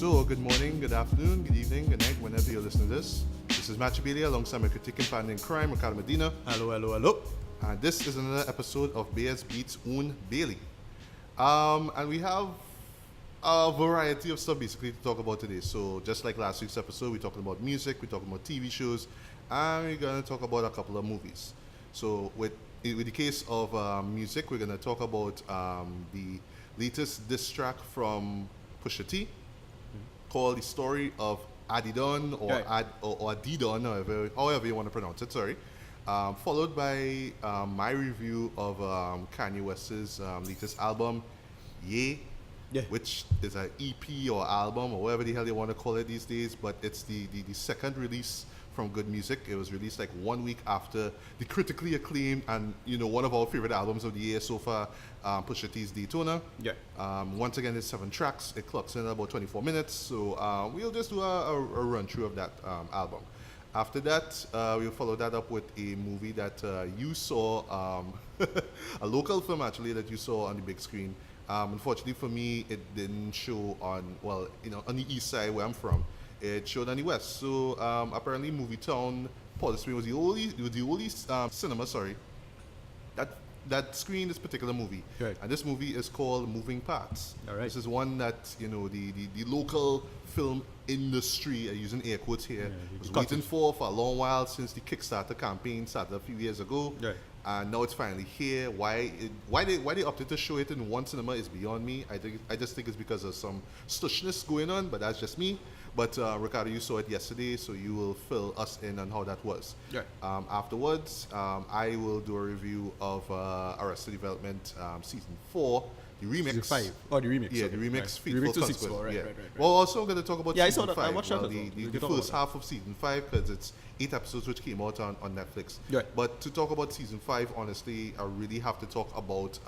So, good morning, good afternoon, good evening, good night, whenever you're listening to this. This is Matthew Bailey alongside my critic and partner in crime, Ricardo Medina. Hello, hello, hello. And this is another episode of Bears Beats Own Bailey. And we have a variety of stuff basically to talk about today. So, just like last week's episode, we're talking about music, we're talking about TV shows, and we're going to talk about a couple of movies. So, with the case of music, we're going to talk about the latest diss track from Pusha T called The Story of Adidon or, Right. or Adidon, however you want to pronounce it, sorry. Followed by my review of Kanye West's latest album, Yeah, which is an EP or album or whatever the hell you want to call it these days, but it's the second release from Good Music. It was released like 1 week after the critically acclaimed and one of our favorite albums of the year so far, Pusha T's Daytona. Yeah. Once again, it's 7 tracks. It clocks in about 24 minutes. So we'll just do a run through of that album. After that, we'll follow that up with a movie that you saw, a local film actually that you saw on the big screen. Unfortunately for me, it didn't show on the east side where I'm from. It showed on the west. So apparently, Movie Town Port Street was the only cinema. Sorry, that screened this particular movie. Right. And this movie is called Moving Parts. All right. This is one that the local film industry, using air quotes here, was waiting for a long while since the Kickstarter campaign started a few years ago. Right. And now it's finally here. Why they opted to show it in one cinema is beyond me. I just think it's because of some stushness going on, but that's just me. But Ricardo, you saw it yesterday, so you will fill us in on how that was. Right. Afterwards, I will do a review of Arrested Development Season 4, the remix. Season 5. Oh, the remix. Yeah, okay. the remix. Right. Fateful Remix to Consequence. 6 4. Right, Yeah. right. Well, also I'm going to talk about Yeah, I Season saw that. 5. I watched that well, as well. the first half of Season 5, because it's 8 episodes which came out on Netflix. Right. But to talk about Season 5, honestly, I really have to talk about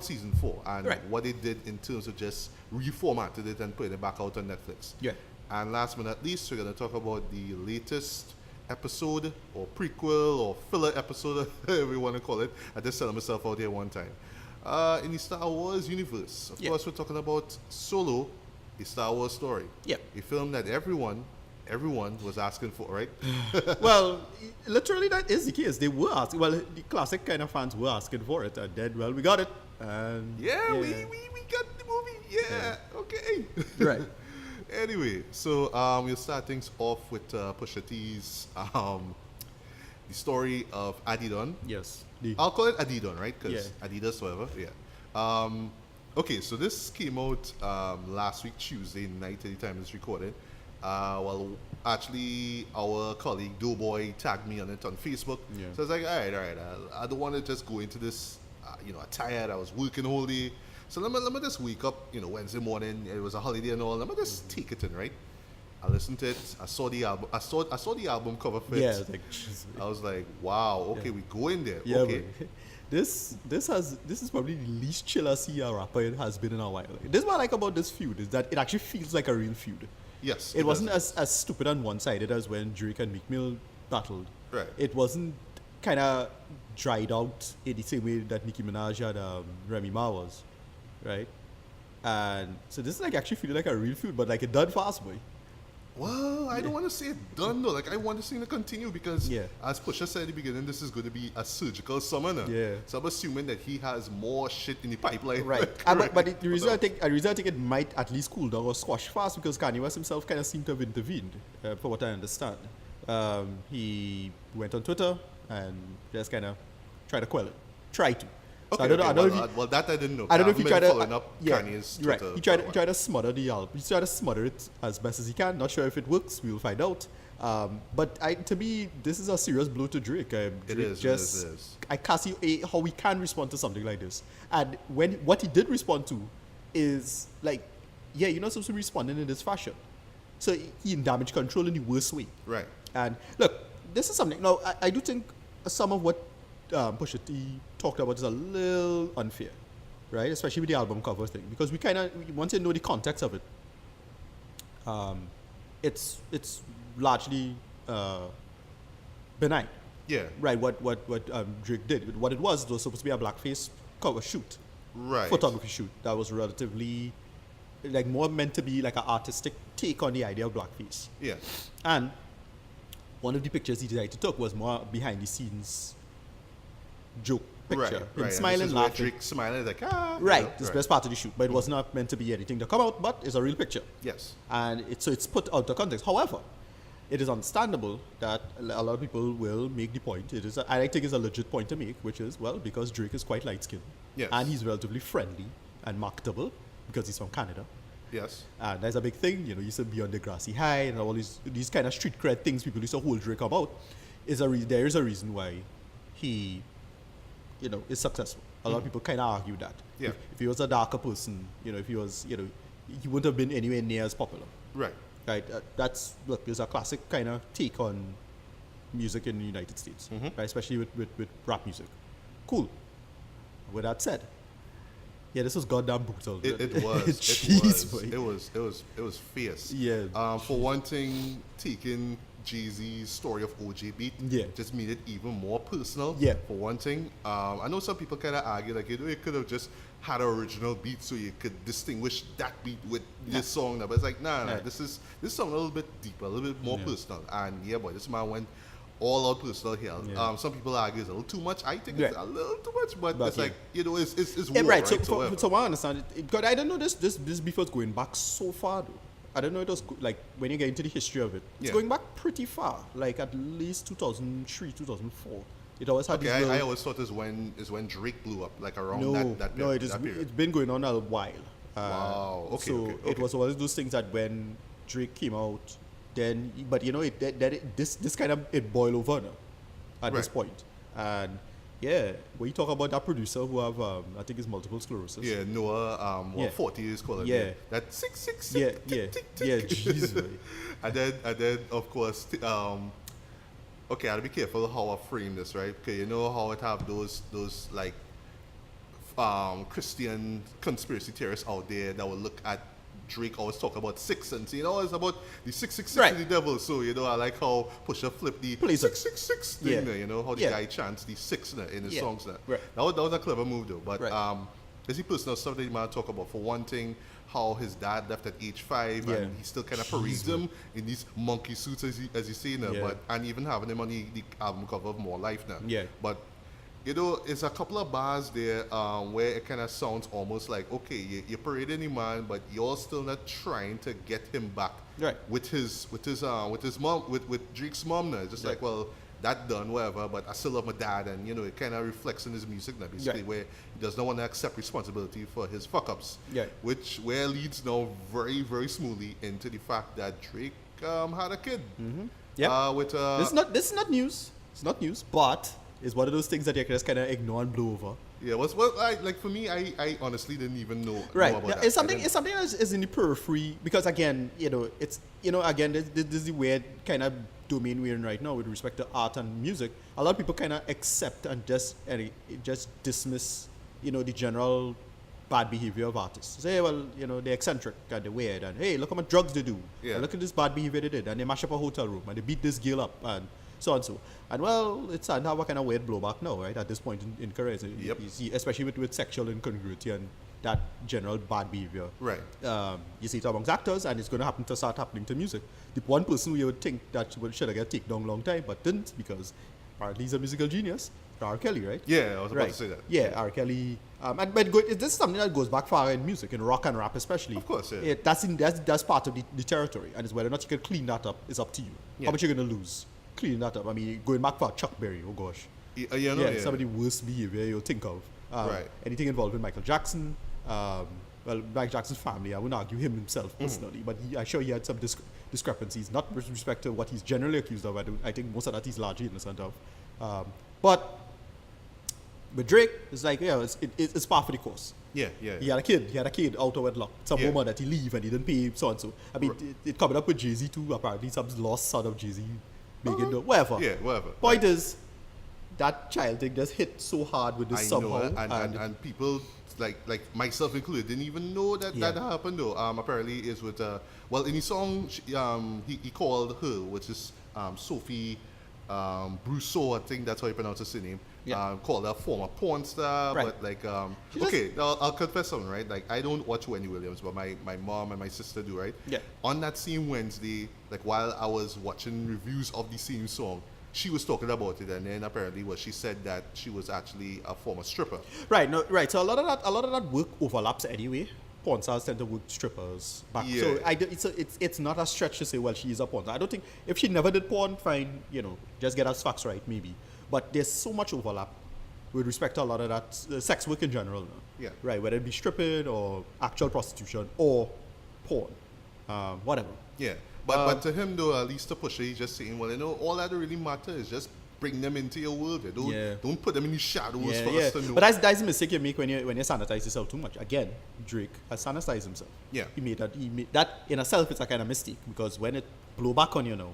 Season 4 and Right. what they did in terms of just reformatted it and putting it back out on Netflix. Yeah. And last but not least, we're going to talk about the latest episode or prequel or filler episode, whatever you want to call it. I just tell myself out here one time. In the Star Wars universe, of course, we're talking about Solo, a Star Wars story. Yep. A film that everyone was asking for, right? Well, literally that is the case. They were asking. Well, the classic kind of fans were asking for it, and then, well, we got it. And We got the movie. Yeah. Okay. Right. Anyway, so we'll start things off with Pusha T's the story of Adidon. Yes. I'll call it Adidon, right? Because Yeah. Adidas, whatever. Yeah. Okay, so this came out last week, Tuesday night, at the time it's recorded. Well, actually, our colleague Doughboy tagged me on it on Facebook. Yeah. So I was like, all right. I don't want to just go into this, I'm tired. I was working all day. So let me just wake up, Wednesday morning. It was a holiday and all. Let me just take it in, right? I listened to it. I saw the album. I saw the album cover for it. Yeah. Like, I was like, wow. Okay, we go in there. yeah. Okay. But this is probably the least chill I see a rapper it has been in a while. This is what I like about this feud is that it actually feels like a real feud. Yes. It wasn't as stupid and one-sided as when Drake and Meek Mill battled. Right. It wasn't kind of dried out in the same way that Nicki Minaj and Remy Ma was, right? And so this is like actually feeling like a real feud, but like it done fast, boy. Well, I don't want to say it done though. Like I want to see it continue because, Yeah. as Pusha said at the beginning, this is going to be a surgical summoner. Yeah. So I'm assuming that he has more shit in the pipeline. Right. But the reason I think it might at least cool down or squash fast because Kanye West himself kind of seemed to have intervened, for what I understand. He went on Twitter and just kind of tried to quell it. Try to. So Okay, I don't know well, that I didn't know. I don't know if he tried to following up Kanye's right. Twitter. He tried to smother the album. He tried to smother it as best as he can. Not sure if it works. We'll find out. But to me, this is a serious blow to Drake. Drake It is. I can't see how we can respond to something like this. And what he did respond to is like, yeah, you're not supposed to be responding in this fashion. So he in damage control in the worst way. Right. And look, this is something. Now, I do think some of what Pusha T talked about is a little unfair, right? Especially with the album cover thing, because we once you know the context of it, it's largely benign. Yeah. Right. What Drake did. What it was supposed to be a blackface cover shoot, Right. photography shoot that was relatively like more meant to be like an artistic take on the idea of blackface. Yeah. And one of the pictures he decided to take was more behind the scenes joke picture. Him smiling, laughing. Drake smiling like, ah. Right, this is the best part of the shoot, but it was not meant to be anything to come out, but it's a real picture. Yes. And it's put out of context. However, it is understandable that a lot of people will make the point. I think it's a legit point to make, which is, well, because Drake is quite light-skinned. Yes. And he's relatively friendly and marketable because he's from Canada. Yes. And that's a big thing. You know, you used to be on the grassy high and all these kind of street cred things people used to hold Drake about. There is a reason why he, you know, is successful. A lot of people kind of argue that. Yeah. If he was a darker person, you know, if he was, you know, he wouldn't have been anywhere near as popular. Right. Right. There's a classic kind of take on music in the United States, right? Especially with rap music. Cool. With that said, yeah, this was goddamn brutal. It was. Jeez, It was fierce. Yeah. For one thing, taking Jay-Z's Story of OJ beat just made it even more personal. Yeah. For one thing, I know some people kind of argue like it could have just had an original beat so you could distinguish that beat with this song. But it's like, nah, this is something a little bit deeper, a little bit more personal. And yeah, boy, this man went all out personal here. Yeah. Some people argue it's a little too much. I think it's a little too much, but it's like, you know, it's war, right. right? So I understand it. God, I don't know this beef was going back so far though. I don't know it was like when you get into the history of it. It's going back pretty far, like at least 2003, 2004. It always had I always thought is when Drake blew up, like around that period. It's been going on a while. Wow. Okay. So it was one of those things that when Drake came out, then but you know this kind of it boiled over now at this point. And yeah, when you talk about that producer who have I think it's multiple sclerosis. Yeah, Noah 40 is called. Yeah. That 666. Yeah, jeez, man. and then of course okay, I'll be careful how I frame this, right? Okay, you know how it have those like Christian conspiracy theorists out there that will look at Drake always talk about six and say, you know, it's about the 666 of the devil. So, you know, I like how Pusha flip the 666 thing there, you know, how the guy chants the six in his songs there. Right. That was a clever move though. But there's the personal stuff that you might talk about. For one thing, how his dad left at age 5 and he still kind of parades him in these monkey suits as you see now. But and even having him on the album cover of More Life now. Yeah. But you know, it's a couple of bars there where it kind of sounds almost like, okay, you're parading the man, but you're still not trying to get him back with his mom, with Drake's mom now. It's just like, well, that done, whatever, but I still love my dad, and you know, it kind of reflects in his music now, basically, where he does not want to accept responsibility for his fuck ups, where leads now very, very smoothly into the fact that Drake had a kid. With this is not news. It's not news, but it's one of those things that you can just kind of ignore and blow over. Yeah, like for me, I honestly didn't even know about that. It's something that is in the periphery because again, you know, it's again this is the weird kind of domain we're in right now with respect to art and music. A lot of people kind of accept and just dismiss, you know, the general bad behavior of artists. Say, well, you know, they're eccentric and they're weird, and hey, look how much drugs they do. And look at this bad behavior they did, and they mash up a hotel room and they beat this girl up and so and so. And well, it's starting to have a kind of weird blowback now, right? At this point in careers, you see, especially with sexual incongruity and that general bad behavior. Right. You see it amongst actors, and it's going to start happening to music. The one person who you would think that should have got taken down a long time, but didn't, because apparently he's a musical genius. R. Kelly, right? Yeah, I was about to say that. Yeah, R. Kelly. But this is something that goes back far in music, in rock and rap especially. Of course, yeah. That's part of the territory, and it's whether or not you can clean that up is up to you. How much you're going to lose cleaning that up? I mean, going back for Chuck Berry, oh gosh. Some of the worst behavior you'll think of. Anything involving Michael Jackson. Well, Michael Jackson's family, I wouldn't argue him himself personally, but I'm sure he had some discrepancies, not with respect to what he's generally accused of. I think most of that he's largely innocent of. But with Drake, it's like, it's par for the course. Yeah. He had a kid out of wedlock. Some woman that he leave and he didn't pay so and so. I mean, it coming up with Jay-Z too. Apparently, some lost son of Jay-Z, whatever. Yeah, whatever. Point is, that child thing just hit so hard with this somehow. And people like myself included didn't even know that happened though. Apparently, is with in his song he called her, which is Sophie Brousseau, I think that's how you pronounce her name. called a former porn star, Right. but like, okay, I'll confess something, right? Like, I don't watch Wendy Williams, but my mom and my sister do, right? Yeah. On that same Wednesday, like while I was watching reviews of the same song, she was talking about it, and then apparently, she said that she was actually a former stripper. Right. No. Right. So a lot of that work overlaps anyway. Porn stars tend to work strippers back. Yeah. So it's not a stretch to say, well, she is a porn star. I don't think if she never did porn, fine, just get us facts right, maybe. But there's so much overlap with respect to a lot of that sex work in general. No? Yeah. Right. Whether it be stripping or actual prostitution or porn, whatever. Yeah. But to him though, at least to Pusha, he's just saying, well, all that really matters is just bring them into your world. Don't put them in the shadows for us to know. But that's the mistake you make when you sanitize yourself too much. Again, Drake has sanitized himself. Yeah. He made that in itself. It's a kind of mistake because when it blow back on you now,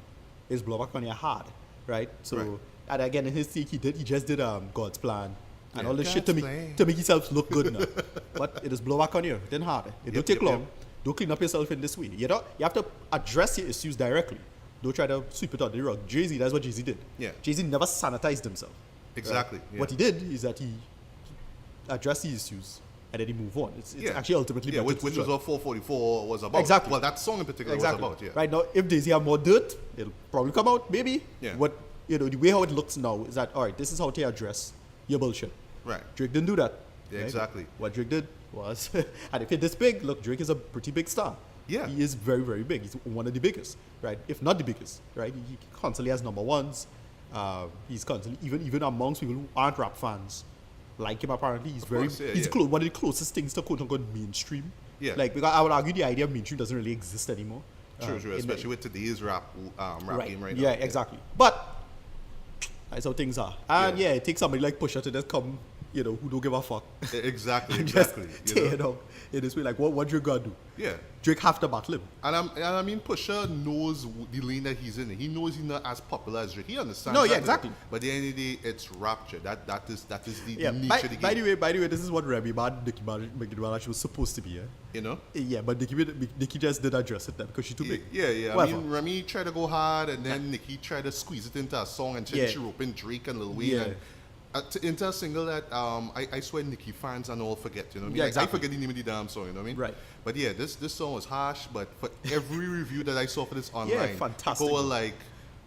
it's blow back on you hard, right? So Right. and again in his take he just did God's plan and all this God's shit to plan. make himself look good now. But it is blow back on you, then hard. It don't take yep. long. Don't clean up yourself in this way. You have to address your issues directly. Don't try to sweep it under the rug. Jay-Z, that's what Jay-Z did. Yeah. Jay-Z never sanitized himself. Exactly. Right? Yeah. What he did is that he addressed the issues and then he moved on. It's actually ultimately better which to was try. what 444 was about. Exactly. Well, that song in particular Exactly. was about. Yeah. Right now, if Daisy have more dirt, it'll probably come out. Maybe. Yeah. What the way how it looks now is that all right. This is how to address your bullshit. Right. Drake didn't do that. Yeah, right? exactly. What Drake did was, and if you're this big, look, Drake is a pretty big star. Yeah. He is very, very big. He's one of the biggest, right? If not the biggest, right? He constantly has number ones. He's constantly, even amongst people who aren't rap fans, like him apparently. He's course, yeah, he's yeah. one of the closest things to quote unquote mainstream. Yeah. Like, because I would argue the idea of mainstream doesn't really exist anymore. True, in the- especially with today's rap game right now. Yeah, exactly. But that's how things are. And yeah, it takes somebody like Pusha to just come, who don't give a fuck. Exactly, and exactly. just tear it up in this way. Like, what Drake gonna do? Yeah. Drake have to battle him. And I mean, Pusha knows the lane that he's in. He knows he's not as popular as Drake. He understands. No, yeah, that. exactly. But at the end of the day, it's rapture. That is the Yeah. nature of the game. By the way, this is what Remy Nicki Minaj was supposed to be. Yeah, but Nicki just did address it then because she's too big. Yeah. I Whatever. mean, Remy tried to go hard, and then Nicki tried to squeeze it into a song, and she rope in Drake and Lil Wayne. Yeah. And, into a single that I swear Nicki fans and all forget, you know what I mean? Yeah, Like, exactly. I forget the name of the damn song, you know what I mean? Right. But yeah, this song was harsh, but for every review that I saw for this online, fantastic. people were like,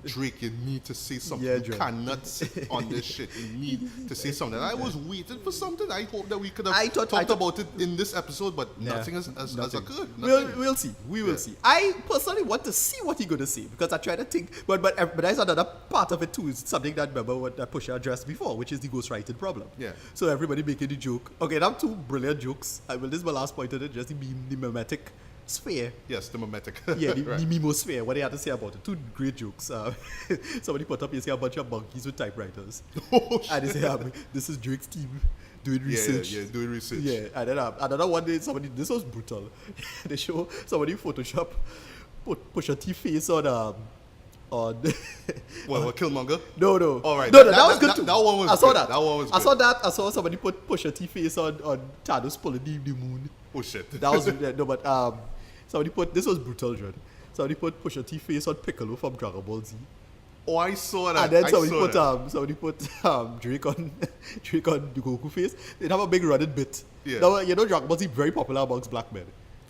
Drake, you need to say something. Yeah, you Drake. cannot sit on this shit. You need to say something. And I was waiting for something. I hope that we could have I talked thought- about it in this episode, but Yeah, nothing has nothing. occurred. We'll see. We will see. I personally want to see what he's going to say because I try to think. But there's another part of it too. Is something that remember what Pusha addressed before, which is the ghostwriting problem. Yeah. So everybody making the joke. Okay, now two brilliant jokes. This is my last point on it. Just the mimetic sphere. Yes, the mimetic. Yeah, the Right. mimosphere. What they had to say about it. Two great jokes. Somebody put up a bunch of monkeys with typewriters. Oh, shit. And they say, this is Drake's team doing research. Yeah, doing research. Yeah, and then another one day, this was brutal. They show somebody Photoshop put Pusha T face on What, Killmonger? No. All right. No, that was good too. That one was I saw good. that. That one was I good. saw that. I saw somebody put Pusha T face on Thanos pulling the moon. Oh, shit. That was no, but somebody put this was brutal, John. Somebody put Pusha T face on Piccolo from Dragon Ball Z. Oh, I saw that. And then I somebody saw put that. Drake on the Goku face. They'd have a big running bit. Yeah. Now, Dragon Ball Z very popular amongst black men.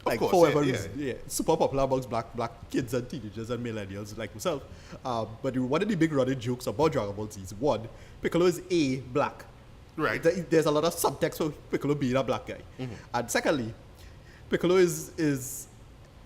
Like course, for whatever yeah, reason. Yeah. Super popular amongst black kids and teenagers and millennials like myself. But one of the big running jokes about Dragon Ball Z is one, Piccolo is black. Right. There's a lot of subtext for Piccolo being a black guy. Mm-hmm. And secondly, Piccolo is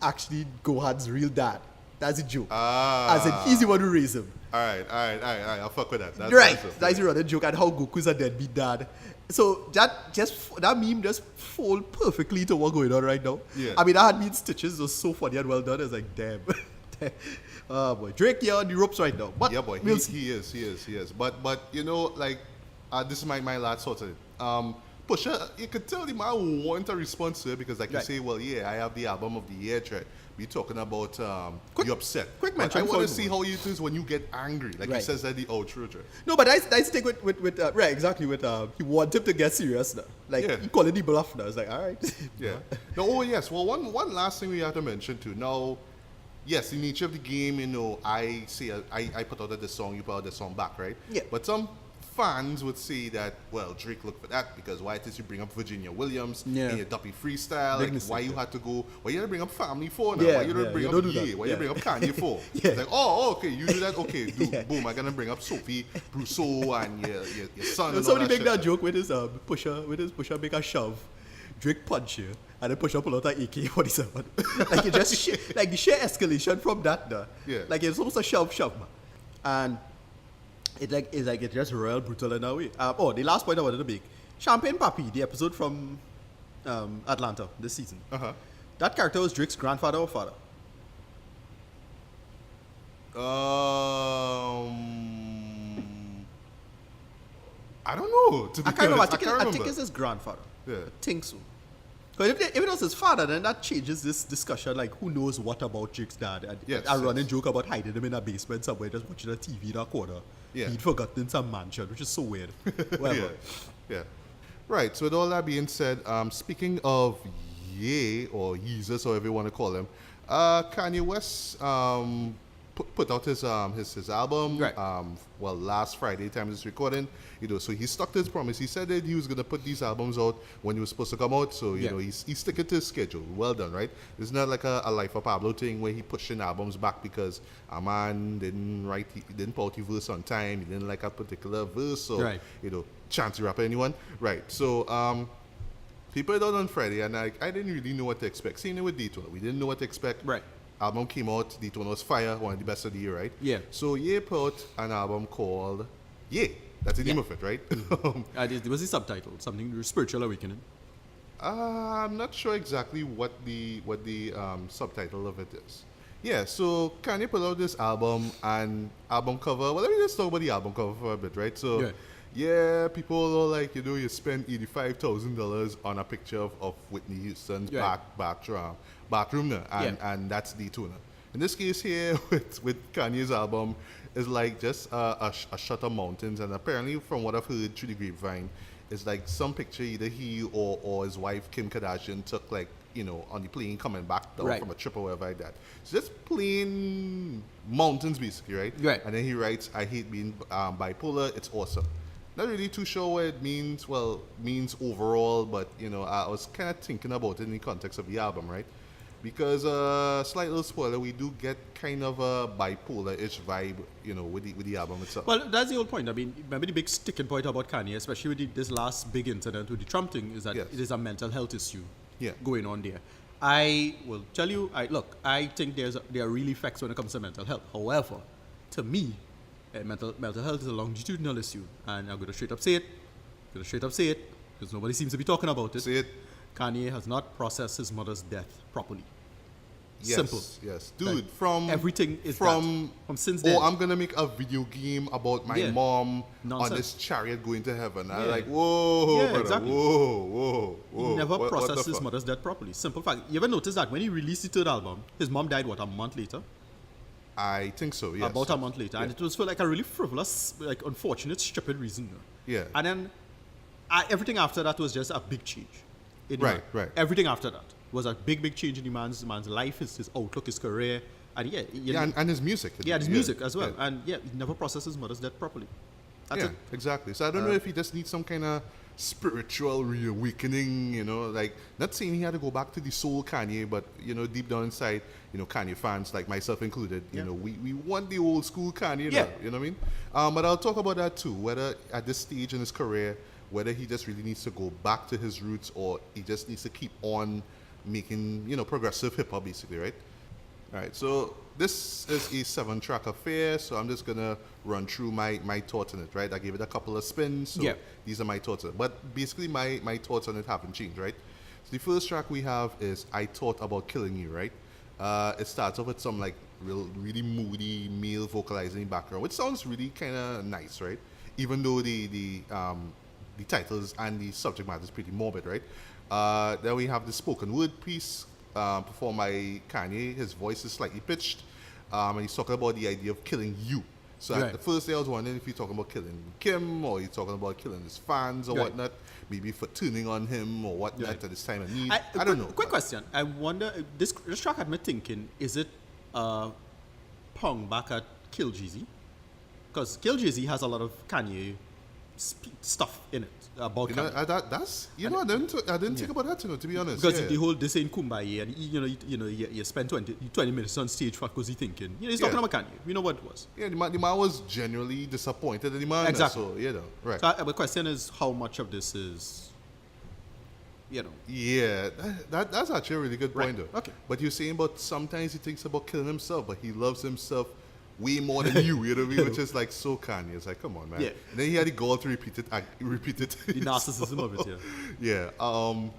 actually Gohan's real dad. That's a joke. As in, he's the one who raised him. All right. I'll fuck with that. That's Right. awesome. That's the running joke and how Goku's a deadbeat dad. So that meme just fall perfectly to what's going on right now. Yeah. I mean, that had me in stitches. It was so funny and well done. It's like, damn. Oh boy, Drake, you're on the ropes right now. But Yeah, boy. we'll He is. But like, this is my last thought on it. Pusha, you could tell him I want a response to it because, like, you Right. say, well, yeah, I have the album of the year track. We're talking about you upset. quick But mention I before want we to see how it is when you get angry. Like he Right. says at the outro track. No, but that's the thing with right, exactly. With he wanted him to get serious now. Like Yeah. he calling the bluff now. It's like, all right. Yeah. No, oh yes. Well, one last thing we have to mention too. Now, yes, the nature of the game, I say I put out this song, you put out this song back, right? Yeah. But some fans would say that, well, Drake looked for that because why did you bring up Virginia Williams Yeah. in your Duppy Freestyle? Big Like, mistake, why you yeah. had to go? Why you had to bring up Family for now? Yeah, Why you didn't yeah, bring you up don't do Ye? that. Why Yeah. you bring up Kanye for? Yeah. It's like, oh, okay, you do that? Okay, dude, Yeah. boom, I'm gonna bring up Sophie Brousseau and your son. And all Somebody that make shit. that joke with his Pusha make a shove, Drake punch here, and then Pusha pull out an AK-47. Like it just like the sheer escalation from that, Yeah. like it's almost a shove, man. And it's just real brutal in a way. The last point I wanted to make, Champagne Papi, the episode from Atlanta this season. Uh-huh. That character was Drake's grandfather or father. I don't know. To be I can't remember. honest, I think remember. it's his grandfather. Yeah. I think so. Because if it was his father, then that changes this discussion. Like, who knows what about Drake's dad? And Yes, a running yes. joke about hiding him in a basement somewhere, just watching a TV in a corner. Yeah. He'd forgotten some mansion, which is so weird. Whatever. Yeah. Right. So with all that being said, speaking of Ye or Yeezus, or whatever you want to call him, Kanye West put out his album. Right. Well, last Friday, time of this recording. So he stuck to his promise. He said that he was gonna put these albums out when he was supposed to come out. So Yeah. he's sticking to his schedule. Well done, right? It's not like a Life of Pablo thing where he pushing albums back because a man didn't put out the verse on time. He didn't like a particular verse. So Right. chance to rap anyone. Right. So he put it out on Friday, and I didn't really know what to expect. Same thing with Daytona. We didn't know what to expect. Right. Album came out. Daytona was fire, one of the best of the year, right? Yeah. So Ye put an album called Ye. That's the name of it, right? It was the subtitle, something spiritual awakening. I'm not sure exactly what the subtitle of it is. Yeah, so Kanye put out this album and album cover. Well, let me just talk about the album cover for a bit, right? So, yeah, people are like, you spend $85,000 on a picture of Whitney Houston's Right. bathroom there, and that's Daytona. In this case here, with Kanye's album, is like just a shot of mountains, and apparently from what I've heard through the grapevine, it's like some picture either he or his wife Kim Kardashian took, like, on the plane coming back down Right. from a trip or whatever like that. So just plain mountains basically, right? Right. And then he writes, I hate being bipolar, it's awesome. Not really too sure what it means, means overall, but I was kind of thinking about it in the context of the album, right? Because slight little spoiler, we do get kind of a bipolar-ish vibe, with the album itself. Well, that's the whole point. I mean, remember the big sticking point about Kanye, especially with this last big incident with the Trump thing, is that Yes. it is a mental health issue Yeah. going on there. I will tell you, I think there are real effects when it comes to mental health. However, to me, mental health is a longitudinal issue, and I'm going to straight up say it, because nobody seems to be talking about it. Say it. Kanye has not processed his mother's death properly. Yes, Simple. yes, dude. Like, From everything is from since oh, then. I'm gonna make a video game about my Yeah. mom Nonsense. on this chariot going to heaven. I'm Yeah. like, whoa, Yeah, brother, exactly. whoa. He never What processed the his fuck? mother's death properly. Simple fact. You ever notice that when he released the third album, his mom died, a month later? I think so. Yes. About a month later. And Yeah. it was for like a really frivolous, like unfortunate, stupid reason. Yeah. And then everything after that was just a big change. in the Right, man. right. Everything after that was a big change in the man's life, his outlook, his career. And And his music. his music as well. Yeah. And he never processed his mother's death properly. That's Yeah, it. exactly. So I don't know if he just needs some kind of spiritual reawakening, like, not saying he had to go back to the soul Kanye, but, deep down inside, Kanye fans, like myself included, we want the old school Kanye, Yeah. now, you know what I mean? But I'll talk about that too, whether at this stage in his career, whether he just really needs to go back to his roots or he just needs to keep on making, progressive hip-hop basically, right? All right, so this is a 7-track affair, so I'm just going to run through my thoughts on it, right? I gave it a couple of spins, so these are my thoughts on it. But basically, my thoughts on it haven't changed, right? So the first track we have is I Thought About Killing You, right? It starts off with some, like, really moody male vocalizing background, which sounds really kind of nice, right? Even though the titles and the subject matter is pretty morbid, right? Then we have the spoken word piece, performed by Kanye. His voice is slightly pitched, and he's talking about the idea of killing you. So at the first day I was wondering if you're talking about killing Kim, or you're talking about killing his fans or whatnot, maybe for tuning on him or whatnot at this time of need. I don't know. Quick question. I wonder, this track had me thinking, is it Pong back at Kill Jeezy? Because Kill Jeezy has a lot of Kanye stuff in it about You know, Kanye. that's you know, I didn't think about that, you know, to be honest. Because yeah. the whole this ain't Kumbaya, and you spend 20 minutes on stage. What was he thinking? You know, he's talking about Kanye. We know what it was. Yeah, the man was genuinely disappointed in the man. Exactly. So, you know, right. So the question is, how much of this is, you know? Yeah, that's actually a really good point, Right. though. Okay. But you're saying about sometimes he thinks about killing himself, but he loves himself way more than you know what I mean? Which is like so Kanye. It's like, come on, man. Yeah. And then he had the goal to repeat it. The narcissism of it, yeah. Yeah.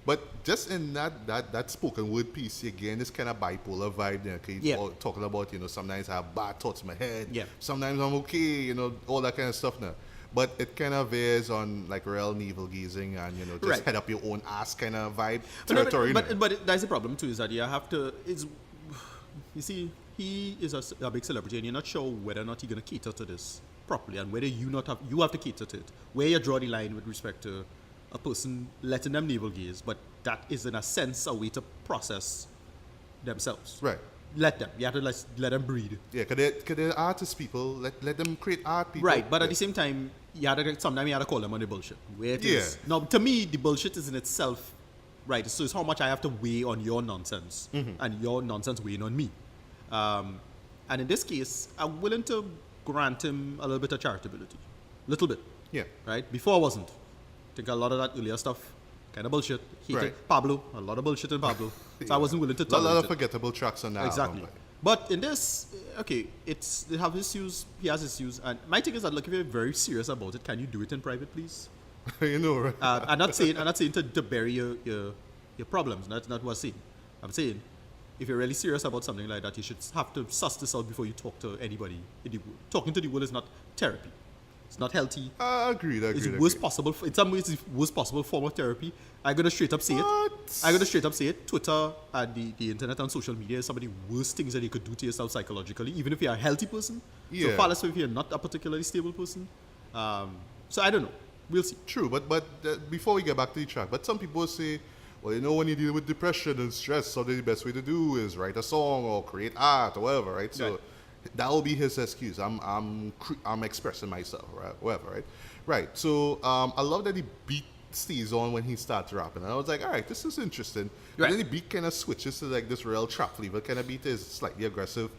But just in that spoken word piece, again, this kind of bipolar vibe there. Okay, Yeah. talking about, you know, sometimes I have bad thoughts in my head. Yeah. Sometimes I'm okay, you know, all that kind of stuff now. But it kind of veers on like real navel gazing and, you know, just Right. head up your own ass kind of vibe But, no, territory. but that's the problem too, is that you have to, you see, he is a big celebrity and you're not sure whether or not you're going to cater to this properly and whether you have to cater to it. Where you draw the line with respect to a person letting them navel gaze, but that is in a sense a way to process themselves. Right. Let them. You have to let them breathe. Yeah, because they're artist people. Let them create art people. Right, but yeah. at the same time, sometimes you have to call them on the bullshit. Where it Yeah. is. Now, to me, the bullshit is in itself, right? So it's how much I have to weigh on your nonsense and your nonsense weighing on me. And in this case, I'm willing to grant him a little bit of charitability. Little bit. Yeah. Right? Before I wasn't. I think a lot of that earlier stuff, kind of bullshit. Hated Right. Pablo, a lot of bullshit in Pablo. So I wasn't willing to A tolerate lot of it. forgettable tracks on that Exactly. album. But in this, okay, they have issues, he has issues, and my thing is that, look, if you're very serious about it, can you do it in private, please? You know, right? I'm not saying to bury your problems. That's not what I'm saying. I'm saying, if you're really serious about something like that, you should have to suss this out before you talk to anybody in the world. Talking to the world is not therapy. It's not healthy. Agreed. It's worst possible. In some ways, it's worst possible form of therapy. I'm gonna straight up say it. Twitter and the internet and social media is some of the worst things that you could do to yourself psychologically, even if you're a healthy person. Yeah. So far less so if you're not a particularly stable person. So I don't know. We'll see. True, but before we get back to the track, but some people say, well, you know, when you deal with depression and stress, so the best way to do is write a song or create art or whatever, right? So Right. that will be his excuse. I'm expressing myself, right? Whatever, right? Right. So I love that the beat stays on when he starts rapping. And I was like, all right, this is interesting. Right. And then the beat kind of switches to like this real trap flavor kind of beat. Is slightly aggressive.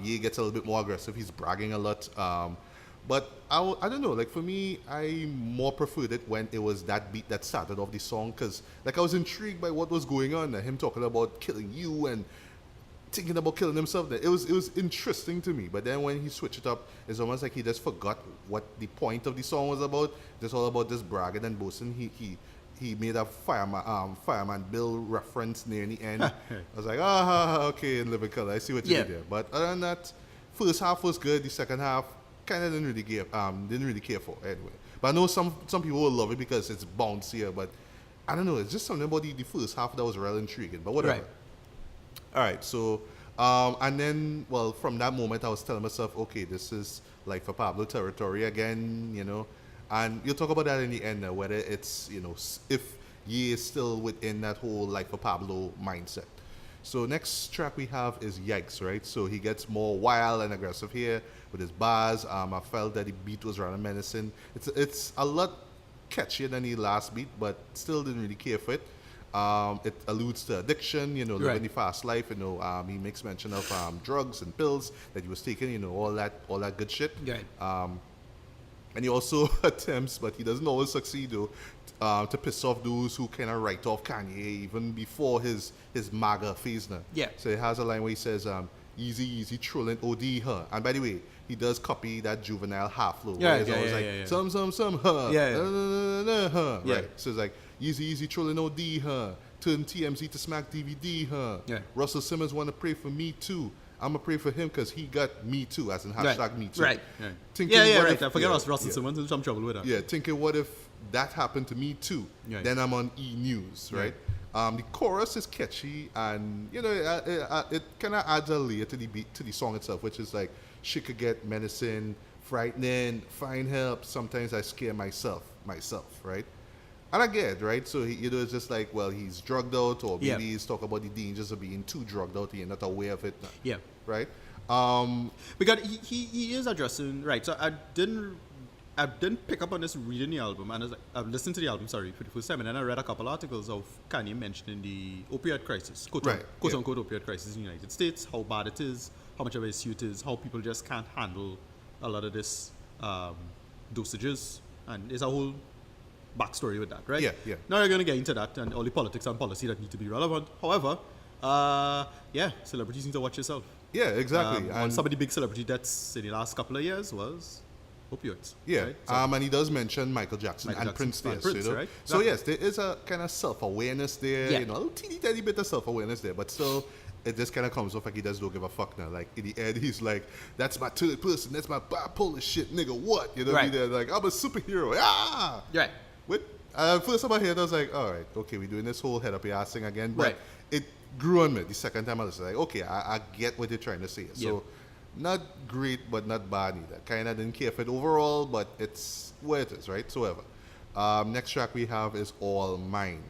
Ye gets a little bit more aggressive. He's bragging a lot. But I don't know. Like for me, I more preferred it when it was that beat that started off the song, because like I was intrigued by what was going on. Him talking about killing you and thinking about killing himself. It was interesting to me. But then when he switched it up, it's almost like he just forgot what the point of the song was about. It's all about this bragging and boasting. He made a fireman Bill reference near the end. I was like, okay, in living color. I see what you did there. But other than that, first half was good. The second half kind of didn't really care for anyway. But I know some people will love it because it's bouncier. But I don't know. It's just something about the first half that was real intriguing. But whatever. Right. All right, so, and then, well, from that moment, I was telling myself, okay, this is like for Pablo territory again, you know, and you'll talk about that in the end, whether it's, you know, if Ye is still within that whole like for Pablo mindset. So next track we have is Yikes, right? So he gets more wild and aggressive here with his bars. I felt that the beat was rather menacing. It's a lot catchier than the last beat, but still didn't really care for it. It alludes to addiction, you know, living the fast life, you know, he makes mention of drugs and pills that he was taking, you know, all that good shit. Right. And he also attempts, but he doesn't always succeed though, to piss off those who kind of write off Kanye even before his MAGA phase now. Yeah. So he has a line where he says, easy trolling OD her. And by the way, he does copy that juvenile half flow. Yeah, Where it's always like, some, her. Yeah. Her. Yeah. Right. So it's like, easy trolling OD her. Turn TMZ to smack DVD her. Yeah. Russell Simmons want to pray for me too. I'm going to pray for him because he got me too, as in hashtag me too. Right. Thinking, Yeah, what right. if- I forget yeah, Russell yeah. Simmons in some trouble with that. Yeah, thinking what if that happened to me too? Right. Then I'm on E! News, right? The chorus is catchy, and you know it kind of adds a layer to the beat, to the song itself, which is like she could get menacing, frightening, find help. Sometimes I scare myself, right? And I get it, right? So it's just like, well, he's drugged out, or maybe he's talking about the dangers of being too drugged out. You're not aware of it, Yeah. right? Because he is addressing, right, so I didn't I didn't pick up on this reading the album, and I've listened to the album, sorry, for the first time, and then I read a couple articles of Kanye mentioning the opioid crisis, quote unquote opioid crisis in the United States, how bad it is, how much of an issue it is, how people just can't handle a lot of this dosages, and there's a whole backstory with that, right? Yeah. Now we're going to get into that and all the politics and policy that need to be relevant. However, celebrities need to watch yourself. Yeah, exactly. And some of the big celebrity deaths in the last couple of years was opioids. Yeah, right? So, and he does mention Michael Jackson and Prince there. Prince, right? So yes, there is a kind of self-awareness there, Yeah. a little teeny tiny bit of self-awareness there, but still, it just kind of comes off like he just don't give a fuck now. Like, in the end, he's like, that's my third person, that's my bipolar shit, nigga, what? You know what I mean? They're like, I'm a superhero, ah! Right. First time I heard it, I was like, all right, okay, we're doing this whole head up your ass thing again, but Right. it grew on me the second time I listened. Like, okay, I get what you're trying to say. So, not great, but not bad either. Kind of didn't care for it overall, but it's where it is, right? So, whatever. Next track we have is All Mine.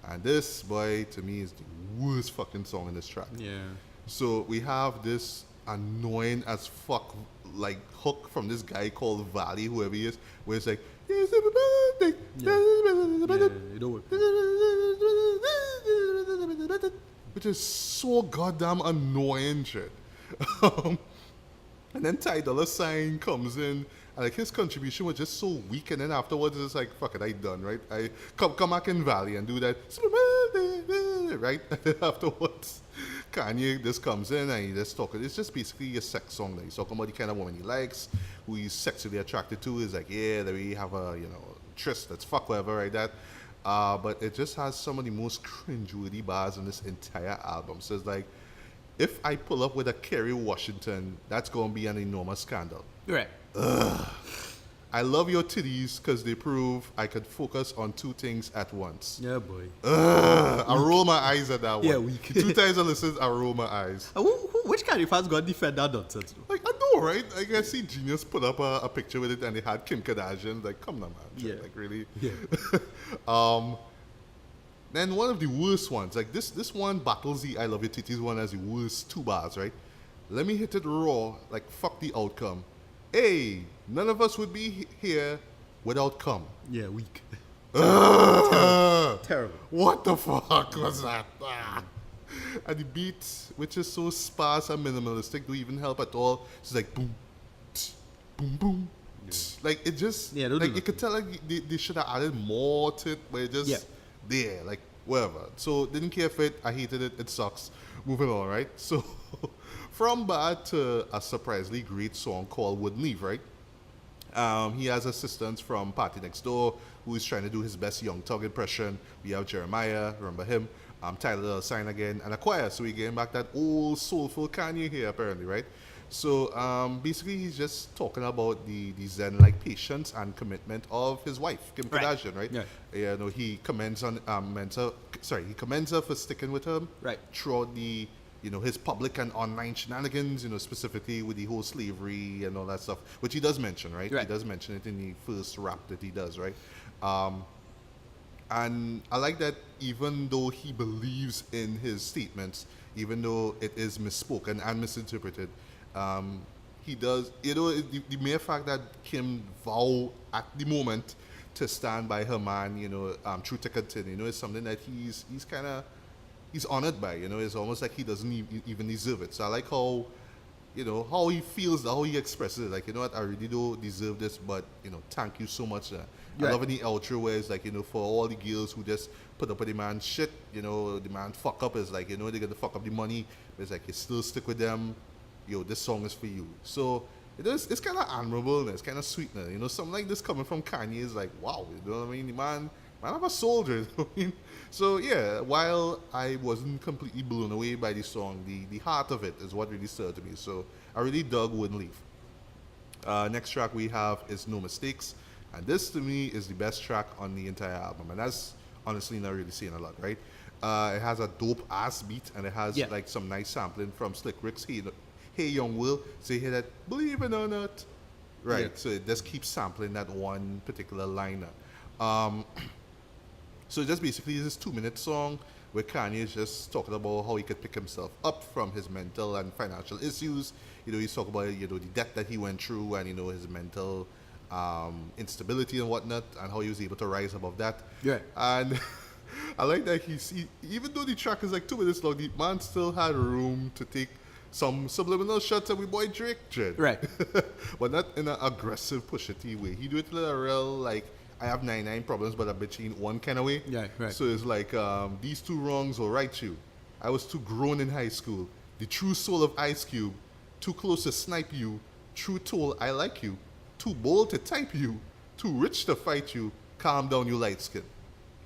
And this, boy, to me is the worst fucking song in this track. Yeah. So, we have this annoying as fuck, like, hook from this guy called Valley, whoever he is, where it's like, yes, happy birthday. You know what? Which is so goddamn annoying shit. And then Ty Dolla $ign comes in, and like his contribution was just so weak, and then afterwards it's like, fuck it, I done, right? I come back in Valley and do that, right? And then afterwards, Kanye just comes in and he just talking. It's just basically a sex song that he's talking about the kind of woman he likes, who he's sexually attracted to. Is like, yeah, that we have a tryst, let's fuck whatever, right? That. But it just has some of the most cringeworthy bars in this entire album. So it's like, if I pull up with a Kerry Washington, that's going to be an enormous scandal. Right. I love your titties because they prove I could focus on two things at once. Yeah, boy. I roll my eyes at that one. Yeah, weak. 2 times I listen, I roll my eyes. Which Kanye fans got to defend that nonsense? Like, I know, right? Like, I see Genius put up a picture with it and they had Kim Kardashian. Like, come on, man. Yeah. Like, really? Yeah. Then one of the worst ones, like this one battles the I Love Your Titties one as the worst 2 bars, right? Let me hit it raw, like fuck the outcome. Hey, none of us would be here without cum. Yeah, weak. Terrible. What the fuck was that? And the beat, which is so sparse and minimalistic, don't even help at all. It's like boom, tch, boom, boom. Tch. Like it just, like you could tell like they should have added more to it, but it just there, like whatever. So didn't care for it. I hated it. It sucks. Moving on, right? So from bad to a surprisingly great song called Wouldn't Leave, right? He has assistance from Party Next Door, who is trying to do his best Young Thug impression. We have Jeremiah, remember him? Tyler $ign again, and a choir. So we're getting back that old soulful Kanye here, apparently, right? So basically, he's just talking about the Zen-like patience and commitment of his wife, Kim Kardashian, right? Yeah. He commends on he commends her for sticking with him throughout the his public and online shenanigans, specifically with the whole slavery and all that stuff, which he does mention, right? He does mention it in the first rap that he does, right? And I like that even though he believes in his statements, even though it is misspoken and misinterpreted, he does, the mere fact that Kim vow at the moment to stand by her man, through thick and thin, is something that he's honored by, it's almost like he doesn't even deserve it. So I like how, how he feels, how he expresses it. Like, you know what, I really don't deserve this, but, thank you so much. I love in the outro where it's like, for all the girls who just put up with the man's shit, the man fuck up is like, they get to fuck up the money, but it's like, you still stick with them, this song is for you. So it's kind of admirable and it's kind of sweet now, something like this coming from Kanye is like, wow, you know what I mean? The man have a soldier, you know what I mean? So yeah, while I wasn't completely blown away by the song, the heart of it is what really stirred to me. So I really dug Wouldn't Leave. Next track we have is No Mistakes. And this to me is the best track on the entire album. And that's honestly not really saying a lot, right? It has a dope ass beat and it has like some nice sampling from Slick Rick's Hey Young Will. So you hear that, believe it or not. Right, so it just keeps sampling that one particular liner. So just basically this 2-minute song where Kanye is just talking about how he could pick himself up from his mental and financial issues. He's talking about, the debt that he went through and, his mental instability and whatnot, and how he was able to rise above that. Yeah. And I like that even though the track is like 2 minutes long, the man still had room to take some subliminal shots at we boy Drake dread. Right. But not in an aggressive Pusha T way. He do it in a real, like, I have 99 problems, but I bet you in one kind of way. Yeah, right. So it's like, these 2 wrongs will right you. I was too grown in high school. The true soul of Ice Cube. Too close to snipe you. True toll, I like you. Too bold to type you. Too rich to fight you. Calm down, you light skin.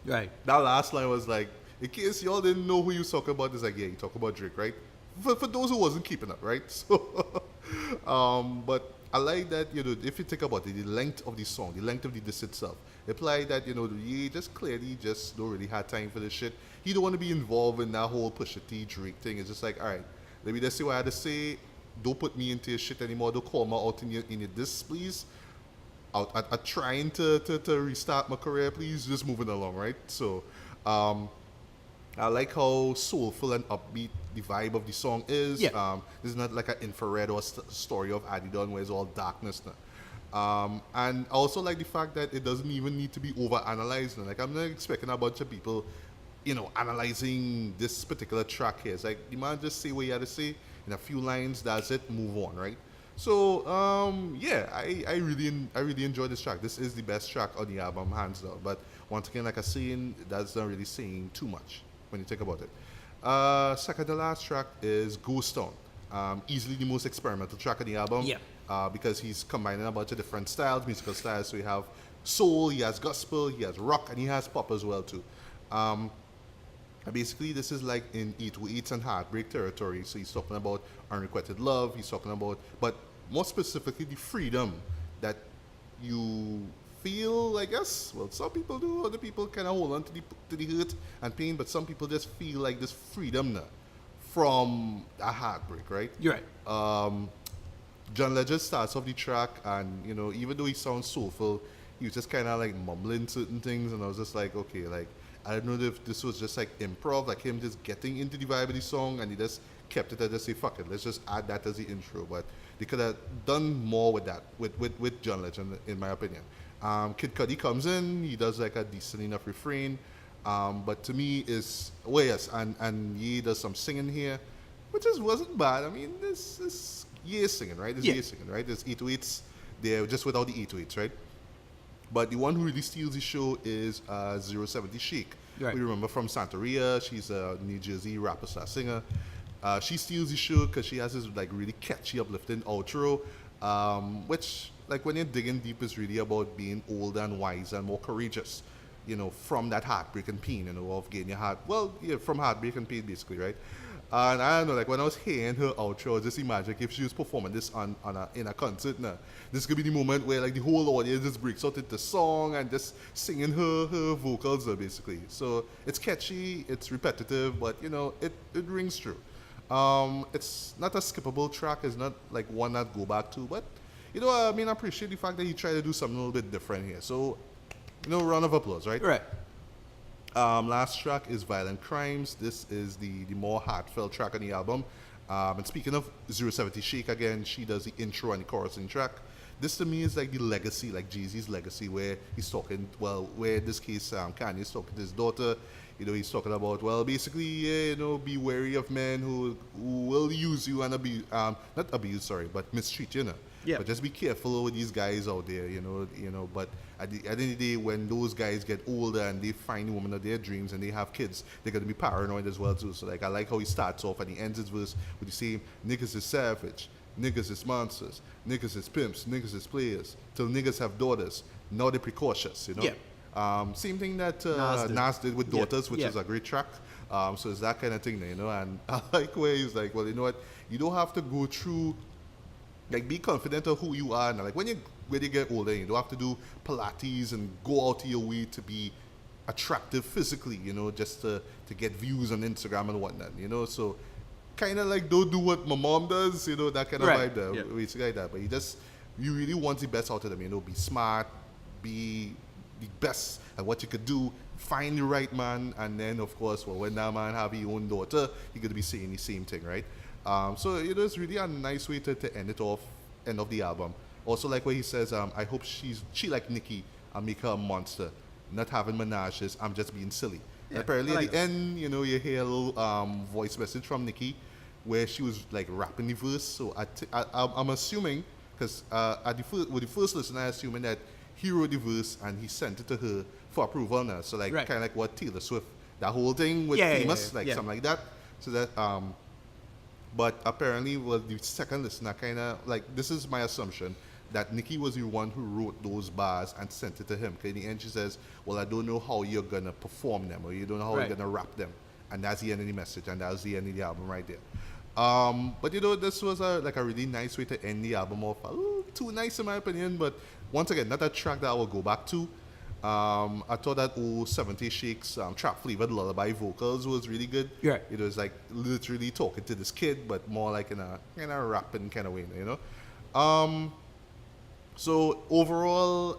Right. That last line was like, in case y'all didn't know who you was talking about, it's like, yeah, you talk about Drake, right? For those who wasn't keeping up, right? So, but I like that, if you think about it, the length of the song, the length of the diss itself, imply that, he just clearly just don't really have time for this shit. He don't want to be involved in that whole Pusha T Drake thing. It's just like, all right, let me just say what I had to say. Don't put me into your shit anymore. Don't call me out in your diss, please. I'm trying to restart my career, please. Just moving along, right? So, I like how soulful and upbeat the vibe of the song is. Yeah. This is not like an infrared or story of Adidon where it's all darkness now. And I also like the fact that it doesn't even need to be over-analyzed. Like, I'm not expecting a bunch of people, analyzing this particular track here. It's like, the man just say what you had to say in a few lines, that's it, move on, right? So, yeah, I really enjoy this track. This is the best track on the album, hands down. But once again, like I was saying, that's not really saying too much when you think about it. Second to last track is Ghost Town. Easily the most experimental track on the album. Yeah. Because he's combining a bunch of different styles, musical styles. So you have soul, he has gospel, he has rock, and he has pop as well too. Basically, this is like in 808 and Heartbreak territory. So he's talking about unrequited love. He's talking about, but more specifically, the freedom that you feel, I guess. Well, some people do. Other people kind of hold on to the hurt and pain. But some people just feel like this freedom now from a heartbreak, right? You're right. John Legend starts off the track, and even though he sounds soulful, he was just kind of like mumbling certain things, and I was just like, okay, like I don't know if this was just like improv, like him just getting into the vibe of the song, and he just kept it and just say, fuck it, let's just add that as the intro. But they could have done more with that, with John Legend, in my opinion. Kid Cudi comes in, he does like a decent enough refrain, but to me is, well, yes, and Ye does some singing here, which wasn't bad. I mean, this Ye singing, right? This Ye singing, right? There's 808s there, just without the 808s, right? But the one who really steals the show is 070 Chic. Right. We remember from Santeria. She's a New Jersey rapper / singer. She steals the show because she has this like really catchy, uplifting outro, which, like, when you're digging deep, is really about being older and wiser and more courageous. From that heartbreak and pain, of getting your heart. Well, yeah, from heartbreak and pain, basically, right? And I don't know, like when I was hearing her outro, I was just imagine if she was performing this in a concert now. This could be the moment where like the whole audience just breaks out into song and just singing her vocals basically. So it's catchy, it's repetitive, but it rings true. It's not a skippable track, it's not like one that go back to, but I appreciate the fact that he tried to do something a little bit different here. So, round of applause, right? Right. Last track is Violent Crimes. This is the more heartfelt track on the album. And speaking of 070 Chic again, she does the intro and the chorus in the track. This to me is like the legacy, like Jay-Z's legacy, where he's talking, well, where in this case Kanye's talking to his daughter. He's talking about, well, basically, be wary of men who will use you and abuse, not abuse, sorry, but mistreat you, Yeah. But just be careful with these guys out there, but at the end of the day, when those guys get older and they find the woman of their dreams and they have kids, they're going to be paranoid as well, too. So, like, I like how he starts off and he ends his verse with the same, niggas is savage, niggas is monsters, niggas is pimps, niggas is players, till niggas have daughters, now they're precautious, Yeah. Same thing that Nas did with Daughters, which is a great track. So it's that kind of thing, and I like where he's like, well, you know what, you don't have to go through, like, be confident of who you are. And like when you get older, you don't have to do Pilates and go out of your way to be attractive physically, just to get views on Instagram and whatnot, So kind of like don't do what my mom does, that kind of vibe there, basically like that. But you really want the best out of them, be smart, be the best at what you could do, find the right man, and then of course, well, when that man have his own daughter, he could be saying the same thing, right? So it's really a nice way to end it off, end of the album. Also, like what he says, I hope she like Nicki and make her a monster. Not having menages, I'm just being silly. Yeah, Apparently, I like at the that. end, you know, you hear a little voice message from Nicki where she was like rapping the verse. So I'm assuming, because with the first listen, I'm assuming that he wrote the verse and he sent it to her for approval now. So, like, Right. kind of like what Taylor Swift, that whole thing with Famous, like something like that. So that, but apparently, well, the second listener kind of, like, this is my assumption, that Nicki was the one who wrote those bars and sent it to him. Because in the end, she says, well, I don't know how you're going to perform them, or you don't know how Right. you're going to rap them. And that's the end of the message, and that's the end of the album right there. But, you know, this was a really nice way to end the album off. A little too nice, in my opinion, but once again, not a track that I will go back to. I thought that 70 Shakes trap flavored lullaby vocals was really good. Yeah. It was like literally talking to this kid, but more like in a kind of rapping kind of way, you know. So overall,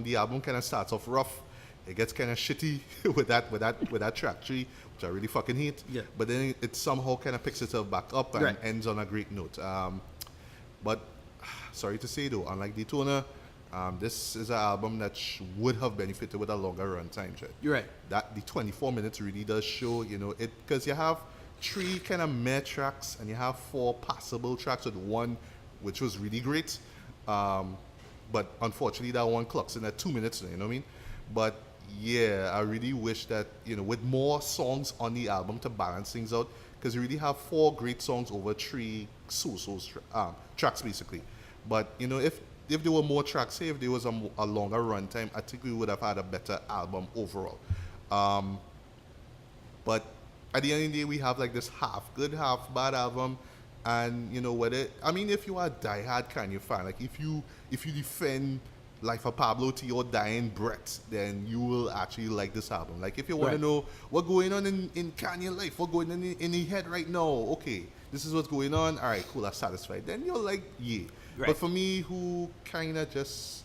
the album kind of starts off rough. It gets kind of shitty with that track 3, which I really fucking hate. Yeah. But then it somehow kind of picks itself back up and Right. ends on a great note. But sorry to say though, unlike Daytona, this is an album that would have benefited with a longer runtime. Right? You're right. That the 24 minutes really does show, you know, it, because you have 3 kind of meh tracks and you have 4 passable tracks with 1 which was really great. But unfortunately, that one clocks in at 2 minutes, you know what I mean? But yeah, I really wish that, you know, with more songs on the album to balance things out, because you really have 4 great songs over 3 tracks, basically. But, you know, if there were more tracks, say if there was a longer runtime, I think we would have had a better album overall. But at the end of the day, we have like this half good, half bad album. And you know what if you are a diehard Kanye fan, like if you defend Life of Pablo to your dying breath, then you will actually like this album. Like if you want Right. to know what's going on in Kanye life, what's going on in his head right now, okay, this is what's going on, all right, cool, I'm satisfied. Then you're like, yeah. Right. But for me, who kind of just,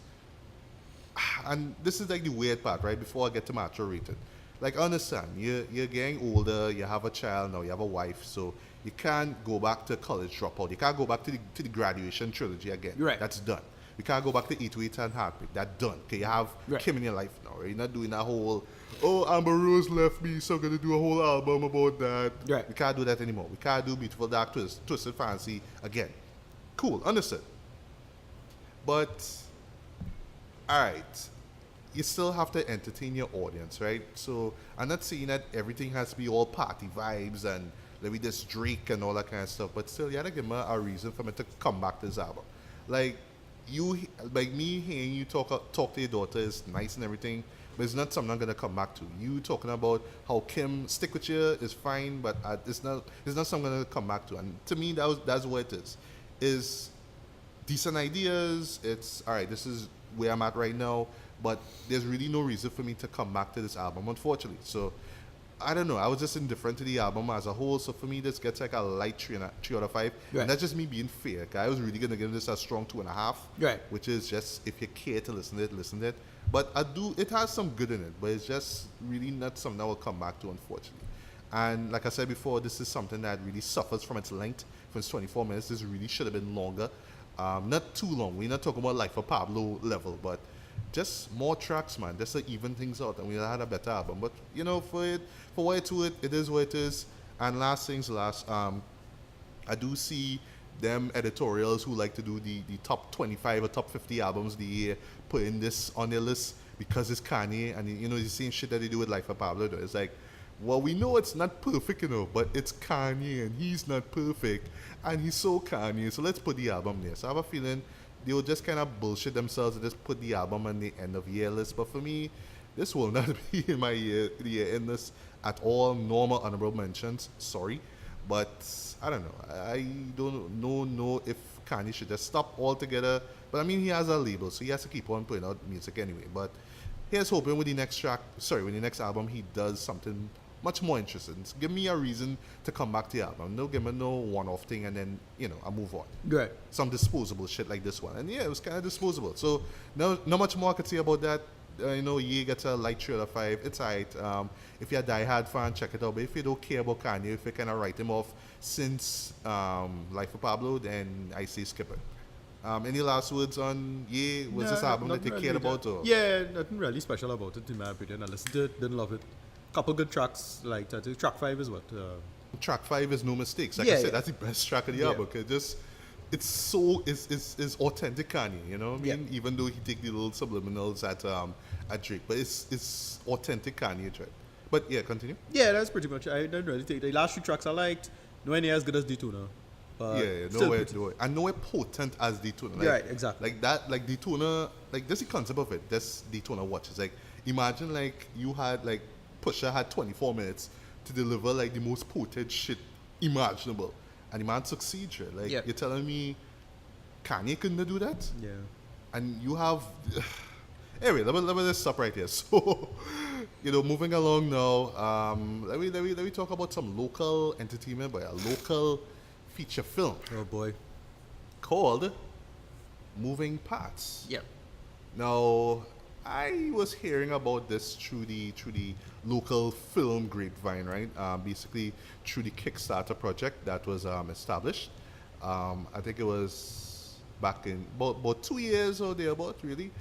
and this is like the weird part, right? Before I get to my actual rating. Like, understand, you're getting older, you have a child now, you have a wife, so you can't go back to college dropout. You can't go back to the graduation trilogy again. Right. That's done. You can't go back to 808 and Heartbreak. That's done. Okay, you have Right. Kim in your life now. Right? You're not doing that whole, oh, Amber Rose left me, so I'm going to do a whole album about that. Right. We can't do that anymore. We can't do Beautiful Dark Twisted Fancy again. Cool, understood. But, all right, you still have to entertain your audience, right? So I'm not saying that everything has to be all party vibes and maybe this Drake and all that kind of stuff, but still, you gotta give me a reason for me to come back to this album. Like me hearing you talk to your daughter is nice and everything, but it's not something I'm gonna come back to. You talking about how Kim stick with you is fine, but it's not something I'm gonna come back to. And to me, that's what it is decent ideas. It's all right. This is where I'm at right now, but there's really no reason for me to come back to this album, unfortunately. So I don't know. I was just indifferent to the album as a whole. So for me, this gets like a light 3 out of 5. Right. And that's just me being fair. 'Cause I was really gonna give this a strong 2.5. Right. Which is just if you care to listen to it, listen to it. But it has some good in it, but it's just really not something I will come back to, unfortunately. And like I said before, this is something that really suffers from its length. For its 24 minutes, this really should have been longer. Not too long. We're not talking about Life of Pablo level, but just more tracks, man, just to even things out, and we had a better album. But you know, for what it's worth, it is what it is. And last things last, I do see them editorials who like to do the top 25 or top 50 albums of the year, putting this on their list because it's Kanye, and you know, the same shit that they do with Life of Pablo. It's like, well, we know it's not perfect, you know, but it's Kanye and he's not perfect and he's so Kanye, so let's put the album there. So I have a feeling they will just kind of bullshit themselves and just put the album on the end of year list. But for me, this will not be in my year end list at all. Normal honorable mentions, sorry. But I don't know. I don't know if Kanye should just stop altogether. But I mean, he has a label, so he has to keep on putting out music anyway. But here's hoping with the next album, he does something much more interesting. So give me a reason to come back to the album. No, give me no one-off thing and then, you know, I move on. Right. Some disposable shit like this one. And yeah, it was kind of disposable. So not much more I could say about that. You know, Ye gets a light 3 out of 5. It's alright. If you're a diehard fan, check it out. But if you don't care about Kanye, if you kind of write him off since Life of Pablo, then I say skip it. Any last words on Ye? Was this album that you cared about? Or? Yeah, nothing really special about it in my opinion. I listened to it, didn't love it. Couple good tracks, like track 5 is what? Track 5 is No Mistakes. Like Yeah, I said, yeah. that's the best track of the Yeah. album. It's so it's authentic Kanye, you know what I mean? Yeah. Even though he take the little subliminals at Drake, but it's authentic Kanye, right? But yeah, continue. Yeah, that's pretty much. I didn't really take the last 3 tracks I liked. Nowhere near as good as Daytona. Nowhere, and nowhere potent as Daytona. Like, Right, exactly. Like that, like Daytona, like that's the concept of it. This Daytona watch is like, imagine like you had like Pusha had 24 minutes to deliver like the most potent shit imaginable, and the man succeeds. Right? Like Yeah. you're telling me Kanye couldn't do that, Yeah. and you have. Anyway, let me just stop right here. So, moving along now, let me talk about some local entertainment, but a local feature film Oh boy. called Moving Parts. Yeah. Now, I was hearing about this through the local film grapevine, right? Basically through the Kickstarter project that was established. I think it was back in about 2 years or thereabout, really.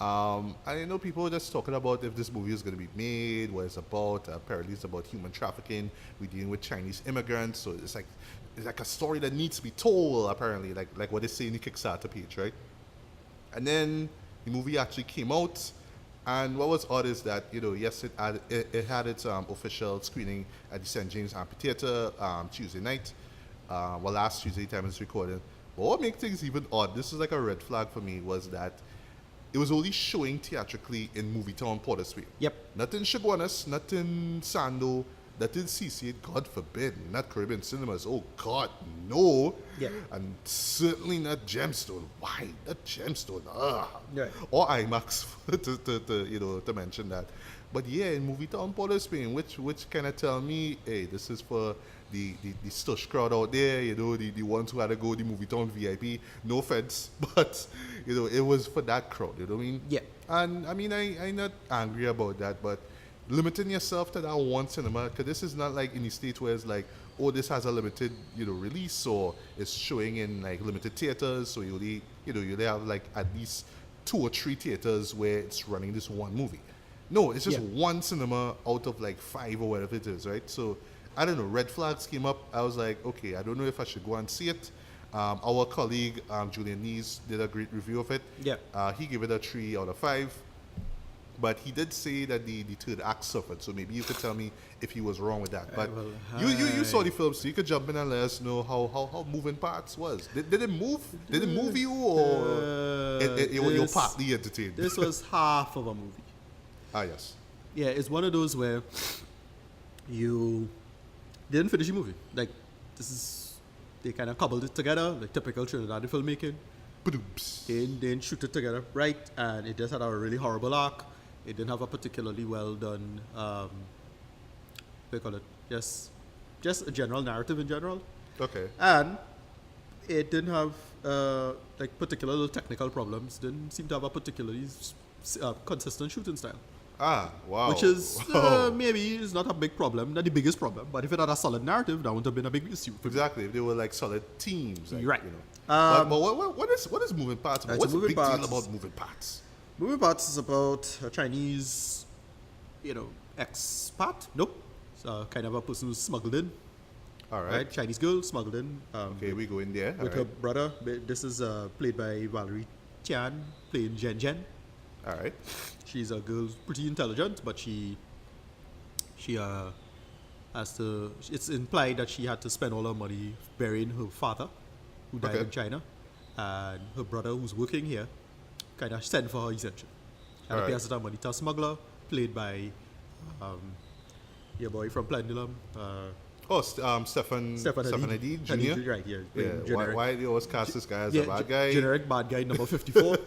I know people were just talking about if this movie is going to be made, what it's about. Apparently, it's about human trafficking. We're dealing with Chinese immigrants, so it's like a story that needs to be told. Apparently, like what they say in the Kickstarter page, right? And then the movie actually came out, and what was odd is that yes, it had its official screening at the St. James Amphitheater Tuesday night. Last Tuesday time it's recorded. But what makes things even odd, this is like a red flag for me, was that it was only showing theatrically in Movietown, Port of Spain. Yep. Not in Chaguanas, not in Sando, not in CC8, God forbid, not Caribbean Cinemas. Oh God, no. Yeah. And certainly not Gemstone. Why? Not Gemstone. Right. Or IMAX to mention that. But yeah, in Movietown, Port of Spain, which kind of tell me, hey, this is for the stush crowd out there, the ones who had to go the Movietown VIP. No offense, but it was for that crowd. You know what I mean? Yeah. And I mean, I'm not angry about that, but limiting yourself to that one cinema, because this is not like in the States where it's like, oh, this has a limited release, or it's showing in like limited theaters, so you only have like at least 2 or 3 theaters where it's running this one movie. No, it's just one cinema out of like 5 or whatever it is, right? So I don't know, red flags came up. I was like, okay, I don't know if I should go and see it. Our colleague Julian Nees did a great review of it. Yeah. He gave it a 3 out of 5. But he did say that the third act suffered, so maybe you could tell me if he was wrong with that. But you saw the film, so you could jump in and let us know how Moving Parts was. Did it move? Did it move you, or you're partly entertained? This was half of a movie. Ah, yes. Yeah, it's one of those where you didn't finish the movie. Like, they kind of cobbled it together, like typical Trinidadian filmmaking. Ba-doops. They didn't shoot it together right, and it just had a really horrible arc. It didn't have a particularly well done, what do you call it? Just a general narrative in general. Okay. And it didn't have like particular little technical problems. Didn't seem to have a particularly consistent shooting style. Ah, wow. Which is Wow. maybe is not a big problem, not the biggest problem. But if it had a solid narrative, that would have been a big issue. Exactly. If they were like solid teams. Like, Right. But what is Moving Parts about? Right, What's so the big Moving deal Parts- about Moving Parts? Moving Parts is about a Chinese, expat. Nope. Kind of a person who's smuggled in. All Right. right. Chinese girl smuggled in. Okay, we go in there. With All her right. brother. This is played by Valerie Tian, playing Jen Jen. All right. She's a girl, pretty intelligent, but she has to. It's implied that she had to spend all her money burying her father, who died Okay. in China, and her brother, who's working here, kind of sent for her essentially. And Alright. pays her money to a smuggler, played by your boy from Pendulum, Stefan Stefan Hadid Jr. Hadid, right? Yeah. Yeah. playing Why, generic- why do you always cast this guy as yeah, a bad guy? generic bad guy number 54.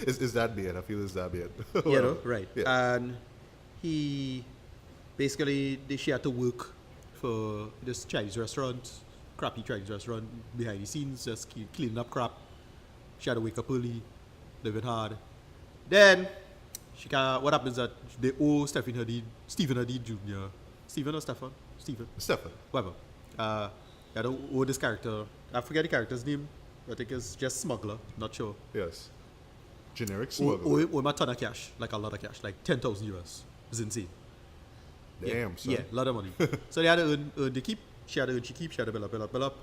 Is that bad? I feel it's that bad. Right. Yeah. And he basically, she had to work for this Chinese restaurant, crappy Chinese restaurant, behind the scenes, just cleaning up crap. She had to wake up early, living hard. Then, what happens is that they owe Stephen Hadid Jr. Stephen or Stefan? Stephen. Stefan. Whatever. They had to owe this character. I forget the character's name. I think it's just smuggler. Not sure. Yes. Generic smuggler. Or a ton of cash, like a lot of cash, like 10,000 US. It's insane. Damn, son. Yeah, a lot of money. So they had to earn the keep. She had to earn she keep. She had to build up.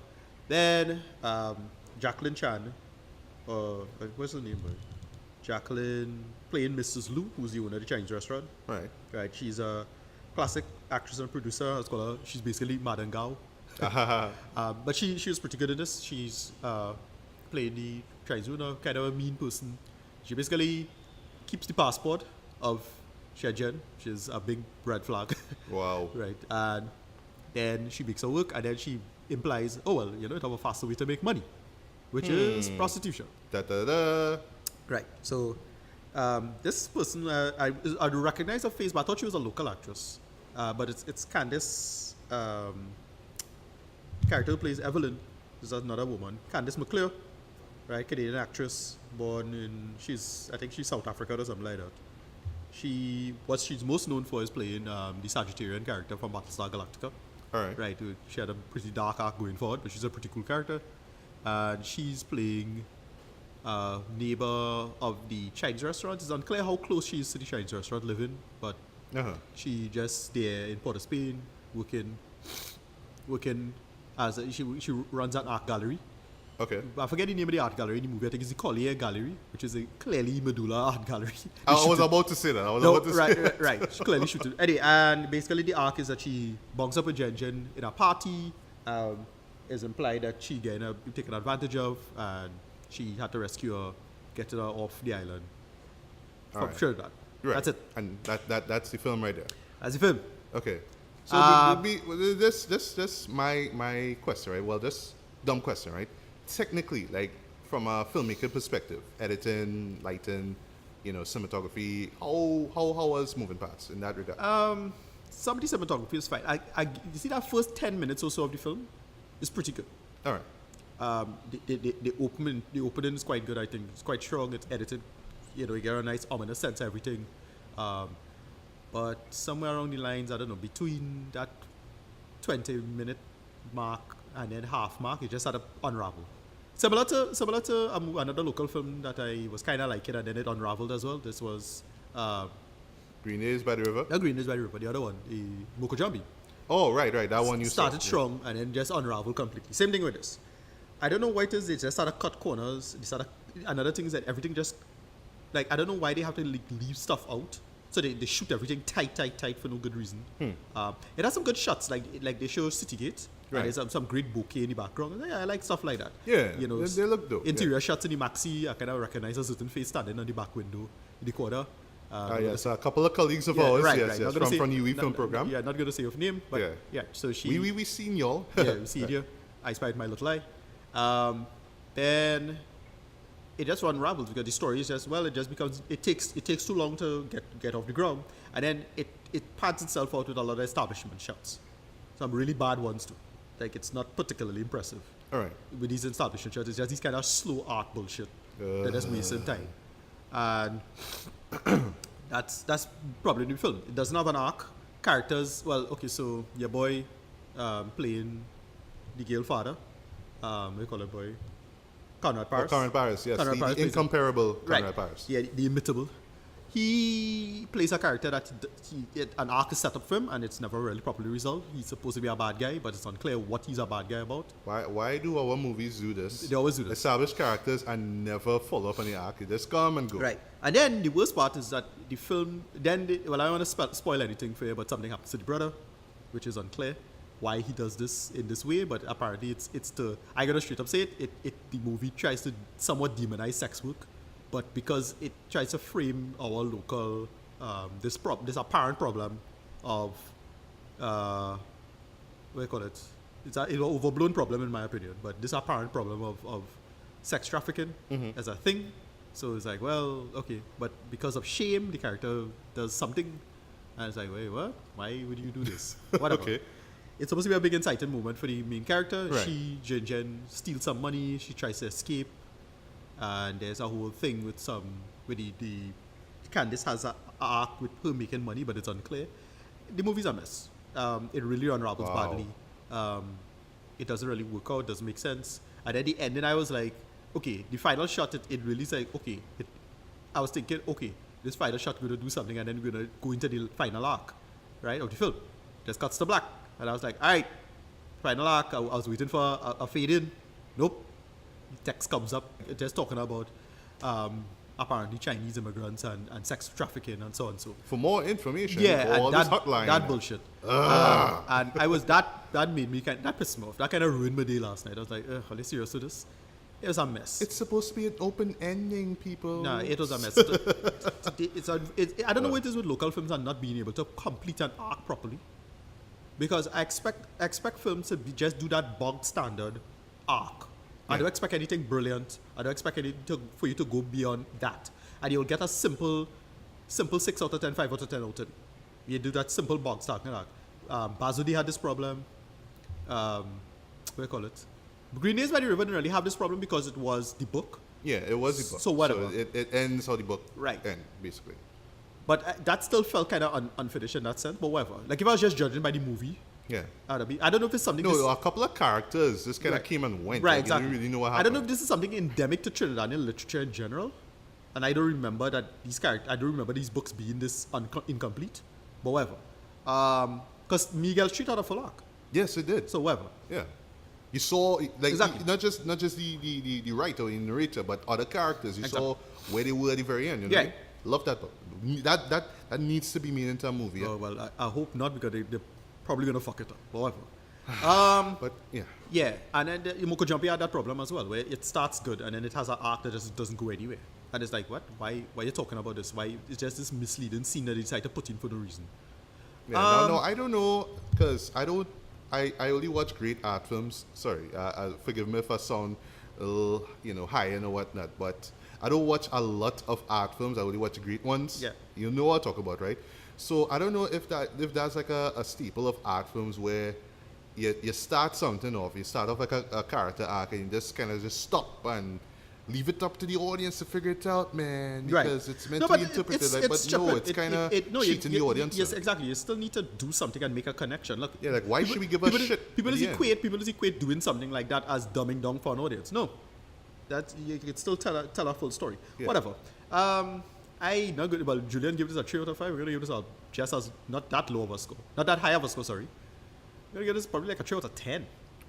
Then Jacqueline Chan, what's her name? Boy? Jacqueline playing Mrs. Lu, who's the owner of the Chinese restaurant. Right. Right. She's a classic actress and producer. Let's call her. She's basically Madame Gao. But she was pretty good at this. She's playing the Chinese owner, kind of a mean person. She basically keeps the passport of Shenzhen, which is a big red flag. Wow. Right. And then she makes her work, and then she implies, oh, well, you know, it have a faster way to make money, which is prostitution. Da-da-da. Right. So this person, I recognize her face, but I thought she was a local actress. But it's Candice, character who plays Evelyn, is another woman. Candice McClure, right? Canadian actress, born in, I think she's South Africa or something like that. What she's most known for is playing the Sagittarian character from Battlestar Galactica. All right. Right. She had a pretty dark arc going forward, but she's a pretty cool character. And she's playing neighbor of the Chinese restaurant. It's unclear how close she is to the Chinese restaurant living, but she just there in Port of Spain working as she runs an art gallery. Okay. I forget the name of the art gallery in the movie. I think it's the Collier Gallery, which is a clearly Medulla art gallery. I was about to say that. Right. She clearly shoots it. Anyway, and basically the arc is that she bunks up with Jen in a party. It's implied that she getting taken advantage of, and she had to rescue her, get her off the island. All right. Sure that. Right. That's it. And that's the film right there. That's the film. Okay. So this my question, right? Well, this dumb question, right? Technically, like from a filmmaker perspective, editing, lighting, cinematography, how was moving parts in that regard? Some of the cinematography is fine. You see that first 10 minutes or so of the film is pretty good. All right. The opening is quite good. I think it's quite strong. It's edited. You get a nice ominous sense of everything. But somewhere along the lines, I don't know, between that 20-minute mark and then half mark, it just had to unravel. Similar to another local film that I was kind of liking, and then it unraveled as well. This was Green Days by the River. Not Green Days by the River. The other one, the Mokojambi. Oh, right. That one you started strong and then just unraveled completely. Same thing with this. I don't know why it is. They just started cut corners. Another thing is that everything just I don't know why they have to leave stuff out. So they shoot everything tight for no good reason. It has some good shots, like they show Citygate. Right. There's some great bouquet in the background. Yeah, I like stuff like that. Yeah, they look dope. Interior shots in the maxi, I kind of recognize a certain face standing on the back window in the corner. Yes, a couple of colleagues of ours, from UE Film Program. Yeah, not going to say of name, but yeah. So we seen y'all. Yeah, we see you. I Spied My Little Eye. Then it just unravels because the story is it takes too long to get off the ground, and then it pads itself out with a lot of establishment shots, some really bad ones too. It's not particularly impressive. All right. With these establishment shots, it's just these kind of slow art bullshit that just wasting time, and that's probably the film. It doesn't have an arc. Characters, well, okay, so your boy playing the Gale father, what do you call it, boy? Conrad Paris. Conrad Paris, yes. The incomparable Conrad Paris. Yeah, the imitable. He plays a character that an arc is set up for him, and it's never really properly resolved. He's supposed to be a bad guy, but it's unclear what he's a bad guy about. Why do our movies do this? They always do this. Establish characters and never follow up on the arc. They just come and go. Right. And then the worst part is that the film, I don't want to spoil anything for you, but something happens to the brother, which is unclear why he does this in this way, but apparently I gotta straight up say the movie tries to somewhat demonize sex work, but because it tries to frame our local this apparent problem of what do you call it? It's an overblown problem in my opinion, but this apparent problem of sex trafficking as a thing. So it's like, well, okay, but because of shame, the character does something, and it's like, wait, what? Why would you do this? Whatever. Okay. It's supposed to be a big inciting moment for the main character. Right. Jen steals some money. She tries to escape, and there's a whole thing with the Candice has an arc with her making money, but it's unclear. The movie's a mess. It really unravels badly. It doesn't really work out. Doesn't make sense. And at the ending, I was like, okay, the final shot, it really is like, okay, I was thinking, okay, this final shot going to do something and then we're going to go into the final arc, right, of the film. Just cuts to black. And I was like, all right, final arc. I was waiting for a fade in. Nope. The text comes up. Just talking about apparently Chinese immigrants and sex trafficking and so on and so. For more information, Yeah, all and this hotline. that bullshit. And I was that made me that pissed me off. That kind of ruined my day last night. I was like, are they serious with this? It was a mess. It's supposed to be an open ending, people. No, it was a mess. I don't know what it is with local films and not being able to complete an arc properly. Because I expect films to just do that bog standard arc. I don't expect anything brilliant. I don't expect anything for you to go beyond that. And you'll get a simple 6 out of 10, 5 out of 10 out of 10. You do that simple bog standard arc. Bazudi had this problem. What do you call it? Green Days by the River didn't really have this problem because it was the book. Yeah, it was the book. So whatever. So it ends how the book Right. ends, basically. But that still felt kind of unfinished in that sense, but whatever. Like if I was just judging by the movie, Yeah. I don't know if it's something... No, a couple of characters just kind of Right. came and went. Right, Like, exactly. You didn't really know what I happened. don't know if this is something endemic to Trinidadian literature in general, and I don't remember that I don't remember these books being this incomplete, but whatever. Because Miguel Street had a full arc, Yes, it did. so whatever. Yeah. You saw, like, Exactly. not just the writer or the narrator, but other characters. You Exactly. saw where they were at the very end. You know? Yeah. Love that book. That needs to be made into a movie. Yeah? Oh, well, I hope not because they're probably going to fuck it up, but whatever. But yeah. Yeah, and then Imoko Jumpy had that problem as well, where it starts good and then it has an arc that just doesn't go anywhere. And it's like, what? Why are you talking about this? Why? It's just this misleading scene that they decide to put in for no reason. Yeah, no, I don't know, because I only watch great art films. Sorry, forgive me if I sound a little, high and whatnot, but I don't watch a lot of art films. I only watch great ones. Yeah. You know what I talk about, right? So I don't know if that's like a staple of art films where you start something off, you start off like a character arc and you just kind of just stop and leave it up to the audience to figure it out, man. Because it's meant to be interpreted, it's kind of cheating the audience. Yes, exactly. You still need to do something and make a connection. Look, Yeah, like why should we give a shit? People at just the end? equate doing something like that as dumbing down for an audience. No, that you can still tell a full story. Yeah. Whatever. I not good. Well, Julian gave this a 3 out of 5. We're gonna give this a just as not that low of a score, not that high of a score. Sorry. We're gonna give this probably like a 3 out of 10.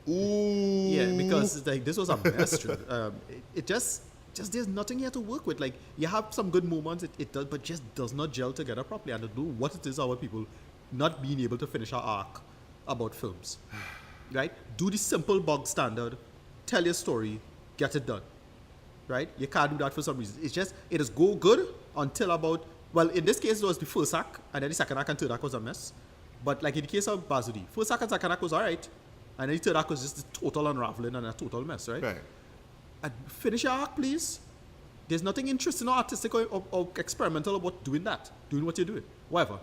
Ooh. Yeah, because it's like this was a mess. It just there's nothing here to work with. Like you have some good moments, it does, but just does not gel together properly. I don't know what it is about people not being able to finish our arc about films. Right? Do the simple bog standard, tell your story, get it done. Right? You can't do that for some reason. It is go good until about, well, in this case it was the first act, and then the second act and third act was a mess. But like in the case of Bazudi, first act and second act was alright, and then the third act was just a total unraveling and a total mess, right? Right. And finish your arc, please. There's nothing interesting or artistic or experimental about doing that. Doing what you're doing. Whatever.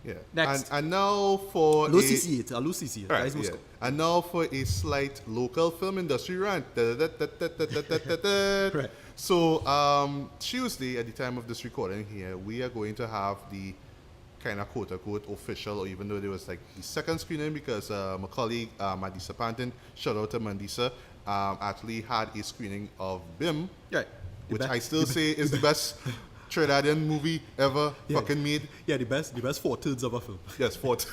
Yeah. Next. And now for Low CC8. A low CC8. Right, Guys, yeah. Moscow. And now for a slight local film industry rant. Right. So Tuesday, at the time of this recording here, we are going to have the kind of quote-unquote official, or even though there was like the second screening, because my colleague Mandisa Panton, shout out to Mandisa, actually had a screening of BIM, Right. which I still say is the best Trinidadian movie ever fucking made. Yeah, the best 4/3 of a film. Yes, fourth.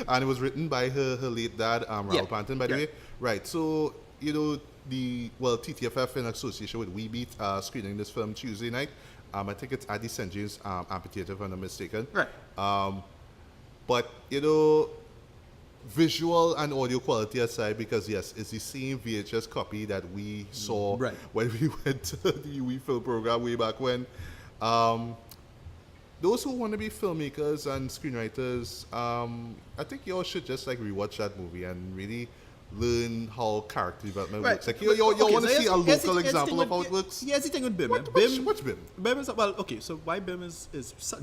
And it was written by her late dad, Raul Panton, by the way. Right, so, TTFF in association with WeBeat screening this film Tuesday night. I think it's at the St. James Amphitheater, if I'm not mistaken. Right. But, visual and audio quality aside, because yes, it's the same VHS copy that we saw Right. when we went to the We Film program way back when. Those who want to be filmmakers and screenwriters, I think y'all should just like rewatch that movie and really learn how character development works. Like you want to see a local example of how it works. Here's the thing with BIM. What's BIM? BIM is, well, okay, so why BIM is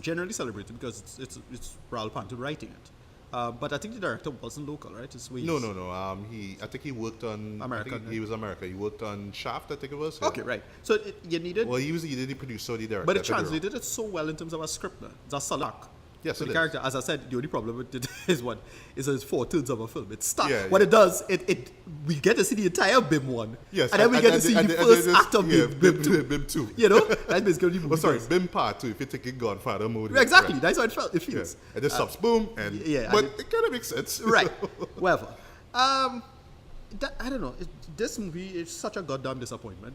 generally celebrated because it's Raul Panton writing it. But I think the director wasn't local, right? It's Swedish. No. I think he worked on American, He was American. He worked on Shaft, I think it was. Okay, right. So you needed. Well, he was either the producer or the director. But I it could be wrong. translated it so well in terms of a script. It's a salak. Yes, So it the is. character, as I said, the only problem with it is what is it's 4/3 of a film. It starts Yeah, what yeah. it does. It we get to see the entire BIM one, Yes, and then we get to see the first there's- act of yeah, BIM 2. BIM 2. You know, that's basically the movie. Oh, sorry, does. BIM Part 2, if you're taking Godfather mode. Exactly. Right. That's how it Yeah. feels. And it stops, boom, and yeah, but and it kind of makes sense. Right. Whatever. I don't know. This movie is such a goddamn disappointment.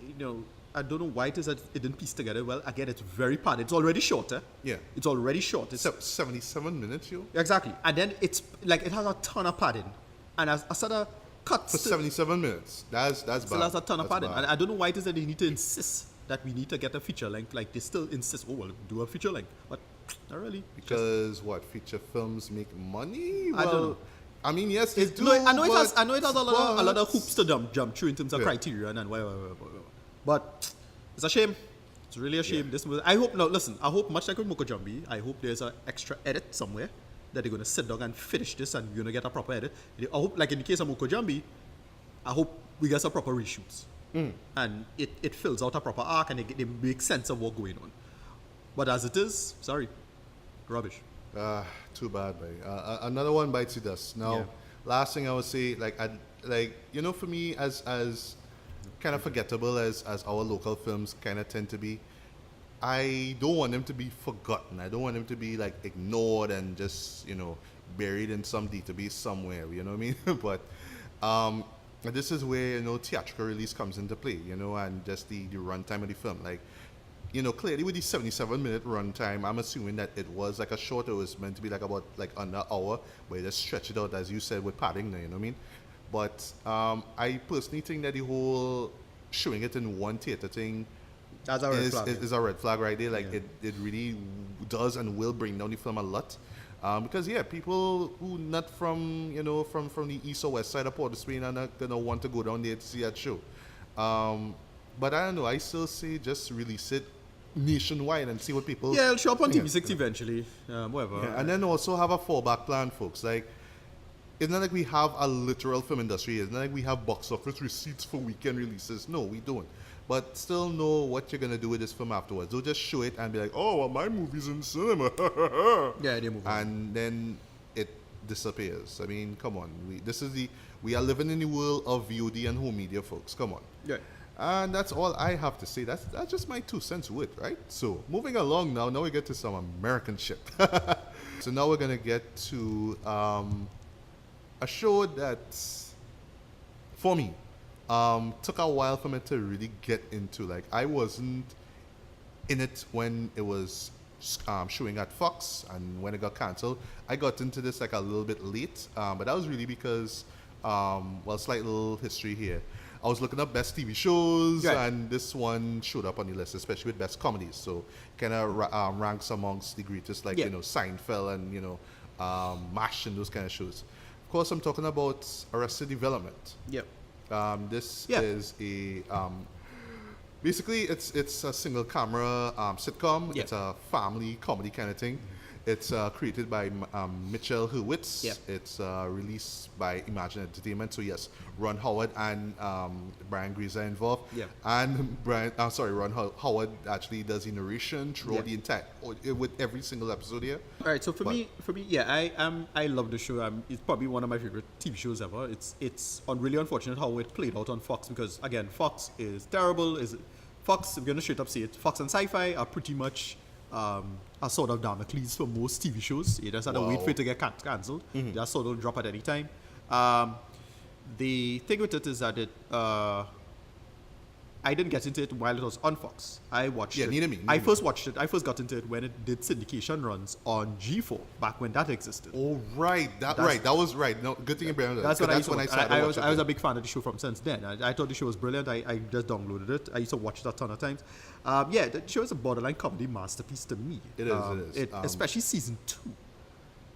You know, I don't know why it is that it didn't piece together well. Again, it's very padded. It's already shorter. Yeah. It's already short. It's 77 minutes, yo. exactly. And then it's like it has a ton of padding, and as a sort of cuts. For 77 minutes. That's bad. So that's a ton of That's padding. bad. And I don't know why it is that they need to insist that we need to get a feature length. Like they still insist, oh, well, do a feature length. But not really. Because what, feature films make money? I don't know. I mean, yes, they do. No, I know it has. but- I know it has a lot of but- hoops to jump through in terms of Yeah. criteria and whatever. But it's a shame. It's really a shame. Yeah. This was. I hope. No, listen. I hope much like with Moko Jambi, I hope there's an extra edit somewhere that they're gonna sit down and finish this, and you're gonna get a proper edit. I hope, like in the case of Moko Jambi, I hope we get some proper reshoots, and it fills out a proper arc, and they make sense of what's going on. But as it is, sorry, rubbish. Too bad, boy. Another one bites the dust. Now, Yeah. last thing I would say, for me, as kind of forgettable as our local films kind of tend to be, I don't want them to be forgotten. I don't want them to be like ignored and just buried in some database somewhere. You know what I mean? But this is where theatrical release comes into play. And just the runtime of the film, like. Clearly with the 77-minute runtime, I'm assuming that it was like a short. It was meant to be like about like under an hour, but they just stretch it out, as you said, with padding. You know what I mean? But I personally think that the whole showing it in one theater thing That's a red flag. is a red flag right there. Like Yeah. it really does and will bring down the film a lot. Because people who not from from the east or west side of Port of Spain are not gonna want to go down there to see that show. But I don't know. I still say just release it nationwide and see what people. Yeah, it'll show up on Yeah. TV6 eventually. Whatever. Yeah, and then also have a fallback plan, folks. Like, it's not like we have a literal film industry. It's not like we have box office receipts for weekend releases. No, we don't. But still know what you're gonna do with this film afterwards. Don't just show it and be like, oh, well, my movie's in cinema. Yeah, they move on. And then it disappears. I mean, come on. We are living in the world of VOD and home media, folks. Come on. Yeah. And that's all I have to say. That's just my 2 cents worth, right? So moving along now we get to some American shit. So now we're gonna get to a show that, for me, took a while for me to really get into. Like, I wasn't in it when it was showing at Fox, and when it got cancelled, I got into this like a little bit late. But that was really because, slight little history here. I was looking up best TV shows, Right. and this one showed up on the list, especially with best comedies. So kind of ranks amongst the greatest, like Yeah. Seinfeld and MASH and those kind of shows. Of course, I'm talking about Arrested Development. Yep. This Yeah. is a basically it's a single camera sitcom. Yeah. It's a family comedy kind of thing. It's created by Mitchell Hurwitz. Yeah. It's released by Imagine Entertainment. So yes, Ron Howard and Brian Grease are involved. Yeah. And Ron Howard actually does the narration throughout Yeah. the entire with every single episode here. All right. So for me, yeah, I love the show. It's probably one of my favorite TV shows ever. It's really unfortunate how it played out on Fox, because again, Fox is terrible. Fox? If you're gonna straight up say it, Fox and Sci-Fi are pretty much a sort of Damocles for most TV shows. You just have to wait Wow. for it to get cancelled. They just sort of drop at any time. The thing with it is that I didn't get into it while it was on Fox. I watched Yeah, it. neither me, I neither first watched it. I first got into it when it did syndication runs on G4, back when that existed. Oh right, that was right. No, good thing you brought it up. That's when I started I was watching a it. big fan of the show from since then. I thought the show was brilliant. I just downloaded it. I used to watch it a ton of times. Yeah, the show is a borderline comedy masterpiece to me. It is. Especially season 2.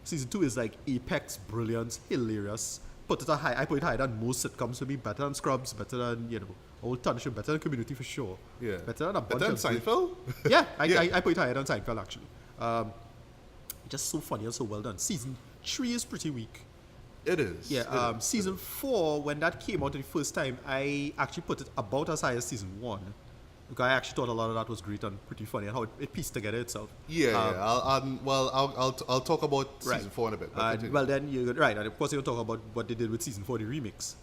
Season 2 is like apex brilliance, hilarious. I put it higher than most sitcoms for me. Better than Scrubs, better than Old Show, better than Community for sure. Yeah. Better than a bunch Better of than great- Seinfeld? Yeah, Yeah. I put it higher than Seinfeld actually. Just so funny and so well done. Season 3 is pretty weak. It is. Yeah, It is. season 4, when that came out the first time, I actually put it about as high as season 1. Because I actually thought a lot of that was great and pretty funny, and how it pieced together itself. I'll talk about Right. season 4 in a bit. Well, then right, and of course you'll talk about what they did with season 4, the remix,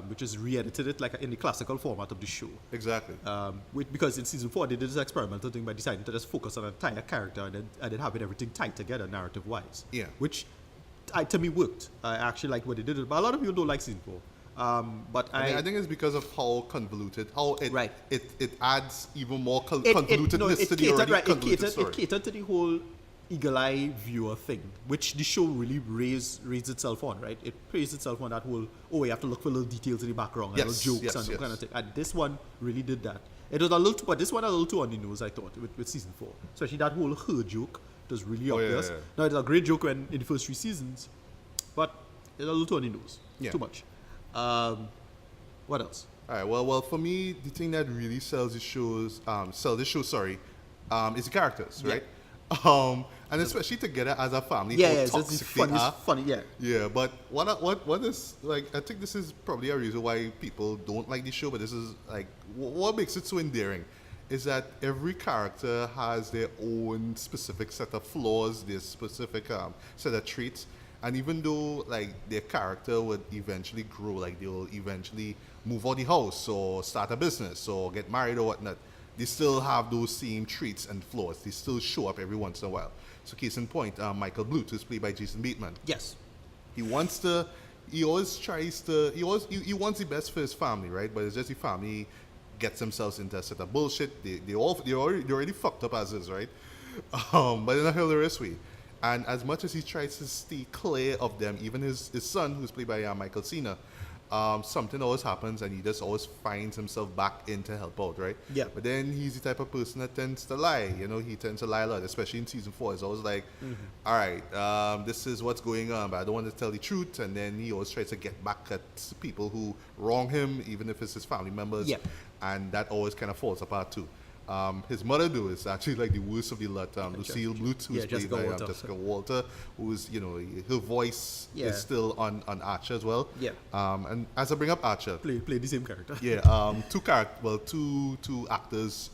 which is re-edited it like in the classical format of the show. Exactly. Because in season 4 they did this experimental thing by deciding to just focus on an entire character and then having everything tied together narrative-wise. Yeah. Which to me worked. I actually liked what they did, but a lot of people don't like season 4. But I think it's because of how convoluted, how it Right. it adds even more convolutedness to the already convoluted story. It catered to the whole eagle-eye viewer thing, which the show really raised itself on, right? It praised itself on that whole, you have to look for little details in the background, and little jokes and that kind of thing. And this one really did that. It was a little, but this one a little too on the nose, I thought, with season 4. Especially that whole her joke was really obvious. yeah. Now, it's a great joke in the first 3 seasons, but it's a little too on the nose. Yeah. Too much. What else? All right. Well, for me, the thing that really sells the show, is the characters, Yeah. right? And especially together as a family, Yeah, how it's toxic just they funny, are. funny, yeah. Yeah, but what is like? I think this is probably a reason why people don't like the show. But this is like what makes it so endearing, is that every character has their own specific set of flaws, their specific set of traits. And even though like their character would eventually grow, like they will eventually move out the house or start a business or get married or whatnot, they still have those same traits and flaws. They still show up every once in a while. So case in point, Michael Bluth, who's played by Jason Bateman. Yes. He wants the best for his family, right? But it's just the family gets themselves into a set of bullshit. They're already fucked up as is, right? But in a hilarious way. And as much as he tries to stay clear of them, even his son, who's played by Michael Cena, something always happens and he just always finds himself back in to help out, right? Yeah. But then he's the type of person that tends to lie. He tends to lie a lot, especially in season 4. It's always like, all right, this is what's going on, but I don't want to tell the truth. And then he always tries to get back at people who wrong him, even if it's his family members. Yeah. And that always kind of falls apart too. His mother, though, is actually like the worst of the lot. Lucille Bluth, who's played by Jessica Walter, who's, her voice is still on Archer as well. Yeah. And as I bring up Archer, Play the same character. yeah, two actors.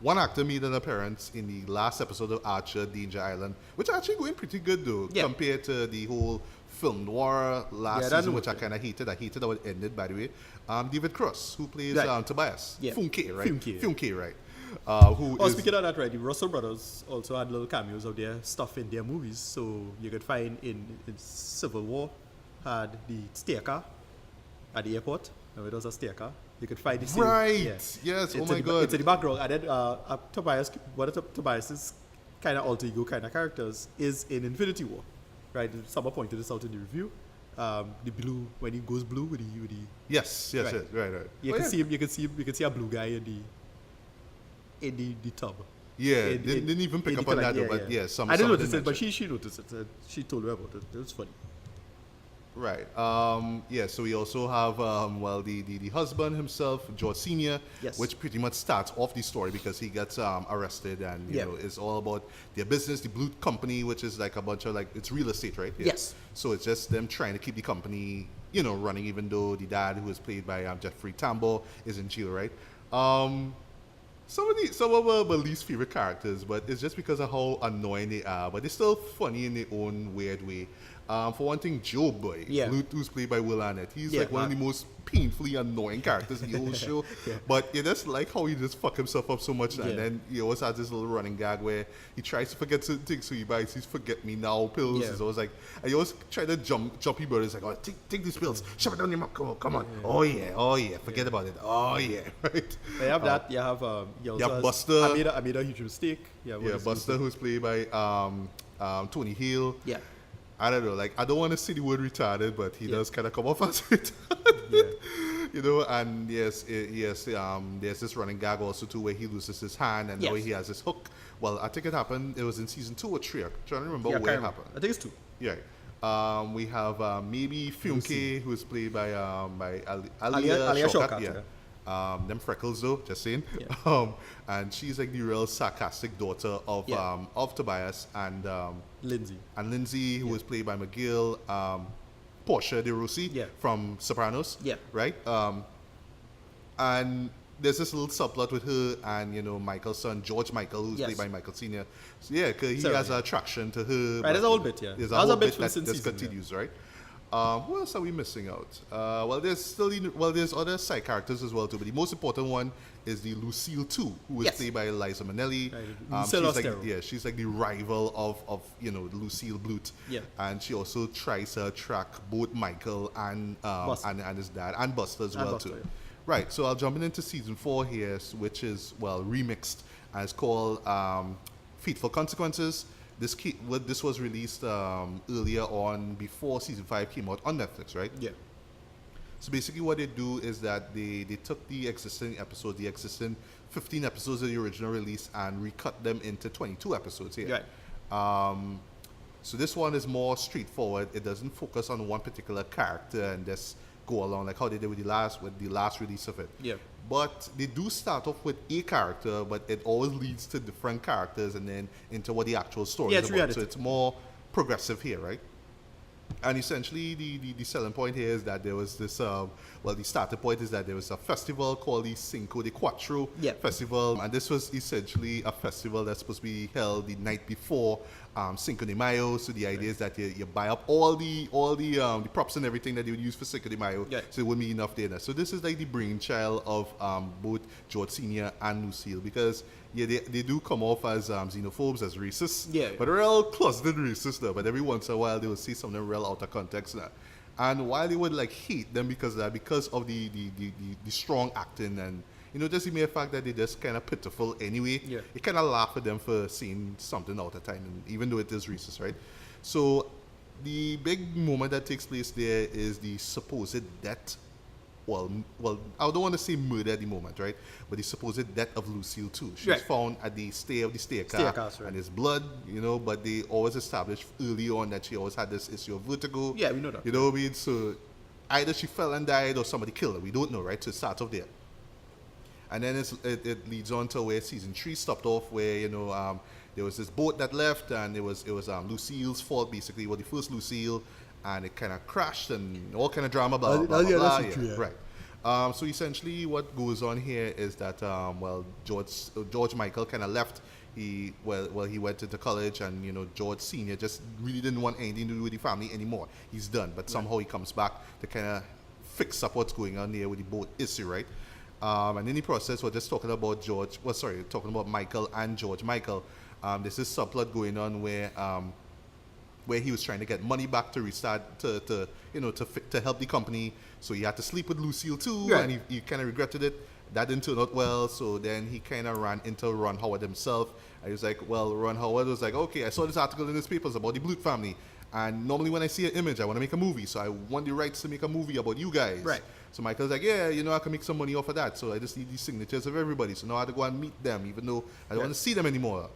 One actor made an appearance in the last episode of Archer, Danger Island, which actually going pretty good though, compared to the whole film noir last season, which I kind of hated. I hated how it ended, by the way. David Cross, who plays Tobias. Yeah. Funke, right? Funke, right? Speaking of that, right, the Russell brothers also had little cameos of their stuff in their movies. So you could find in Civil War, had the stair car at the airport. No, it was a stair car. You could find the same. Right. Yes. Oh my God. It's in the background. And then Tobias, one of Tobias's kind of alter ego kind of characters is in Infinity War. Right. Someone pointed this out in the review. The blue, when he goes blue with the yes, right. You can see him. You can see a blue guy in the tub. Yeah, didn't even pick up on that, though, but I didn't notice it, but she noticed it. She told me about it. It was funny. Right. So we also have the husband himself, George Senior, which pretty much starts off the story because he gets arrested and you know it's all about their business, the Blue Company, which is like a bunch of it's real estate, right? Yeah. Yes. So it's just them trying to keep the company running, even though the dad, who is played by Jeffrey Tambor, is in jail, right? Some of my least favorite characters, but it's just because of how annoying they are. But they're still funny in their own weird way. For one thing, Joe Boy, who's played by Will Arnett, he's like one of the most painfully annoying characters in the whole show. But you just like how he just fuck himself up so much, and then he always has this little running gag where he tries to forget certain things, so he buys these forget me now pills. He's always like, and he always try to jumpy bird. It's like, oh, take these pills, shove it down your mouth, come on. Oh yeah, forget about it. Oh yeah, right. You have that. You have Buster. I made a huge mistake. Buster, who's played by Tony Hill. Yeah. I don't know, I don't want to say the word retarded, but he does kind of come off as retarded. And yes, there's this running gag also too where he loses his hand and now he has this hook. Well, I think it happened, it was in season 2 or 3. I'm trying to remember where it happened. I think it's 2. Yeah. We have maybe Funke, who's played by Alia Shawkat. Yeah. Them freckles though, just saying. And she's like the real sarcastic daughter of Tobias and Lindsay, who was played by McGill, Portia de Rossi from Sopranos. Yeah. Right? And there's this little subplot with her and Michael's son George Michael, who's Yes. played by Michael Senior. So yeah, 'cause he Sorry, has yeah. an attraction to her. Right, there's a whole bit, yeah. There's That was a whole bit bit from that since this season, continues, right? Who else are we missing out? Well, there's other side characters as well too, but the most important one is the Lucille 2, who is Yes. played by Liza Minnelli. Right, She's like, Lucille she's like the rival of Lucille Bluth. Yeah. And she also tries to attract both Michael and Buster. and his dad and Buster as And well Buster, too. yeah. Right, so I'll jump into season 4 here, which is remixed, and it's called Fateful Consequences. This was released earlier on before season 5 came out on Netflix, right? Yeah. So basically what they do is that they took the existing episodes, the existing 15 episodes of the original release, and recut them into 22 episodes here. Right. So this one is more straightforward. It doesn't focus on one particular character and just go along like how they did with the last release of it. Yeah. But they do start off with a character, but it always leads to different characters and then into what the actual story Yeah, is it's about. reality. So it's more progressive here, right? And essentially, the selling point here is that there was this, the starting point is that there was a festival called the Cinco de Cuatro Yeah. Festival. And this was essentially a festival that's supposed to be held the night before Cinco de Mayo. So the idea is that you buy up all the props and everything that they would use for Cinco de Mayo. Yeah. So it wouldn't be enough dinner. So this is like the brainchild of both George Sr. and Lucille, because they do come off as xenophobes, as racists. Yeah. But they're all closeted racists though. But every once in a while they will say something real out of context now. And while they would like hate them because of that, because of the strong acting and just the mere fact that they're just kind of pitiful anyway, Yeah. you kind of laugh at them for saying something out of time, and even though it is racist, right? So the big moment that takes place there is the supposed death. Well, I don't want to say murder at the moment, right? But the supposed death of Lucille too. She's Right. found at the stay of the staircase, Staircase, right. and there's blood, but they always established early on that she always had this issue of vertigo. Yeah, we know that. You know what I mean? So either she fell and died or somebody killed her. We don't know, right? So it starts off there. And then it leads on to where season 3 stopped off, where there was this boat that left, and it was Lucille's fault basically. Well, the first Lucille, and it kind of crashed and all kind of drama, blah blah blah. Yeah, blah, that's true, yeah. Right. So essentially, what goes on here is that George Michael kind of left. He went into college, and George Senior just really didn't want anything to do with the family anymore. He's done, but somehow he comes back to kind of fix up what's going on there with the boat issue, right? And in the process, we're just talking about talking about Michael and George Michael. There's this subplot going on where he was trying to get money back to restart to help the company. So he had to sleep with Lucille too, Right. and he kind of regretted it. That didn't turn out well, so then he kind of ran into Ron Howard himself. And he was like, Ron Howard was like, okay, I saw this article in this papers about the Bluth family, and normally when I see an image, I want to make a movie, so I want the rights to make a movie about you guys. Right. So Michael's like, yeah, I can make some money off of that, so I just need these signatures of everybody, so now I have to go and meet them, even though I don't want to see them anymore.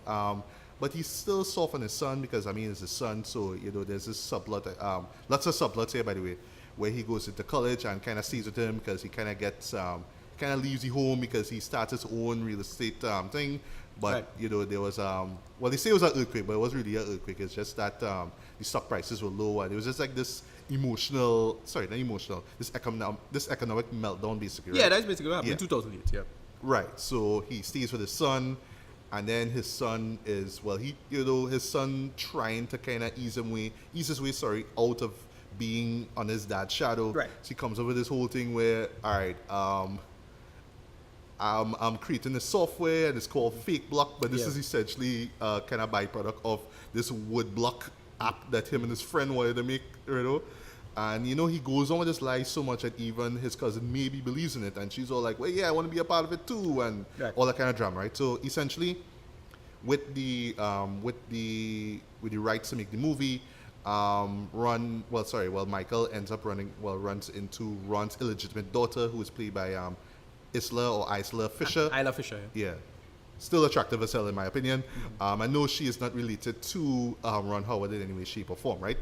But he's still soft on his son, because, it's his son, so, there's this subplot, lots of subplots here, by the way, where he goes into college and kind of stays with him, because he kind of gets, kind of leaves the home because he starts his own real estate thing. But, Right. there was, they say it was an earthquake, but it wasn't really an earthquake. It's just that the stock prices were low, and it was just like this this economic meltdown, basically, right? Yeah, that's basically what happened Yeah. in 2008, yeah. Right. So he stays with his son, and then his son is, his son trying to kind of ease his way out of being on his dad's shadow. Right. So he comes up with this whole thing where, all right, I'm creating this software, and it's called Fake Block, but this Yeah. is essentially kind of byproduct of this wood block app that him and his friend wanted to make, And he goes on with this lie so much that even his cousin maybe believes in it, and she's all like, well, yeah, I want to be a part of it too, and Right. all that kind of drama, right? So essentially, with the rights to make the movie, Michael runs into Ron's illegitimate daughter, who is played by Isla Fisher. Isla Fisher, yeah. Yeah. Still attractive as hell, in my opinion. I know she is not related to Ron Howard in any way, shape, or form, right?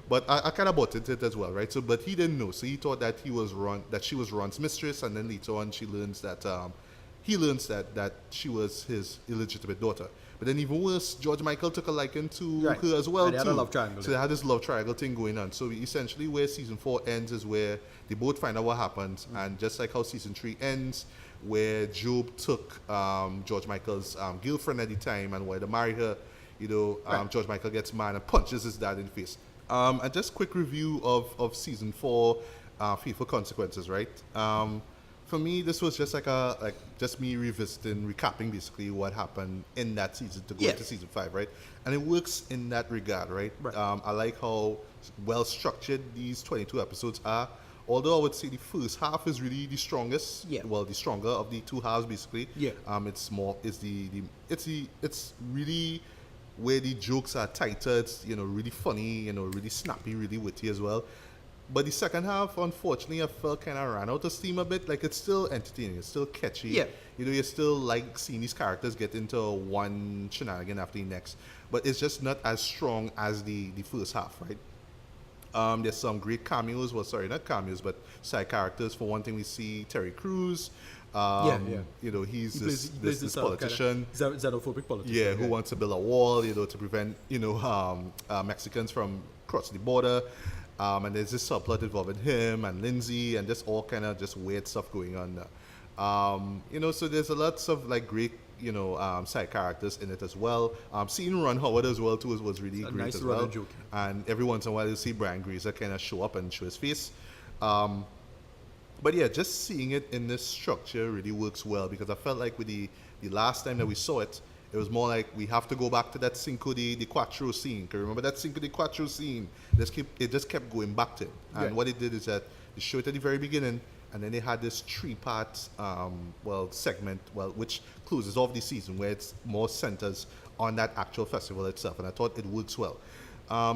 But I kind of bought into it as well, right? So, but he didn't know. So he thought that she was Ron's mistress, and then later on he learns that she was his illegitimate daughter. But then even worse, George Michael took a liking to Right. her as well And they too. had a love triangle, So they had this love triangle thing going on. So essentially, where season 4 ends is where they both find out what happens, and just like how season 3 ends, where Job took George Michael's girlfriend at the time and wanted to marry her, George Michael gets mad and punches his dad in the face. And just quick review of season 4, Fearful Consequences, right? For me, this was just just me revisiting, recapping basically what happened in that season to go into season 5, right? And it works in that regard, right? I like how well structured these 22 episodes are. Although I would say the first half is really the strongest. Yeah. Well, the stronger of the two halves, basically. Yeah. It's really where the jokes are tighter. It's really funny. Really snappy, really witty as well. But the second half, unfortunately, I felt kind of ran out of steam a bit. Like, it's still entertaining. It's still catchy. Yeah. You still like seeing these characters get into one shenanigan after the next. But it's just not as strong as the first half, right? There's some great cameos. Well, sorry, not cameos, but side characters. For one thing, we see Terry Crews. He's this politician. Xenophobic politician. Yeah, who wants to build a wall, to prevent, Mexicans from crossing the border. And there's this subplot involving him and Lindsay and just all kind of just weird stuff going on there. So there's a lots of like great, side characters in it as well. Seeing Ron Howard as well too was really great nice as well. joke. And every once in a while you see Brian Grazer kind of show up and show his face. But yeah, just seeing it in this structure really works well because I felt like with the last time that we saw it, it was more like we have to go back to that Cinco de Quattro scene. Can you remember that Cinco de Quattro scene? It just kept going back to it. And what it did is that they showed it at the very beginning, and then they had this 3-part segment, which closes off the season, where it's more centers on that actual festival itself. And I thought it works well.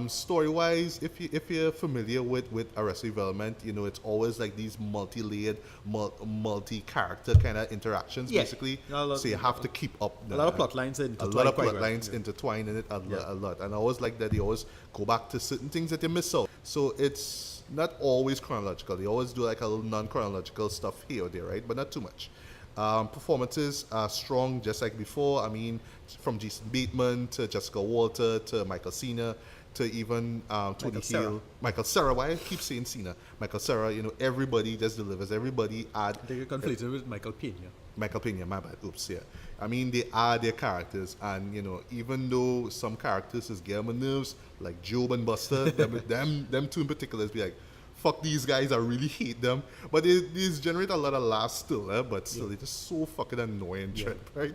Story-wise, if you're familiar with Arrested Development, it's always like these multi-layered, multi-character kind of interactions, basically. So you have to keep up. A lot of plot lines intertwined in it a lot. And I always like that they always go back to certain things that they miss out. So it's not always chronological. They always do like a little non-chronological stuff here or there, right? But not too much. Performances are strong, just like before. I mean, from Jason Bateman to Jessica Walter to Michael Cena to even Tony Hill, Michael Cera. Why I keep saying Cena? Michael Cera. Everybody just delivers. Everybody add. I think you're conflated with Michael Pena. Michael Pena, my bad. Oops, yeah. I mean, they are their characters, and even though some characters is get on my nerves, like Job and Buster, them two in particular, be like, fuck these guys, I really hate them. But these generate a lot of laughs still, but still, they're just so fucking annoying, right?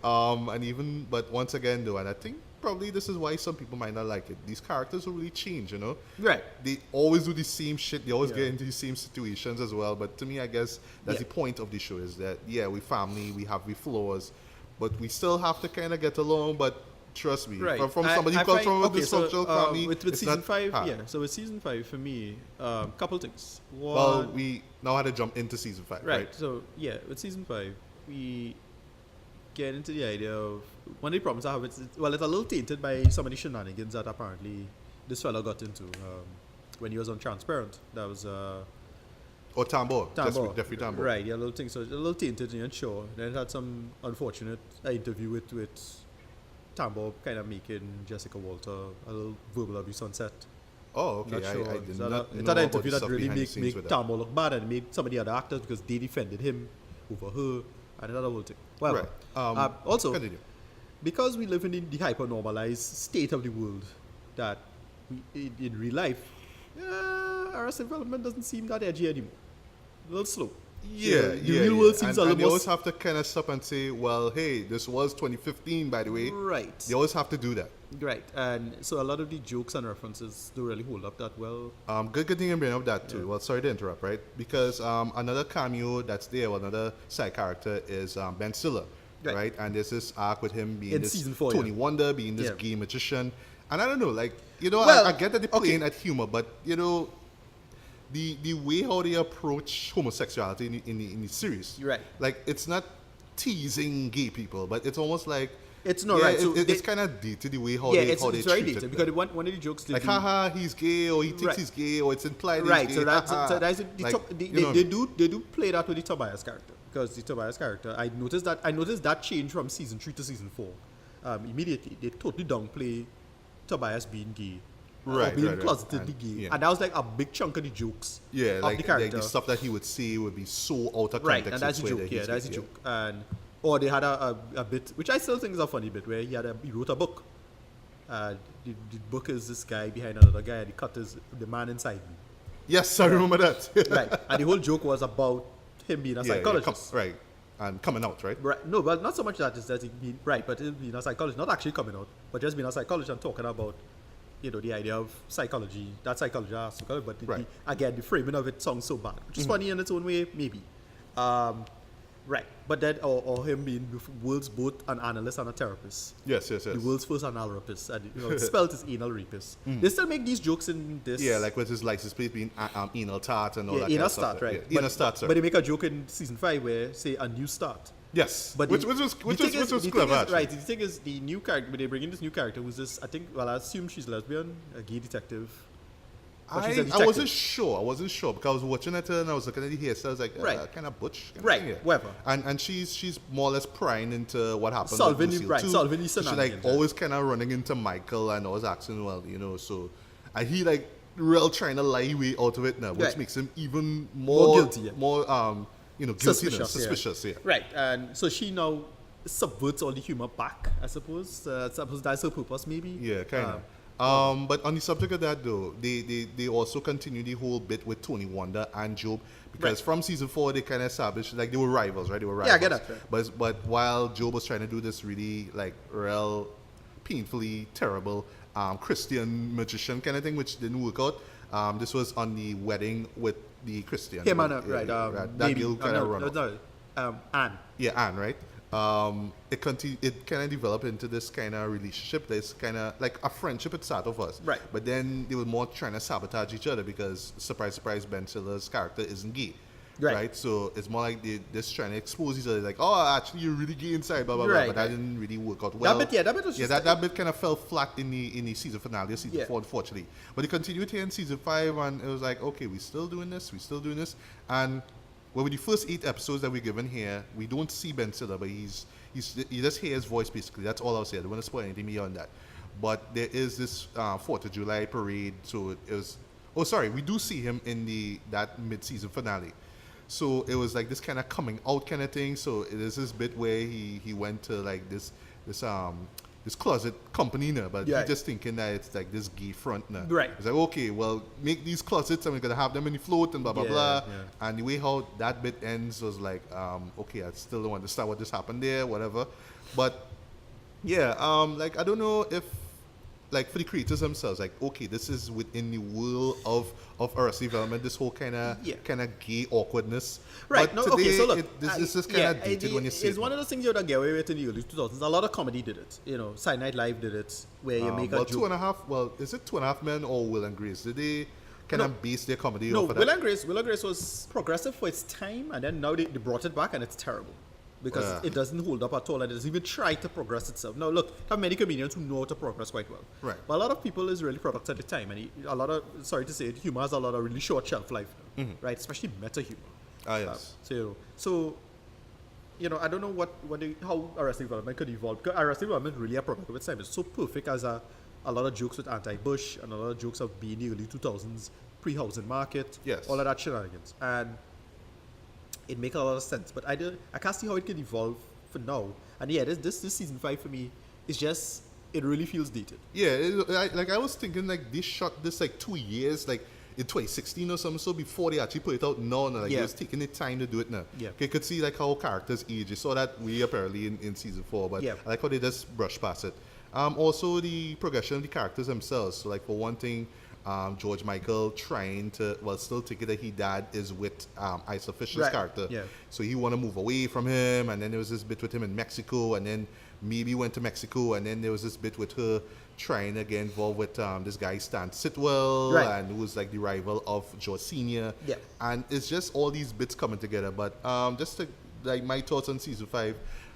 But once again, though, and I think probably this is why some people might not like it. These characters will really change, Right. They always do the same shit. They always get into the same situations as well. But to me, I guess that's the point of the show is that, we family, we have the flaws, but we still have to kind of get along, but trust me, from somebody who comes from a dysfunctional family, with it's season not 5, hard. So with season 5, for me, couple things. Well, we now had to jump into season 5, right? So, with season 5, we get into the idea of one of the problems I have. It's a little tainted by some of the shenanigans that apparently this fella got into when he was on Transparent. That was or Tambo. Jeffrey Tambo. Right, a little thing. So it's a little tainted, and sure. Then it had some unfortunate interview with Tambo kind of making Jessica Walter a little verbal abuse on set. Oh, okay. Not sure. I did not know an about interview the that stuff really behind the scenes make with that. Tambo look bad and made some of the other actors because they defended him over her and another whole thing. Well, right. also, Continue. because we live in the hyper-normalized state of the world that in real life, Arrested Development doesn't seem that edgy anymore. A little slow. The real world seems a little and they more... always have to kind of stop and say, well, hey, this was 2015, by the way. Right. They always have to do that. Right. And so a lot of the jokes and references don't really hold up that well. Good thing you bring up that too. Well, sorry to interrupt, right? Because another cameo that's there, another side character is Ben Stiller, right? And there's this arc with him being in this season 4, Tony Wonder, being this gay magician. And I don't know, like, Well, I get that they're playing at humor, but, the way how they approach homosexuality in the series, Right. like, it's not teasing gay people, but it's almost like, It's not right. So it's kind of dated the way how it's they very treat dated it. because one of the jokes they Like, do, haha, he's gay, or he thinks he's gay, or it's implied right. he's gay. So that's Like, they do play that with the Tobias character because the Tobias character I noticed that change from season 3 to season 4. immediately they totally downplay Tobias being gay. Right, or being right, right. closetedly gay. Yeah. And that was like a big chunk of the jokes Yeah, of like the character. the stuff that he would say would be so out of Right, context. and that's a with joke. where Yeah, he's that's a gay. joke. And or they had a bit, which I still think is a funny bit, where he wrote a book. The book is this guy behind another guy, and he cut the man inside me. Yes, I remember that. Right, and the whole joke was about him being a psychologist. Right, and coming out, right? Right. No, but not so much that is that he being right, but him being a psychologist, not actually coming out, but just being a psychologist and talking about, the idea of psychology, that psychology, but Right. again, the framing of it sounds so bad, which is funny in its own way, maybe. Right, but then, or him being the world's both an analyst and a therapist. Yes. The world's first anal rapist, and spelled as anal rapist. They still make these jokes in this. Yeah, like with his license plate being anal tart and all that. Anal kind of start, stuff. right? Yeah, anal start, sorry. But they make a joke in season 5 where say a new start. Yes, But which the- was the thing is- clever, actually. Right, the thing is, the new character, when they bring in this new character who's this, I assume she's lesbian, a gay detective. But she's a I detective. wasn't sure because I was watching at her and I was looking at the hairstyle. I was like, Right. kind of butch. Kinda Right, thing, yeah. whatever. And she's more or less prying into what happened. Solving with the- Lucille right, too. solving the So she like shenanigans, yeah. always kind of running into Michael and always asking, well, so, and he like real trying to lie way out of it now, which Right. makes him even More more guilty, yeah. more guilty, Suspicious, yeah. Right, and so she now subverts all the humor back, I suppose. Suppose that's her purpose, maybe. Yeah, kind of. But on the subject of that, though, they also continue the whole bit with Tony Wonder and Job because Right. from season 4 they kind of established like they were rivals, right? They were rivals. Yeah, I get that, right. But while Job was trying to do this really like real, painfully terrible Christian magician kind of thing, which didn't work out. This was on the wedding with the Christian. Him and Yeah, right, that girl kind of run. Anne. Yeah, Anne, right? It kind of developed into this kind of relationship. That's kind of like a friendship it started off us. Right. But then they were more trying to sabotage each other because, surprise, surprise, Ben Stiller's character isn't gay. Right. So it's more like they just trying to expose each other. Like, oh, actually, you're really gay inside, blah, blah, blah. Right, But that right. didn't really work out well. That bit was just... that bit kind of fell flat in the season finale of season Yeah. 4, unfortunately. But they continued here in season 5, and it was like, okay, we're still doing this. And well, with the first 8 episodes that we're given here, we don't see Ben Stiller, but you just hear his voice basically. That's all I'll say. I don't want to spoil anything beyond that. But there is this 4th of July parade, so it was... Oh, sorry, we do see him in that mid-season finale. So it was like this kind of coming out kind of thing. So it is this bit where he went to like this closet company now, but Yeah. he just thinking that it's like this gay front now. Right. It's like, okay, well, make these closets and we're gonna have them in the float and blah blah Yeah, blah. yeah. And the way how that bit ends was like, okay, I still don't understand what just happened there, whatever. But yeah, like I don't know if like for the creators themselves, like okay, this is within the world of Arrested Development, this whole kind of gay awkwardness. Right. But No. today, Okay. So look, this is kind of dated when you see it's it. one of those things you don't get away with in the early 2000s. A lot of comedy did it. Saturday Night Live did it, where you make a well, joke. is it 2.5 Men or Will and Grace? Did they kind No. of base their comedy No, off of Will that? and Grace was progressive for its time, and then now they brought it back, and it's terrible because Yeah. it doesn't hold up at all, and it doesn't even try to progress itself. Now, look, there are many comedians who know how to progress quite well. Right. But a lot of people is really products at the time, and a lot of, sorry to say it, humor has a lot of really short shelf life, right? Especially meta humor. Ah, yes. So, I don't know how Arrested Development could evolve. Because Arrested Development really a product of its time. It's so perfect as a lot of jokes with anti-Bush and a lot of jokes of being the early 2000s pre-housing market. Yes. All of that shenanigans. And it makes a lot of sense. But I can't see how it could evolve for now. And yeah, this season 5 for me is just, it really feels dated. Yeah, I was thinking like they shot this like 2 years, like in 2016 or something, so before they actually put it out now, and like Yeah. it was taking the time to do it now. Yeah. Okay, you could see like how characters age. You saw that way apparently in season 4, but Yeah. I like how they just brush past it. Also the progression of the characters themselves. So like for one thing, George Michael trying to still thinking that his dad is with Isla Fisher's Right. character. Yeah. So he want to move away from him, and then there was this bit with him in Mexico, and then maybe went to Mexico, and then there was this bit with her trying to get involved with this guy Stan Sitwell, Right. and who was like the rival of George Senior. Yeah. And it's just all these bits coming together. But just to, like my thoughts on season 5.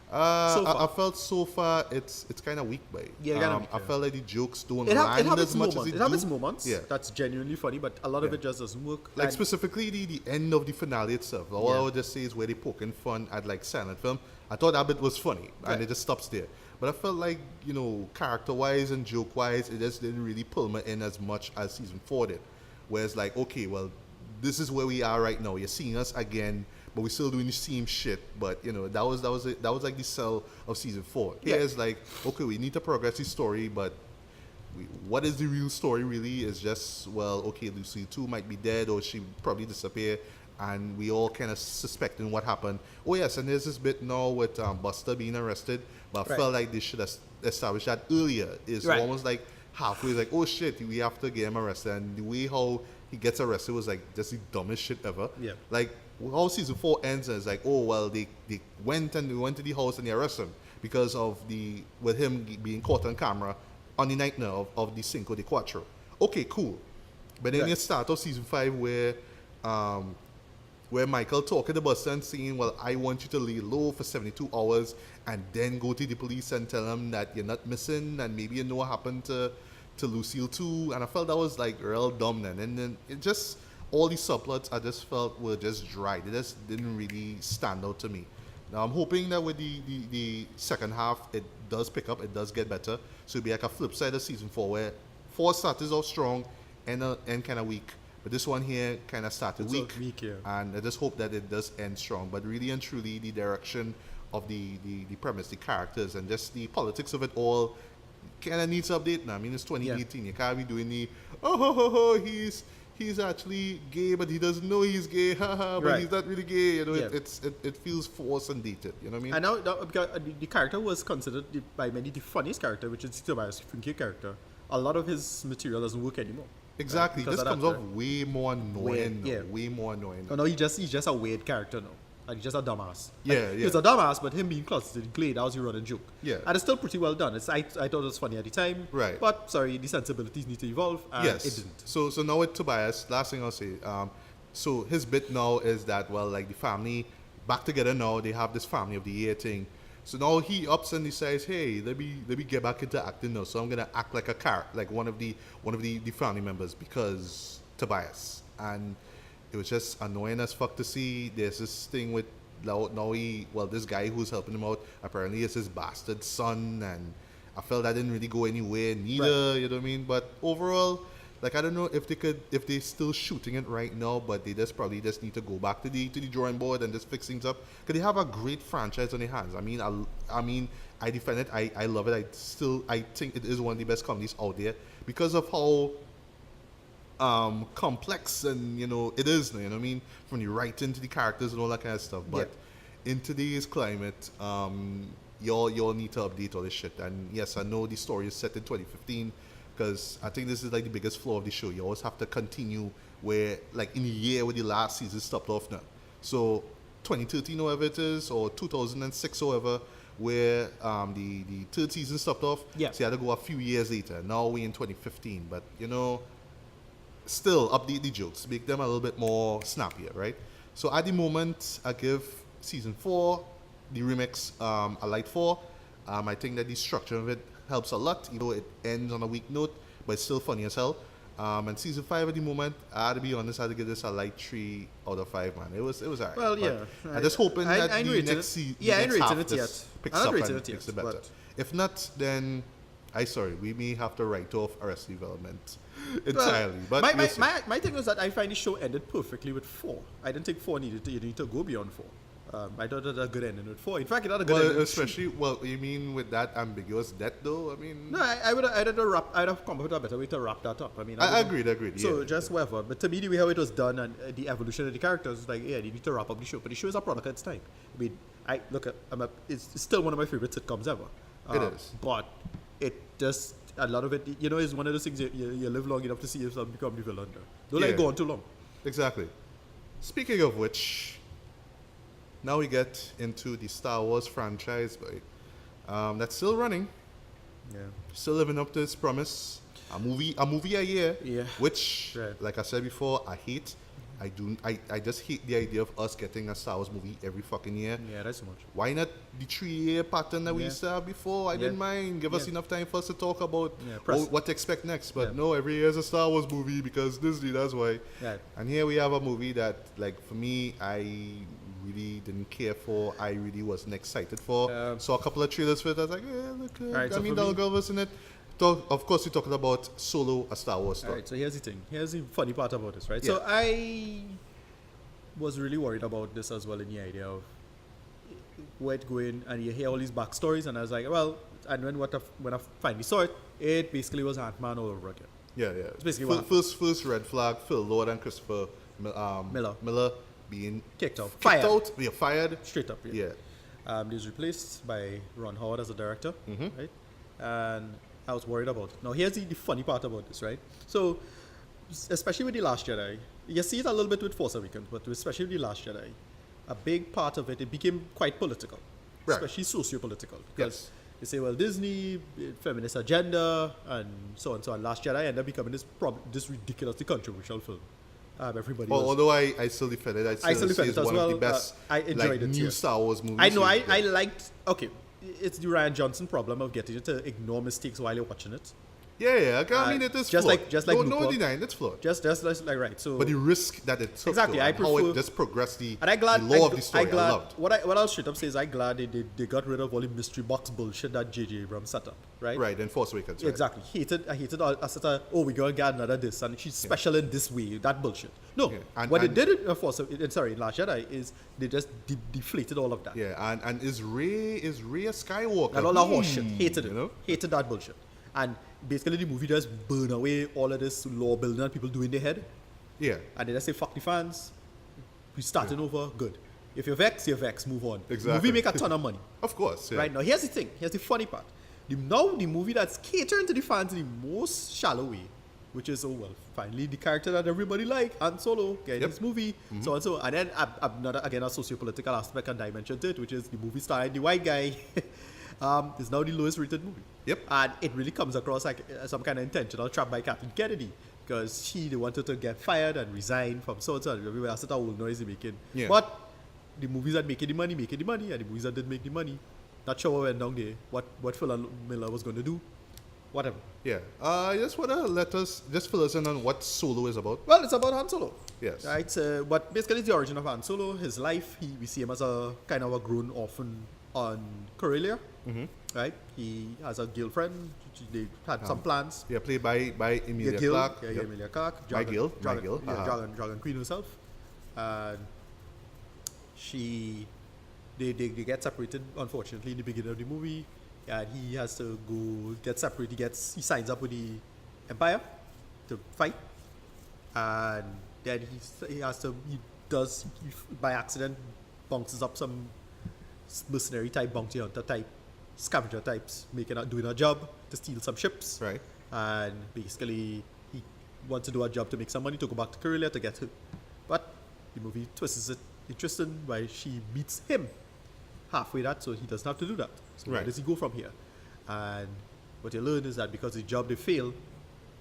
So far. I felt so far it's kind of weak, by Yeah, kinda weak, I yeah. felt like the jokes don't It land has as its much moments. as It has its do. moments. Yeah. That's genuinely funny, but a lot of Yeah. it just doesn't work. Like And- specifically the end of the finale itself. All I Yeah. would just say is where they poking fun at like silent film. I thought that bit was funny, Right. and it just stops there. But I felt like, you know, character-wise and joke-wise, it just didn't really pull me in as much as season 4 did. Whereas like, okay, well, this is where we are right now. You're seeing us again, but we're still doing the same shit. But you know, that was like the sell of season 4. Yeah. Here's like, okay, we need to progress the story, but what is the real story really is just, well, okay, Lucy 2 might be dead or she probably disappeared, and we all kind of suspecting what happened. Oh yes, and there's this bit now with Buster being arrested, but I felt like they should have established that earlier. It's almost like halfway, like, oh shit, we have to get him arrested, and the way how he gets arrested was like just the dumbest shit ever. Yeah. Like how season 4 ends, and it's like, oh well, they went to the house and they arrested him because of with him being caught on camera on the night now of the Cinco de Cuatro. Okay, cool. But then you start off season 5 where Michael talking to Buster and saying, well, I want you to lay low for 72 hours and then go to the police and tell them that you're not missing and maybe you know what happened to Lucille too. And I felt that was like real dumb then. And then it just, all these subplots I just felt were just dry. They just didn't really stand out to me. Now I'm hoping that with the second half, it does pick up, it does get better. So it'll be like a flip side of season 4 where 4 started off strong and kind of weak. But this one here kind of started weak, and I just hope that it does end strong. But really and truly, the direction of the premise, the characters, and just the politics of it all kind of needs update now. I mean, it's 2018. You can't be doing he's actually gay, but he doesn't know he's gay, but he's not really gay. You know, it feels forced and dated. You know what I mean? And now because the character was considered by many the funniest character, which is Tobias Funke character. A lot of his material doesn't work anymore. Exactly. This comes off way more annoying. Way more annoying. Oh, no, he's just a weird character now. And he's just a dumbass. Yeah. He's a dumbass, but him being closeted in Clay, that was your running joke. Yeah. And it's still pretty well done. I thought it was funny at the time. Right. But, sorry, the sensibilities need to evolve, and it didn't. So now with Tobias, last thing I'll say, so his bit now is that, well, like the family back together now, they have this family of the year thing. So now he ups and decides, hey, let me get back into acting now. So I'm gonna act like a character, like one of the family members, because Tobias. And it was just annoying as fuck to see. There's this thing with now this guy who's helping him out apparently is his bastard son, and I felt that didn't really go anywhere neither. You know what I mean? But overall, like, I don't know if they're still shooting it right now, but they probably just need to go back to the drawing board and just fix things up, because they have a great franchise on their hands. I mean, I defend it. I love it. I think it is one of the best comedies out there because of how complex and, you know, it is. You know what I mean? From the writing to the characters and all that kind of stuff. But in today's climate, y'all need to update all this shit. And yes, I know the story is set in 2015. Because I think this is like the biggest flaw of the show. You always have to continue where, like, in the year where the last season stopped off now. So 2013 or whatever it is, or 2006 or whatever, where the third season stopped off. Yeah. So you had to go a few years later. Now we're in 2015. But, you know, still update the jokes. Make them a little bit more snappier, right? So at the moment, I give season 4, the remix, a light 4. I think that the structure of it helps a lot, even though it ends on a weak note, but it's still funny as hell. And season 5 at the moment, I had to be honest, I had to give this a light 3 out of 5, man. It was alright. Well, yeah. I'm just hoping that the next season, I ain't rated it yet. Picks up and makes it better. But if not, then we may have to write off Arrested Development entirely. But my thing was that I find the show ended perfectly with 4. I didn't think 4 needed to go beyond 4. I thought it had a good ending with 4. In fact, it had a good ending. Especially, you mean with that ambiguous death, though? I mean, no, I'd have come up with a better way to wrap that up. I mean, I agreed. So just whatever. But to me, the way how it was done and the evolution of the characters, like, yeah, they need to wrap up the show. But the show is a product of its time. I mean, it's still one of my favorite sitcoms ever. It is. But it just, a lot of it, you know, is one of those things you live long enough to see yourself become the villain. Don't let it go on too long. Exactly. Speaking of which, now we get into the Star Wars franchise, that's still running. Yeah. Still living up to its promise. A movie a year. Yeah. Which, like I said before, I hate. I just hate the idea of us getting a Star Wars movie every fucking year. Yeah, that's so much. Why not the 3-year pattern that we used to have before? I didn't mind. Give us enough time for us to talk about what to expect next. But no, every year is a Star Wars movie because Disney, that's why. Right. And here we have a movie that, like, for me, I really didn't care for. I really wasn't excited for. Saw a couple of trailers for it. I was like, yeah, look, Alright, so I mean, for me- Donald Glover's in it. Of course, you're talking about Solo, a Star Wars story. Alright, so here's the thing. Here's the funny part about this, right? Yeah. So I was really worried about this as well in the idea of where it going, and you hear all these backstories, and I was like, well, and when I finally saw it, it basically was Ant-Man all over again. Yeah. It's basically what First red flag, Phil Lord and Christopher Miller being kicked out. fired. Fired. Yeah, fired. Straight up, Yeah. He was replaced by Ron Howard as a director, Mm-hmm. right? And I was worried about it. Now, here's the funny part about this, right? So, especially with The Last Jedi, you see it a little bit with Force Awakens, but especially with The Last Jedi, a big part of it became quite political, Right. especially socio-political. Because Yes. they say, well, Disney, feminist agenda, and so on and so on. Last Jedi ended up becoming this ridiculously controversial film. Everybody was... Although I still defend it. I still say defend it's it as one of the well. best I enjoyed it, new yes. Star Wars movies. I know, Yeah. I liked... Okay, it's the Ryan Johnson problem of getting you to ignore mistakes while you're watching it. Yeah. I mean, it is just flawed. like- just like no Looper. denying it's flawed. Just like, right, so... But the risk that it took, Exactly, though, I and how prefer- it just progressed the and I'm glad, law of the story, I glad, loved. what I'll straight up say is I'm glad they got rid of all the mystery box bullshit that J.J. Abrams set up, right? Right, and Force Awakens. Right? Exactly. I hated all, I said, oh, we're going to get another this, and she's special in this way, that bullshit. No, Yeah, and- what and- they did in Last Jedi is they just deflated all of that. Yeah, and is Rey a Skywalker? And all that horse shit. Hated it. You know? Hated that bullshit. And basically the movie just burn away all of this law building that people do in their head. Yeah. And they just say, fuck the fans. We're starting over. Good. If you're vexed, move on. Exactly. Movie make a ton of money. Of course. Yeah. Right now, here's the thing. Here's the funny part. Now the movie that's catering to the fans in the most shallow way, which is, oh well, finally the character that everybody like, Han Solo, getting Yep. this movie, so and so. And then another, again, a socio-political aspect and dimension to it, which is the movie starring the white guy. Is now the lowest rated movie. Yep. And it really comes across like some kind of intentional trap by Kathleen Kennedy, because she they wanted to get fired and resign from so and so. And everywhere else that all noise they're making. Yeah. But the movies that making the money, and the movies that didn't make the money, not sure what went down there, what Phil Miller was going to do, whatever. Yeah. I just want to just fill us in on what Solo is about. Well, it's about Han Solo. Yes. Right. But basically, it's the origin of Han Solo. His life. We see him as a kind of a grown orphan on Corellia. Mm-hmm. Right. He has a girlfriend. They had some plans. Yeah, played by Emilia Gil, Clarke. yeah, Yep. Emilia Clarke. My Gil. Yeah, Dragon Queen herself. And they get separated, unfortunately, in the beginning of the movie. And he has to go get separated. He signs up with the Empire to fight. And then he by accident, bounces up some mercenary type, bounty hunter type, scavenger types, doing a job to steal some ships. Right. And basically, he wants to do a job to make some money to go back to Corellia to get her. But the movie twists it interesting by she meets him halfway that, so he doesn't have to do that. So where Right. does he go from here? And what you learn is that because the job they fail,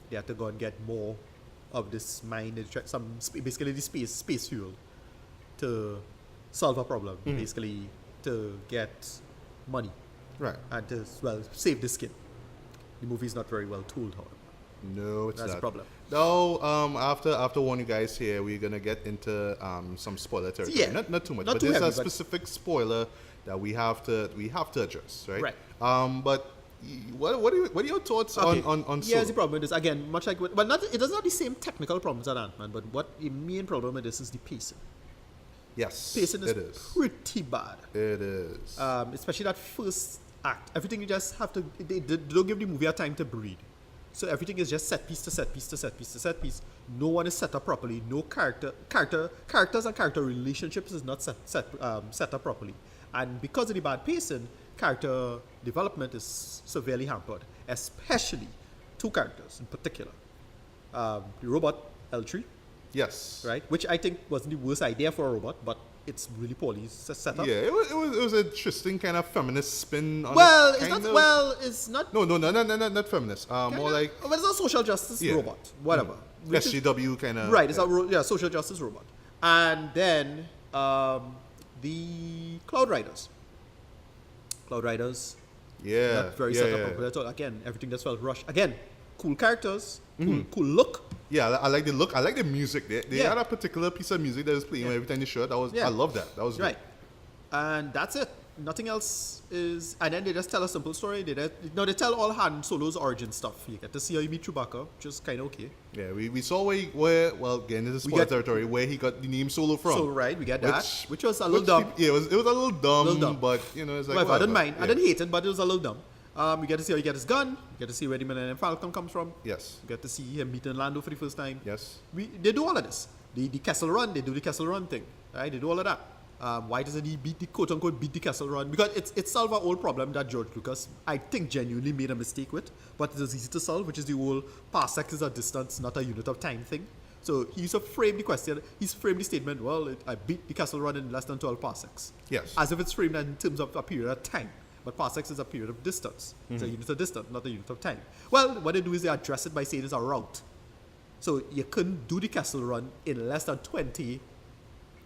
they have to go and get more of this mine, basically the space fuel to solve a problem, basically to get money Right. and to, well, save the skin. The movie is not very well told, however. No, it's That's not. the problem. No, after warning you guys here, we're gonna get into some spoiler territory. Yeah. Not too much, Not but too there's heavy, a but- specific spoiler that we have to address, right? Right. But what are your thoughts Okay. on Yeah, Solo? the problem with this, again, much like, but not, it does not have the same technical problems as Ant-Man, but what the main problem with this is the pacing. Yes, Pacing it is is. pretty bad. It is. Especially that first act. Everything you just have to, they don't give the movie a time to breathe. So everything is just set piece to set piece to set piece to set piece. No one is set up properly. No characters and character relationships is not set up properly. And because of the bad pacing, character development is severely hampered. Especially two characters in particular. The robot, L3, Yes. right? Which I think wasn't the worst idea for a robot, but it's really poorly set up. Yeah, it was an interesting kind of feminist spin on Well, it. it's not. kind of. Well, it's not. No, not feminist. More like Well, it's a social justice Yeah. robot, whatever. Which is- SGW kind of. right, it's a social justice robot. And then the Cloud Riders. Cloud Riders, Yeah. not very yeah, set yeah. up properly at all. Again, everything just felt rushed. Again, cool characters, cool look. Yeah, I like the look. I like the music. They Yeah. had a particular piece of music that was playing every time they showed. I love that. That was Right. And that's it. Nothing else is. And then they just tell a simple story. They tell all Han Solo's origin stuff. You get to see how he meet Chewbacca, which is kind of okay. Yeah, we saw well, again, this is spoiler territory, where he got the name Solo from. So, right, we get that. Which was a little dumb. Yeah, it was a little dumb, but, you know, it's like, Well, I didn't mind. Yeah. I didn't hate it, but it was a little dumb. We get to see how he get his gun. We get to see where the Millennium Falcon comes from. Yes. We get to see him meeting Lando for the first time. Yes. They do all of this. The Kessel Run, they do the Kessel Run thing. Right? They do all of that. Why doesn't he quote-unquote beat the Kessel Run? Because it's solved an old problem that George Lucas, I think, genuinely made a mistake with, but it is easy to solve, which is the whole parsec is a distance, not a unit of time thing. So he used to frame the question, he's framed the statement, well, I beat the Kessel Run in less than 12 parsecs. Yes. As if it's framed in terms of a period of time. But parsecs is a period of distance. It's a unit of distance, not a unit of time. Well, what they do is they address it by saying it's a route. So you couldn't do the Kessel Run in less than 20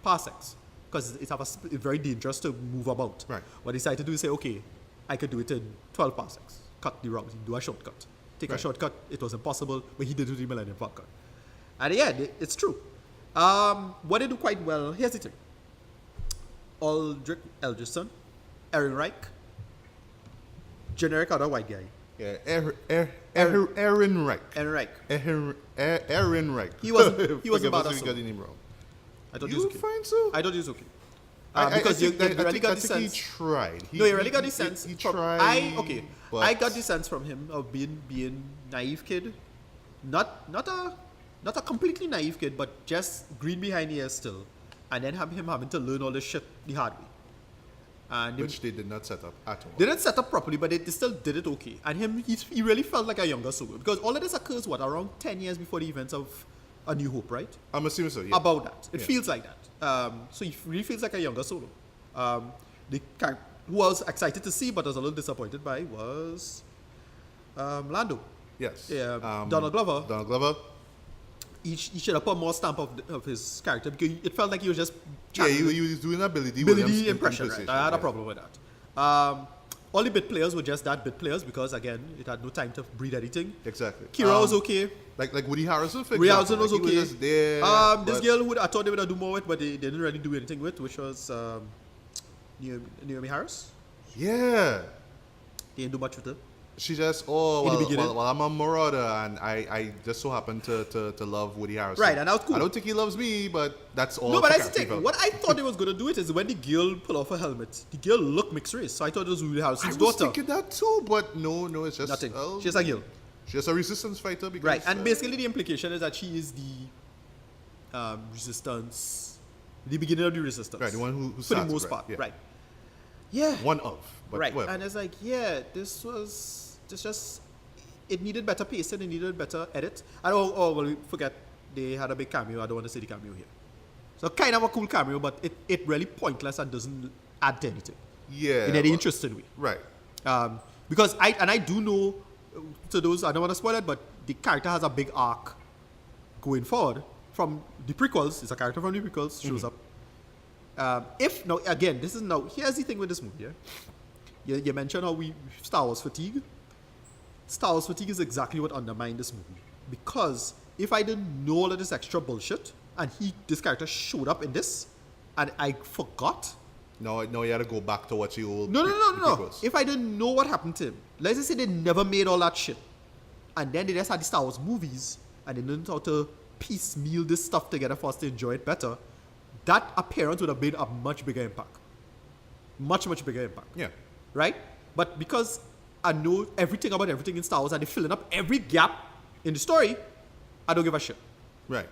parsecs. Because it's very dangerous to move about. Right. What they decided to do is say, okay, I could do it in 12 parsecs. Cut the route, do a shortcut. Take a shortcut, it was impossible, but he did it with the Millennium Falcon. And yeah, it's true. What they do quite well, here's the thing. Aldrich Eldriston, Aaron Reich, generic other white guy. Yeah, Aaron Reich. Aaron Reich. Aaron Reich. He wasn't bad at at got the name wrong. I thought he You was okay. find so? I thought he was okay. I Because you think really got the he sense. tried. No, you really got the sense. He from, tried. I got the sense from him of being naive kid, not a completely naive kid, but just green behind the ears still, and then him having to learn all this shit the hard way. And Which they did not set up at all. they didn't set up properly, but they still did it okay. And he really felt like a younger Solo because all of this occurs around 10 years before the events of A New Hope, right? I'm assuming so. Yeah. About that. It Yeah. feels like that. So he really feels like a younger Solo. Who I was excited to see but was a little disappointed by was Lando. Yes. Yeah, Donald Glover. Donald Glover. He should have put more stamp of his character because it felt like he was just Yeah, he was doing ability Williams impression. Right? impersonation, I had a yeah. problem with that. All the bit players were just that bit players because again it had no time to breed anything. Exactly. Kira was okay. Like Woody Harrelson, for Woody example. Harrelson was Like, okay. He was just there. This but- girl who I thought they would do more with, but they didn't really do anything with, which was Naomi Harris. Yeah. They didn't do much with her. She just, In the beginning. well, I'm a marauder, and I just so happen to love Woody Harrelson. Right, and that was cool. I don't think he loves me, but that's all. No, but for that's the character thing. development. What I thought they was going to do it is when the girl pull off her helmet, the girl looked mixed race. So I thought it was Woody I Harrelson's was daughter. thinking that too, but no, it's just Nothing. well, She's a girl. She's a resistance fighter because Right, and basically the implication is that she is the resistance, the beginning of the resistance. right, the one who For the starts, most right, part, yeah. right. Yeah. One of, but Right, well, and it's like, yeah, it needed better pacing, it needed better edit. And well, forget, they had a big cameo, I don't want to say the cameo here. So kind of a cool cameo, but it really pointless and doesn't add to anything. yeah, In any well, interesting way. right. Because I do know, to those, I don't want to spoil it, but the character has a big arc going forward. From the prequels, it's a character from the prequels, shows up. Here's the thing with this movie, yeah? You mentioned how Star Wars fatigue. Star Wars fatigue is exactly what undermined this movie. Because if I didn't know all of this extra bullshit, and this character showed up in this, and I forgot. No, you had to go back to what you old. No. prequels. If I didn't know what happened to him, let's just say they never made all that shit. And then they just had the Star Wars movies, and they learned how to piecemeal this stuff together for us to enjoy it better. That appearance would have made a much bigger impact. Much, much bigger impact. Yeah. Right? But because I know everything about everything in Star Wars and they're filling up every gap in the story, I don't give a shit. Right.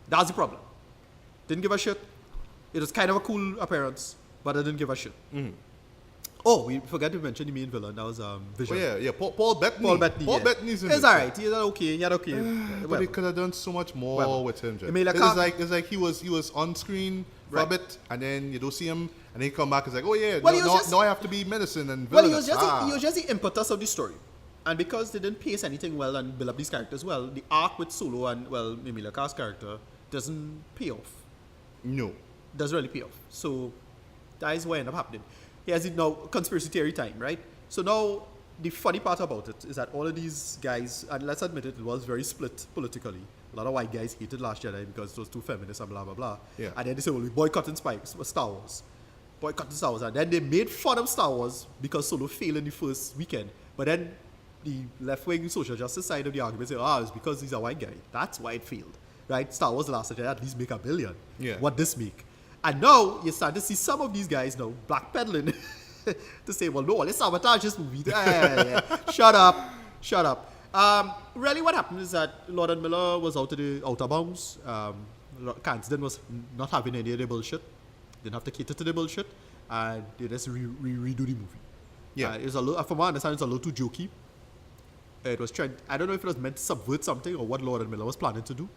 That's the problem. Didn't give a shit. It was kind of a cool appearance, but I didn't give a shit. Mm-hmm. Oh, we forgot to mention the main villain. That was Vision. Oh yeah. Paul Bettany. Paul Bettany. Paul Yeah. Bettany's in It's this. alright. He's okay. He's okay. But Well, they could have done so much more Well, with him. Jeff. I mean, like, It's like he was on screen for a Right. bit, and then you don't see him, and then he come back. It's like, oh yeah, Well, he was just- now I have to be medicine and Well, villainous. he was just the impetus of the story. And because they didn't pace anything well and build up these characters well, the arc with Solo and, well, Emilia Clarke's character doesn't pay off. No. Doesn't really pay off. So that is what ended up happening. Here's it now, conspiracy theory time, right? So now the funny part about it is that all of these guys, and let's admit it, it was very split politically. A lot of white guys hated Last Jedi because it was too feminist and blah, blah, blah. Yeah. And then they said, well, we boycotting Star Wars. Boycotting Star Wars. And then they made fun of Star Wars because Solo failed in the first weekend. But then the left-wing social justice side of the argument said, it's because he's a white guy. That's why it failed. Right? Star Wars The Last Jedi at least make $1 billion. Yeah. What this make? And now you're starting to see some of these guys now backpedaling to say, well, no, let's sabotage this movie. Shut up. Really what happened is that Lord and Miller was out of the outer bounds. Kansden was not having any of the bullshit. Didn't have to cater to the bullshit. And they just redo the movie. Yeah. It was a little, from my understanding, it's a little too jokey. It was trying, I don't know if it was meant to subvert something or what Lord and Miller was planning to do.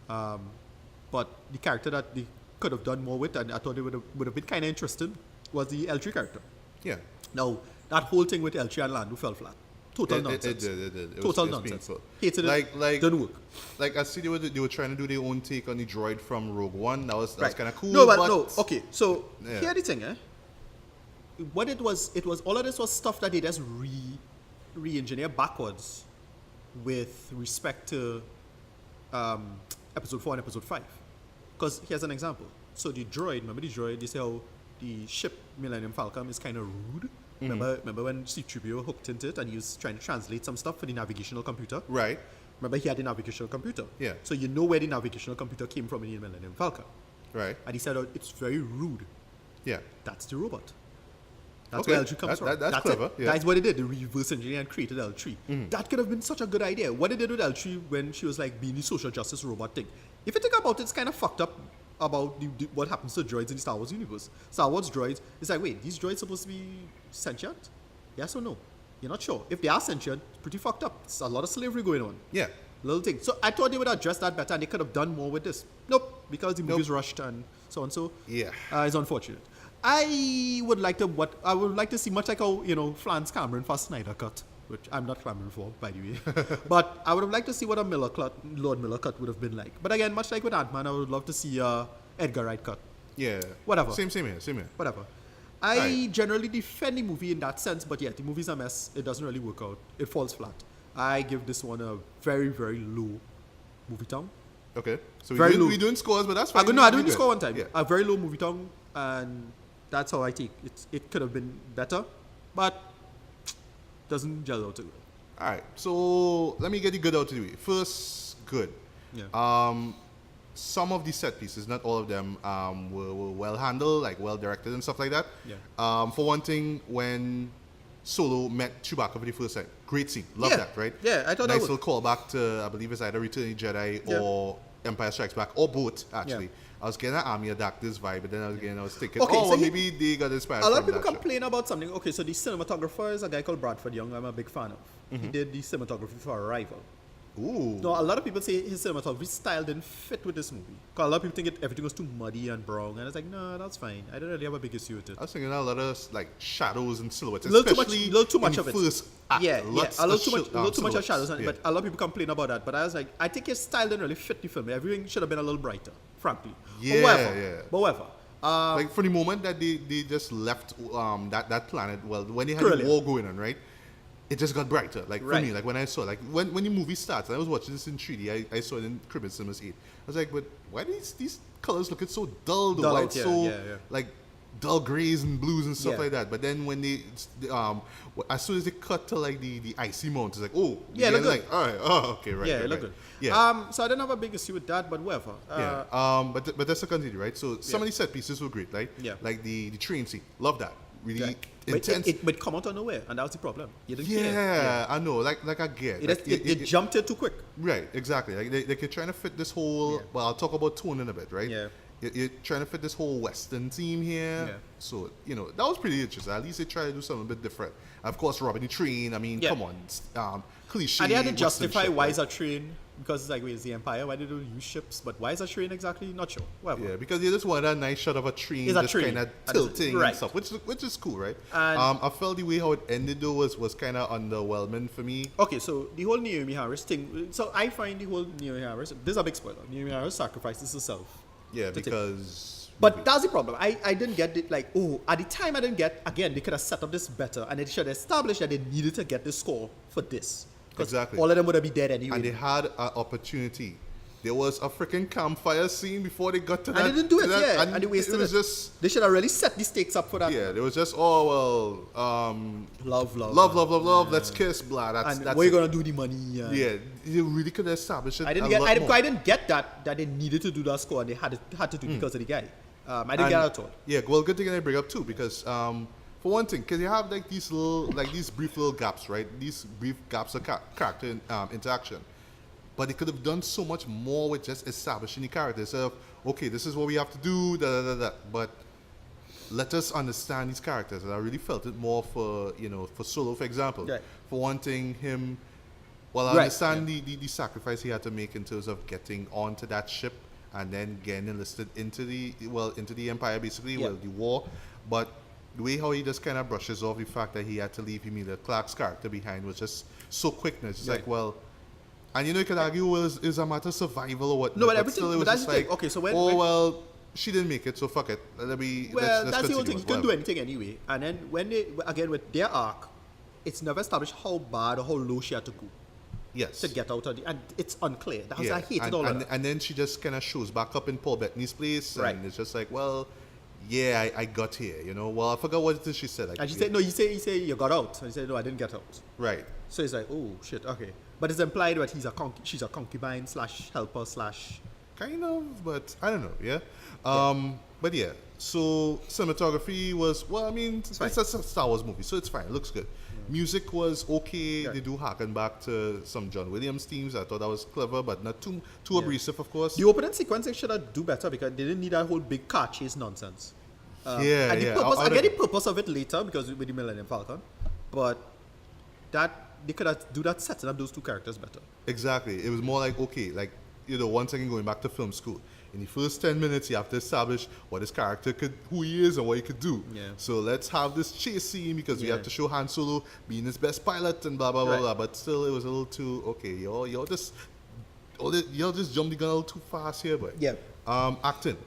But the character that they could have done more with, and I thought it would have been kind of interesting, was the L3 character. Yeah. Now, that whole thing with L3 and Lando fell flat. Total nonsense. It did. It Total was nonsense. painful. Hated it. Like, didn't work. Like I see they were trying to do their own take on the droid from Rogue One. That was kind of cool. No, but no. Okay, so Yeah. here's the thing, What it was all of this was stuff that they just re-engineer backwards with respect to episode 4 and episode 5. Because here's an example. So the droid, remember the droid, they say how the ship Millennium Falcon is kind of rude. Remember when C-3PO hooked into it and he was trying to translate some stuff for the navigational computer? Right. Remember he had the navigational computer. Yeah. So you know where the navigational computer came from in the Millennium Falcon. Right. And he said, it's very rude. Yeah. That's the robot. That's Okay. where L3 comes from. That's clever. It. Yeah. That's what they did. They reverse engineered and created L3. That could have been such a good idea. What they did with L3 when she was like being the social justice robot thing. If you think about it, it's kind of fucked up about what happens to droids in the Star Wars universe. Star Wars droids, it's like, wait, these droids supposed to be sentient? Yes or no? You're not sure. If they are sentient, it's pretty fucked up. It's a lot of slavery going on. Yeah. Little thing. So I thought they would address that better and they could have done more with this. Nope, because the movie's rushed and so on. So Yeah. it's unfortunate. I would like to see much like how Flans Cameron for Snyder cut, which I'm not clamoring for, by the way. But I would have liked to see what a Lord Miller cut would have been like. But again, much like with Ant-Man, I would love to see Edgar Wright cut. Yeah. Whatever. Same here. Whatever. I generally defend the movie in that sense, but yeah, the movie's a mess. It doesn't really work out. It falls flat. I give this one a very, very low movie tongue. Okay. So Very low. we're doing scores, but that's fine. I do the score one time. Yeah. A very low movie tongue, and that's how I take it. It could have been better, but doesn't gel out too well. All right. So let me get the good out of the way. First, good. Yeah. Some of the set pieces, not all of them, were well handled, like well directed and stuff like that. Yeah. For one thing, when Solo met Chewbacca for the first time, great scene. Love Yeah. that, right? Yeah, I thought that nice was- little callback to, I believe it's either Return of the Jedi Yeah. or Empire Strikes Back, or both, actually. Yeah. I was getting an Army of Darkness vibe, but then I was thinking, Okay, so maybe they got inspired A lot of from people that show. complain about something. Okay, so the cinematographer is a guy called Bradford Young. I'm a big fan of. He did the cinematography for Arrival. Ooh. No, a lot of people say his cinematography style didn't fit with this movie. Because a lot of people think everything was too muddy and brown. And it's like, no, that's fine. I don't really have a big issue with it. I was thinking a lot of like shadows and silhouettes, Little especially too much in of the it. first act. Yeah, Lots a of little too much of silhouettes. shadows. Yeah. But a lot of people complain about that. But I was like, I think his style didn't really fit the film. Everything should have been a little brighter, frankly. Yeah. However, Like for the moment that they just left that planet, well, when they had Corellia. the war going on, right? It just got brighter. Like for Right. me, like when I saw, like when the movie starts, I was watching this in 3D. I saw it in Cribbin Cinemas 8. I was like, but why are these colors looking so dull? The Dull white out, yeah, so yeah. like dull grays and blues and stuff Yeah. like that. But then when they as soon as they cut to like the icy mountains, like Yeah, again, look like all right, okay, right, yeah, right, it looked right. good. Yeah. So I didn't have a big issue with that, but whatever. Yeah. But that's a continue, right? So some Yeah. of the set pieces were great, right? Yeah. Like the train scene, love that. Really Yeah. But intense. it come out of nowhere, and that was the problem. You didn't care. yeah, I know. Like I get. Like, It jumped it too quick. right, exactly. Like they're trying to fit this whole. Yeah. Well, I'll talk about tone in a bit, right? Yeah. You're trying to fit this whole Western theme here. Yeah. So that was pretty interesting. At least they tried to do something a bit different. Of course, robbing the train. I mean, Yeah. come on, cliche. And they had to Western justify shit, why right? is a train, because it's like, wait, it's the Empire, why did they use ships? But why is a train exactly? Not sure. Whatever. Yeah, because you just wanted a nice shot of a train It's a just train. kind of And tilting right. and stuff, which is cool, right? And- I felt the way how it ended though was kind of underwhelming for me. Okay, so the whole Naomi Harris thing. So I find the whole Naomi Harris, this is a big spoiler. Naomi Harris sacrifices herself. Yeah, To take- because But that's the problem. I didn't get it. Like, at the time I didn't get. Again, they could have set up this better, and they should have established that they needed to get the score for this. Exactly. All of them would have been dead anyway. And they had an opportunity. There was a freaking campfire scene before they got to that. And they didn't do it, that, and they wasted it. Was just, they should have really set the stakes up for that. Yeah, there was just, love, let's kiss, blah. That's what are you going to do the money? Yeah, you really could establish it. I didn't get that they needed to do that score, and they had to do it because of the guy. I didn't get it at all. Yeah, well, good thing I bring up too, because for one thing, because you have like these brief little gaps, right? These brief gaps of character interaction. But they could have done so much more with just establishing the characters. So, okay, this is what we have to do, But let us understand these characters. And I really felt it more for Solo, for example. Right. For one thing, him. Well, I understand the sacrifice he had to make in terms of getting onto that ship and then getting enlisted into the Empire, basically, the war. But the way how he just kind of brushes off the fact that he had to leave Emilia Clarke's character behind was just so quick. And it's just like, well. And you could argue, is a matter of survival or what? No, but everything. Still, it was that's just the like, thing. Okay, so well, she didn't make it, so fuck it. That's let's the whole thing. continue, He couldn't do anything anyway. And then when they again with their arc, it's never established how bad or how low she had to go. Yes. To get out of and it's unclear. That's I hated all of that. And then she just kind of shows back up in Paul Bettany's place, right. And it's just like, well, yeah, I got here, Well, I forgot what it is she said. And she said, no, you say you got out. And he said, no, I didn't get out. Right. So it's like, oh shit, okay. But it's implied that she's a concubine / helper / kind of, but I don't know, yeah. But yeah, so cinematography was, well, I mean, it's a Star Wars movie, so it's fine, it looks good. Music was okay. They do harken back to some John Williams themes. I thought that was clever, but not too abrasive, of course. The opening sequence they should have do better because they didn't need that whole big car chase nonsense. And the purpose, I get the purpose of it later because with the Millennium Falcon, but that they could have do that setting up those two characters better. Exactly. It was more like, okay, once again going back to film school. In the first 10 minutes, you have to establish what his character who he is and what he could do. Yeah. So let's have this chase scene because we have to show Han Solo being his best pilot and blah, blah, blah, blah. But still, it was a little too, okay, y'all just jumped the gun a little too fast here, but. Yeah. Acting.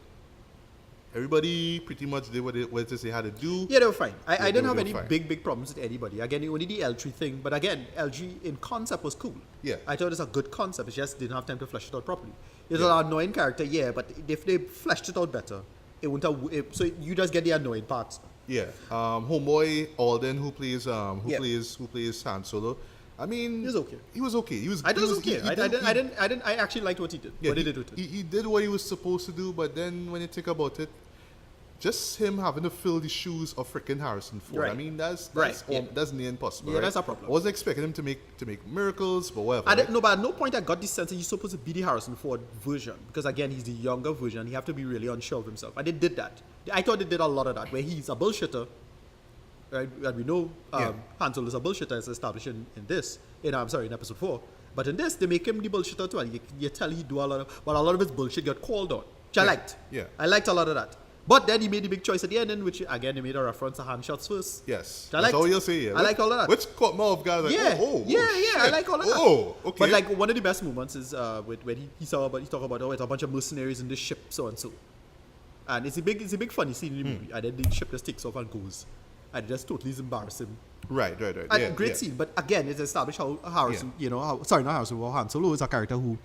Everybody pretty much did what it is they had to do. Yeah, they were fine. I didn't have any big problems with anybody. Again, only the LG thing. But again, LG in concept was cool. Yeah. I thought it's a good concept. It just didn't have time to flesh it out properly. It's an annoying character, but if they fleshed it out better, it wouldn't have... so you just get the annoying parts. Yeah. Homeboy Alden, who plays Han Solo. I mean... He was okay. He was okay. I actually liked what he did. Yeah, what he did with it. He did what he was supposed to do, but then when you think about it, just him having to fill the shoes of freaking Harrison Ford. Right. I mean, that's near impossible. Yeah, right? that's a problem. I wasn't expecting him to make miracles, but whatever. But at no point I got the sense that he's supposed to be the Harrison Ford version because again, he's the younger version. He have to be really unsure of himself, and they did that. I thought they did a lot of that, where he's a bullshitter. Right? And we know Han Solo is a bullshitter, as established in episode 4. But in this, they make him the bullshitter too, and you tell he do a lot of his bullshit got called on, which I liked. Yeah. I liked a lot of that. But then he made the big choice at the end, in which again they made a reference to hand shots first. Yes. That's all you'll say. Yeah. I like all of that. Which caught me off guard. Like, shit. I like all of that. Oh, okay. But like one of the best moments is when he talk about it's a bunch of mercenaries in this ship, so and so. And it's a big funny scene in the movie. And then the ship just takes off and goes. And it just totally embarrass him. Right. And great scene. But again, it's established how Harrison, not Harrison, how Han Solo is a character who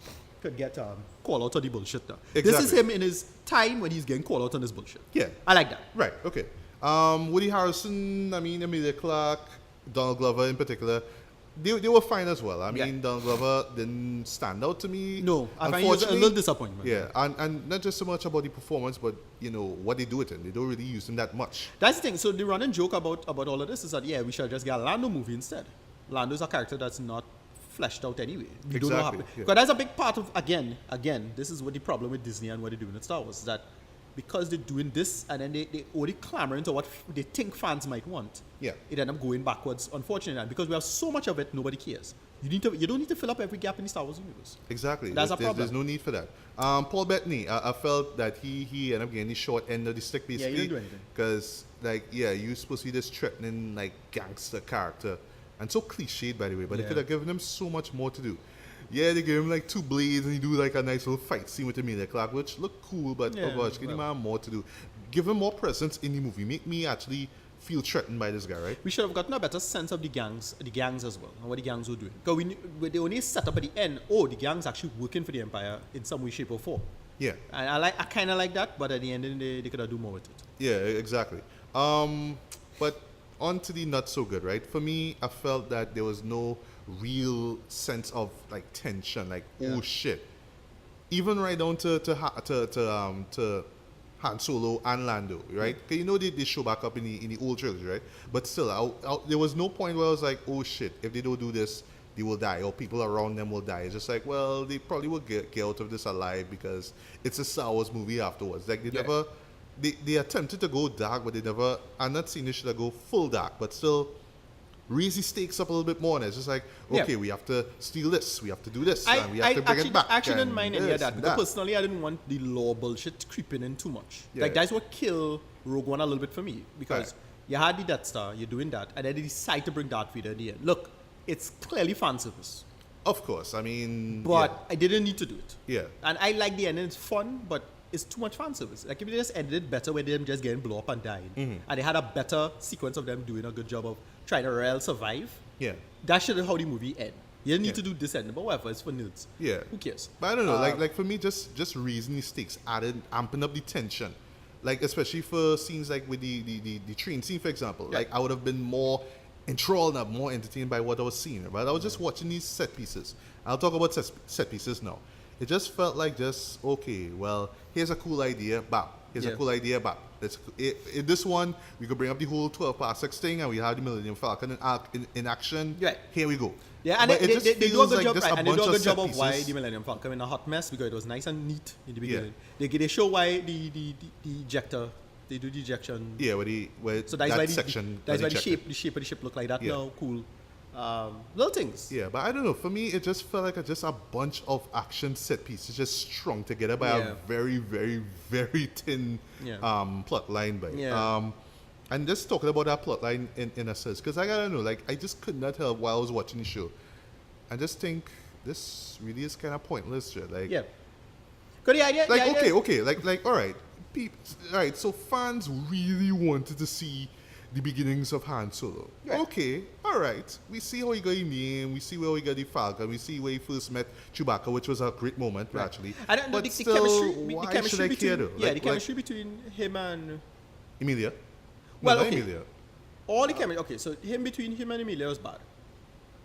could get called out on the bullshit now. Exactly. This is him in his time when he's getting called out on his bullshit. Yeah. I like that. Right, okay. Woody Harrelson, Emilia Clarke, Donald Glover in particular, they were fine as well. I mean, Donald Glover didn't stand out to me. No, I find it was a little disappointment. Yeah, and not just so much about the performance, but, what they do with him. They don't really use him that much. That's the thing. So the running joke about all of this is that, we should just get a Lando movie instead. Lando's a character that's not fleshed out anyway. We don't know how. Because that's a big part of, again, this is what the problem with Disney and what they're doing with Star Wars, is that because they're doing this and then they only clamoring to what they think fans might want. Yeah. It end up going backwards, unfortunately. And because we have so much of it, nobody cares. You don't need to fill up every gap in the Star Wars universe. Exactly. That's a problem. There's no need for that. Paul Bettany, I felt that he ended up getting the short end of the stick, basically. Yeah, he didn't do anything. Because, you're supposed to be this threatening, gangster character. And so cliched, by the way, but they could have given him so much more to do. Yeah, they gave him like 2 blades and he do like a nice little fight scene with Emilia Clarke, which looked cool, but oh gosh, give him more to do. Give him more presence in the movie. Make me actually feel threatened by this guy, right? We should have gotten a better sense of the gangs as well, and what the gangs were doing. Because they only set up at the end, the gangs actually working for the Empire in some way, shape, or form. Yeah. And I kind of like that, but at the end of the day, they could have do more with it. Yeah, exactly. But on to the not so good, right? For me, I felt that there was no real sense of like tension, like oh shit. Even right down to Han Solo and Lando, right? Because you know they show back up in the old trilogy, right? But still, there was no point where I was like, oh shit, if they don't do this, they will die, or people around them will die. It's just like, well, they probably will get out of this alive because it's a Star Wars movie afterwards. Like they attempted to go dark, but they never. I'm not saying they should go full dark, but still raise the stakes up a little bit more. And it's just like, okay, we have to steal this, we have to do this, and we have to bring it back. I actually didn't mind any of that, because personally I didn't want the lore bullshit creeping in too much. Like that's what killed Rogue One a little bit for me, because you had the Death Star, you're doing that, and then they decide to bring Darth Vader in the end. Look, it's clearly fan service. Of course, I mean, but I didn't need to do it. Yeah, and I like the ending; it's fun, but it's too much fan service. Like if they just ended it better, with them just getting blown up and dying, and they had a better sequence of them doing a good job of trying to survive. Yeah, that should have how the movie end. You didn't need to do this ending, but whatever, it's for nerds. Yeah, who cares? But I don't know. Like for me, just raising the stakes, amping up the tension. Like especially for scenes like with the train scene, for example. Yeah. Like I would have been more enthralled and more entertained by what I was seeing. But I was just watching these set pieces. I'll talk about set pieces now. It just felt like okay, well, here's a cool idea, bap. Here's a cool idea, bap. In this one, we could bring up the whole 12 parsecs thing, and we have the Millennium Falcon in action. Right. Here we go. Yeah, and they do a good job, right? And they do a good job of why the Millennium Falcon in a hot mess, because it was nice and neat in the beginning. Yeah. They show why the ejector. They do the ejection. Yeah, so that's why section. That's why the shape of the ship look like that now. Cool. Little things. Yeah, but I don't know. For me, it just felt like just a bunch of action set pieces just strung together by a very, very, very thin plot line. And just talking about that plot line in a sense, because I don't know, like I just could not help while I was watching the show, and just think this really is kind of pointless. Shit. Like, yeah. Good idea. Like, okay, like, all right. All right, so fans really wanted to see the beginnings of Han Solo. Right. Okay, all right. We see how he got his name. We see where he got the Falcon. We see where he first met Chewbacca, which was a great moment, actually. I don't know, but the chemistry between, the chemistry between him and Emilia. Well, okay. Emilia. All the chemistry. Okay, so between him and Emilia was bad.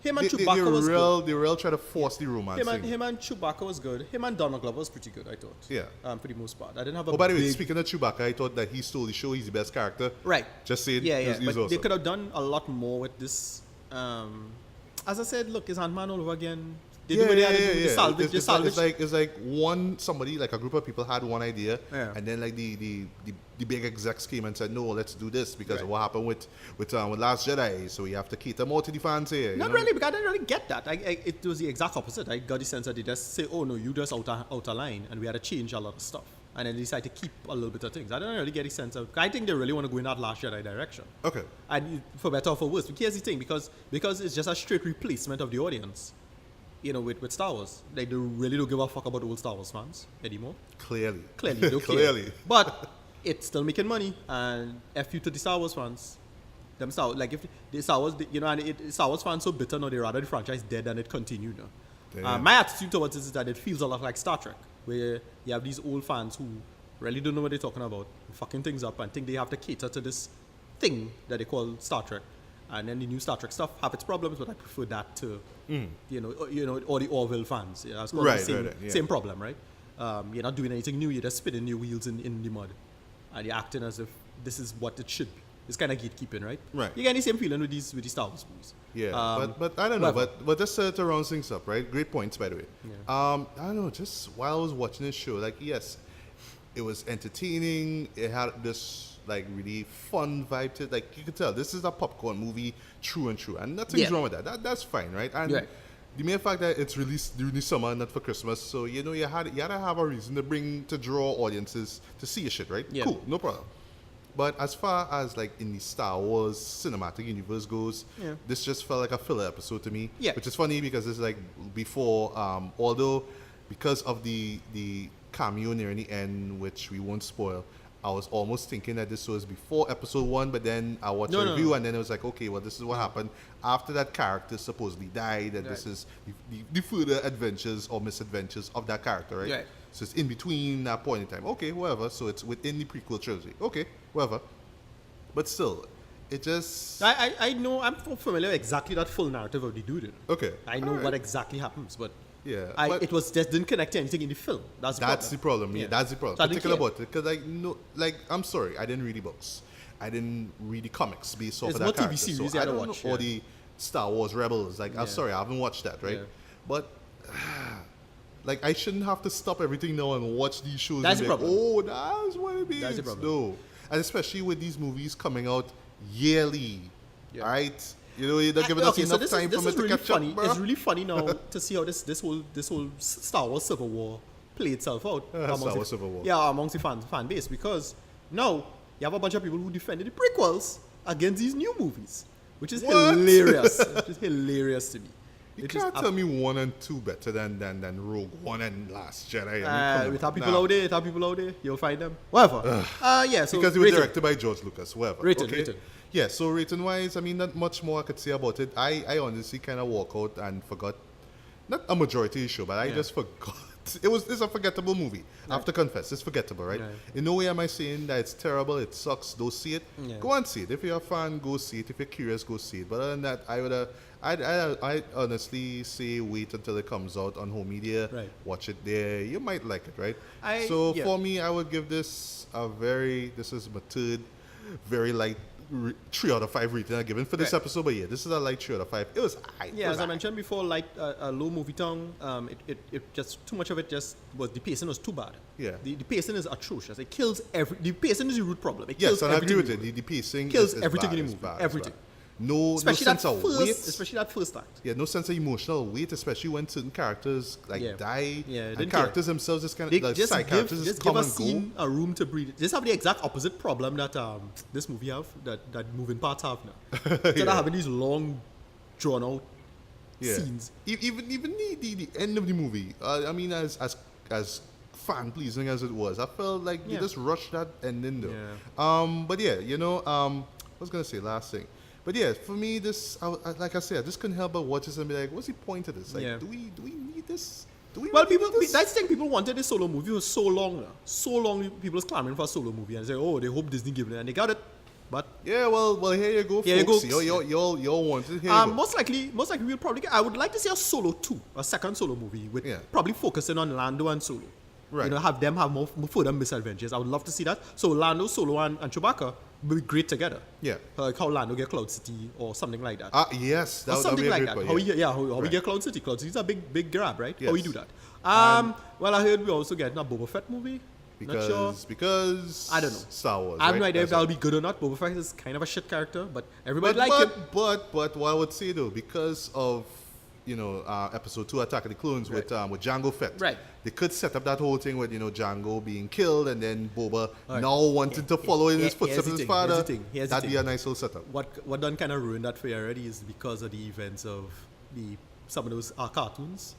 Him and Chewbacca was good. They real try to force the romance. Him and Chewbacca was good. Him and Donald Glover was pretty good, I thought. Yeah. For the most part. I didn't have a by the way, speaking of Chewbacca, I thought that he stole the show. He's the best character. Right. Just saying. Yeah. But awesome. They could have done a lot more with this. As I said, look, it's Ant-Man all over again. They do what they had to do. They salvage. It's like somebody, like a group of people had one idea, and then like the big execs came and said, no, let's do this because of what happened with Last Jedi, so we have to cater more to the fans here. Not really, because I didn't really get that. It was the exact opposite. I got the sense that they just say, oh no, you just out of line, and we had to change a lot of stuff. And then they decide to keep a little bit of things. I don't really get a sense of. I think they really want to go in that Last Jedi direction. Okay. And for better or for worse. But here's the thing, because it's just a straight replacement of the audience. With Star Wars. Like, they really don't give a fuck about old Star Wars fans anymore. Clearly. They don't care. But it's still making money, and F you to the Star Wars fans. Them Star Wars, like if the Star Wars, and Star Wars fans so bitter now, they rather the franchise dead than it continue now. My attitude towards it is that it feels a lot like Star Trek, where you have these old fans who really don't know what they're talking about, fucking things up, and think they have to cater to this thing that they call Star Trek. And then the new Star Trek stuff have its problems, but I prefer that to, all the Orville fans. Yeah, that's the same problem, right? You're not doing anything new. You're just spinning your wheels in the mud, and you're acting as if this is what it should be. It's kind of gatekeeping, right? Right. You get the same feeling with these Star Wars movies. Yeah, but I don't know. But just to round things up, right? Great points, by the way. Yeah. I don't know. Just while I was watching this show, like, yes, it was entertaining. It had this like really fun vibe to it. Like, you could tell this is a popcorn movie, true and true, and nothing's wrong with that. That's fine, right? And the mere fact that it's released during the summer, not for Christmas, so you had to have a reason to draw audiences to see your shit, right? Yeah. Cool, no problem. But as far as like in the Star Wars cinematic universe goes, this just felt like a filler episode to me. Yeah. Which is funny because it's like before, although because of the cameo near the end, which we won't spoil, I was almost thinking that this was before episode 1, but then I watched a review and then it was like, okay, well, this is what happened after that character supposedly died, and this is the further adventures or misadventures of that character, right? So it's in between that point in time. Okay, whatever. So it's within the prequel trilogy. Okay, whatever. But still, it just... I know, I'm familiar with exactly that full narrative of the dude. Okay. I know what exactly happens, but... Yeah, it was just didn't connect to anything in the film. That's the problem. Yeah, that's the problem. So Particular about it, because I'm sorry, I didn't read the books. I didn't read the comics based off of that character. TV series so I don't watch, know all the Star Wars Rebels. Like, I'm sorry, I haven't watched that, right? But like, I shouldn't have to stop everything now and watch these shows. That's and the be problem. Like, oh, that's what it means. That's the problem. No, and especially with these movies coming out yearly, right? You know, you're not giving us enough time for me to catch funny. up, bro. It's really funny now to see how this whole Star Wars Civil War played itself out amongst the fan base, because now you have a bunch of people who defended the prequels against these new movies, which is hilarious. Which is hilarious to me. You can't tell me 1 and 2 better than Rogue One and Last Jedi. We have people out there. You'll find them. Whatever. So because it was directed by George Lucas. Whatever. Rated. Yeah, so rating wise, I mean, not much more I could say about it. I honestly kind of walk out and forgot, not a majority of the show, but I just forgot. It's a forgettable movie. I have to confess, it's forgettable, right? In no way am I saying that it's terrible, it sucks, don't see it. Go and see it. If you're a fan, go see it. If you're curious, go see it. But other than that, I'd honestly say wait until it comes out on home media. Watch it there. You might like it, right? For me, I would give this this is my third very light 3 out of 5 rating I'm given for this episode, but this is a light 3 out of 5. It was high. As I mentioned before, like a low movie tongue. It just too much of it just was, the pacing was too bad. The pacing is atrocious. It kills the pacing is the root problem. It kills I agree with it. The pacing kills is everything bad, in the movie. Everything. No sense of weight. Especially that first act. Yeah, no sense of emotional weight, especially when certain characters die. And characters themselves just kind of just side characters just come give a and scene a room to breathe. Just have the exact opposite problem that this movie have, that moving parts have now. Instead of having these long, drawn out scenes. Even the end of the movie. I mean, as fan pleasing as it was, I felt like they just rushed that ending though. But I was gonna say last thing. But for me, this, like I said, I just couldn't help but watch this and be like, what's the point of this? Like, do we need this? That's the thing. People wanted this solo movie for so long now. So long, people was clamoring for a solo movie and say, oh, they hope Disney give it, and they got it. But well, here you go, folks. Y'all want it. Here you go. Most likely, we'll probably get. I would like to see a solo 2, a second solo movie with probably focusing on Lando and Solo. Right. Have them have more further misadventures. I would love to see that. So Lando, Solo, and Chewbacca will be great together. Like how Lando get Cloud City or something like that. Yes, that would be like that. Point, How we get Cloud City. Cloud City is a big grab, right? How we do that. Well, I heard we also getting a Boba Fett movie. Because I don't know. Star Wars. I have no idea if that'll be good or not. Boba Fett is kind of a shit character, but everybody him. But what I would say though, because of episode 2 Attack of the Clones with Jango Fett. Right. They could set up that whole thing with Jango being killed and then Boba now wanting to follow in his footsteps of his father. That'd be a nice little setup. What done kind of ruined that for you already is because of the events of some of those cartoons.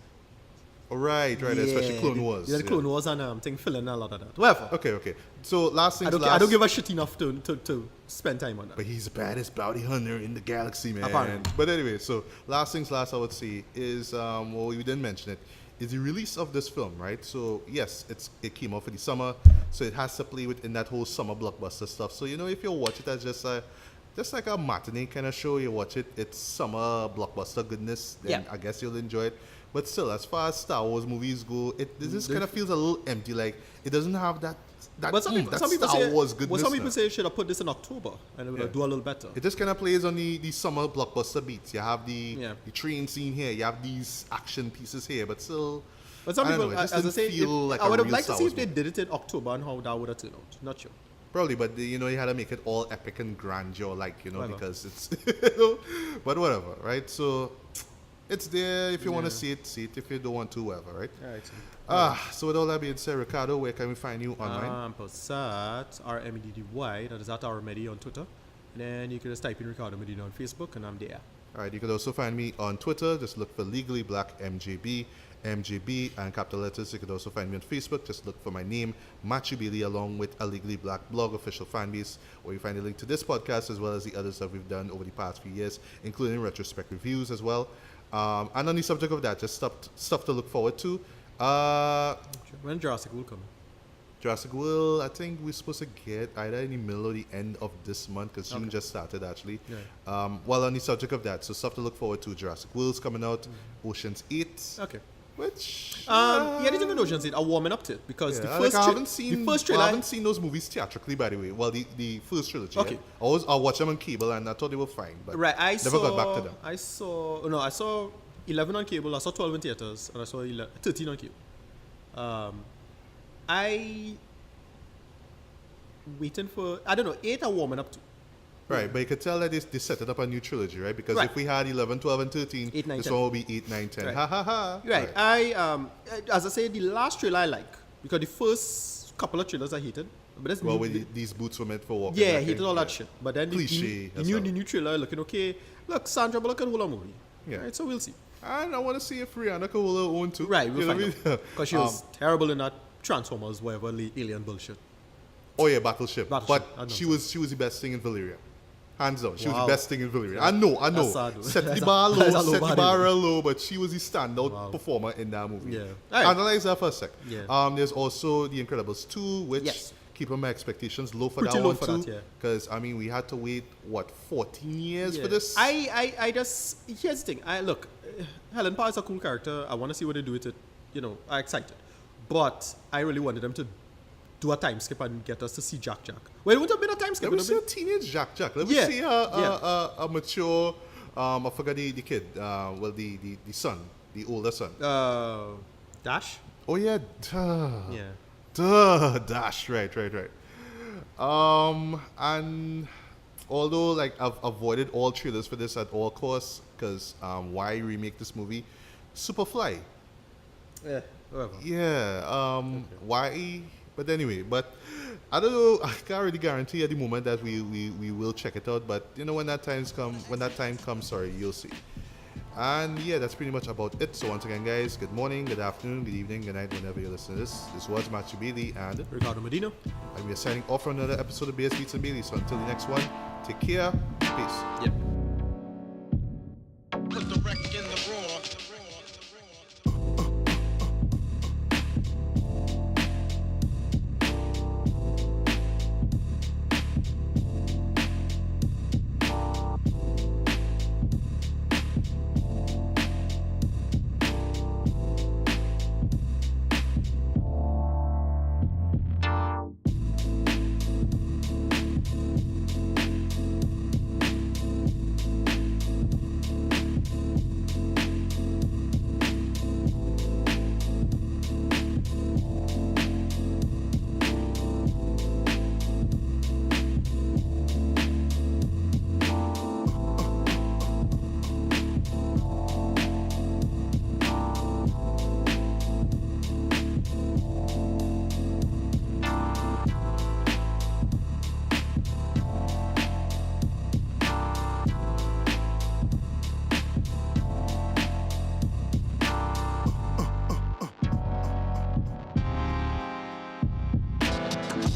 Right, especially Clone Wars. The Clone Wars and thing filling a lot of that. Whatever. Okay. So last things last. I don't give a shit enough to spend time on that. But he's the baddest bounty hunter in the galaxy, man. Apparently. But anyway, so last things last, I would say is we didn't mention it, is the release of this film, right? So yes, it came out for the summer, so it has to play within that whole summer blockbuster stuff. So if you watch it as just like a matinee kind of show, you watch it, it's summer blockbuster goodness, then I guess you'll enjoy it. But still, as far as Star Wars movies go, this kind of feels a little empty. Like it doesn't have that some people Star Wars goodness. Well, some people say you should have put this in October and it would do a little better. It just kind of plays on the summer blockbuster beats. You have the train scene here, you have these action pieces here, but still. But some people, as I say, I would have liked to see if they movie. did it in October and how that would have turned out. Not sure. Probably, but you had to make it all epic and grandeur, because it's, but whatever, right? So, It's there if you want to see it. If you don't want to, whatever, right? Right. So with all that being said, Ricardo, where can we find you online? Posat RMEDDY. That is at RMEDD on Twitter. And then you can just type in Ricardo Medina on Facebook, and I'm there. All right, you can also find me on Twitter. Just look for Legally Black MJB, MJB, and capital letters. You can also find me on Facebook. Just look for my name, Machubili, along with a Legally Black blog official fan base, where you find a link to this podcast as well as the others that we've done over the past few years, including retrospect reviews as well. And on the subject of that, just stuff to look forward to. When Jurassic will come? Jurassic World, I think we're supposed to get either in the middle or the end of this month, because June just started actually. Yeah. Well, on the subject of that, so stuff to look forward to. Jurassic World's coming out, Ocean's 8. Okay. Which yeah, there's even Ocean's 8 are warming up to it, because the first I haven't seen trailer. I haven't seen those movies theatrically, by the way. Well, the first trilogy. Okay. Yeah. I watched them on cable and I thought they were fine, but Right, I got back to them. I saw 11 on cable, I saw 12 in theaters, and I saw 13 on cable. I waiting for, I don't know, 8 are warming up to. Right, but you could tell that they set it up a new trilogy, right? Because if we had 11, 12, and 13, 8, 9, this 10. one will be 8, 9, 10. Right. Ha ha ha. Right. I as I said, the last trailer I like, because the first couple of trailers I hated. But that's these boots were meant for walking. Yeah, I hated all that shit. But then Cliche, the new trailer looking okay. Look, Sandra Bullock can hold a movie. Yeah. Right, so we'll see. And I want to see if Rihanna can hold her own too. Right, we'll find out. Because she was Um, terrible in that Transformers, whatever alien bullshit. Oh yeah, Battleship. I But know she was the best thing in Valyria. Hands down, she was Wow. the best thing in Valyria. I know. That's sad, though. Set the That's bar a low, low set the bar, bar dude. real low, but she was the standout performer in that movie. Yeah. All right. Analyze that for a sec. Yeah. There's also The Incredibles 2, which Yes. keeping my expectations low for Pretty that low one for too. that, yeah. Because I mean, we had to wait 14 years Yeah. for this. I just, here's the thing. Look, Helen Parr is a cool character. I want to see what they do with it. I'm excited. But I really wanted them to do a time skip and get us to see Jack. Well, it would have been a time skip. Let me see a teenage Jack. Let me see a mature. I forgot the kid. The son, the older son. Dash? Oh yeah, Yeah. Dash. Right. And although like I've avoided all trailers for this at all costs, because why remake this movie? Superfly. Yeah, whatever. Yeah. Why? But anyway, I don't know. I can't really guarantee at the moment that we will check it out. But when that time comes, sorry, you'll see. And yeah, that's pretty much about it. So once again, guys, good morning, good afternoon, good evening, good night, whenever you listen to this. This was Machubili and Ricardo Medina. And we are signing off for another episode of Beers, Beats, and Bailey. So until the next one, take care. Peace. Yep. Put the wreck in the raw.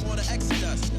For the exodus.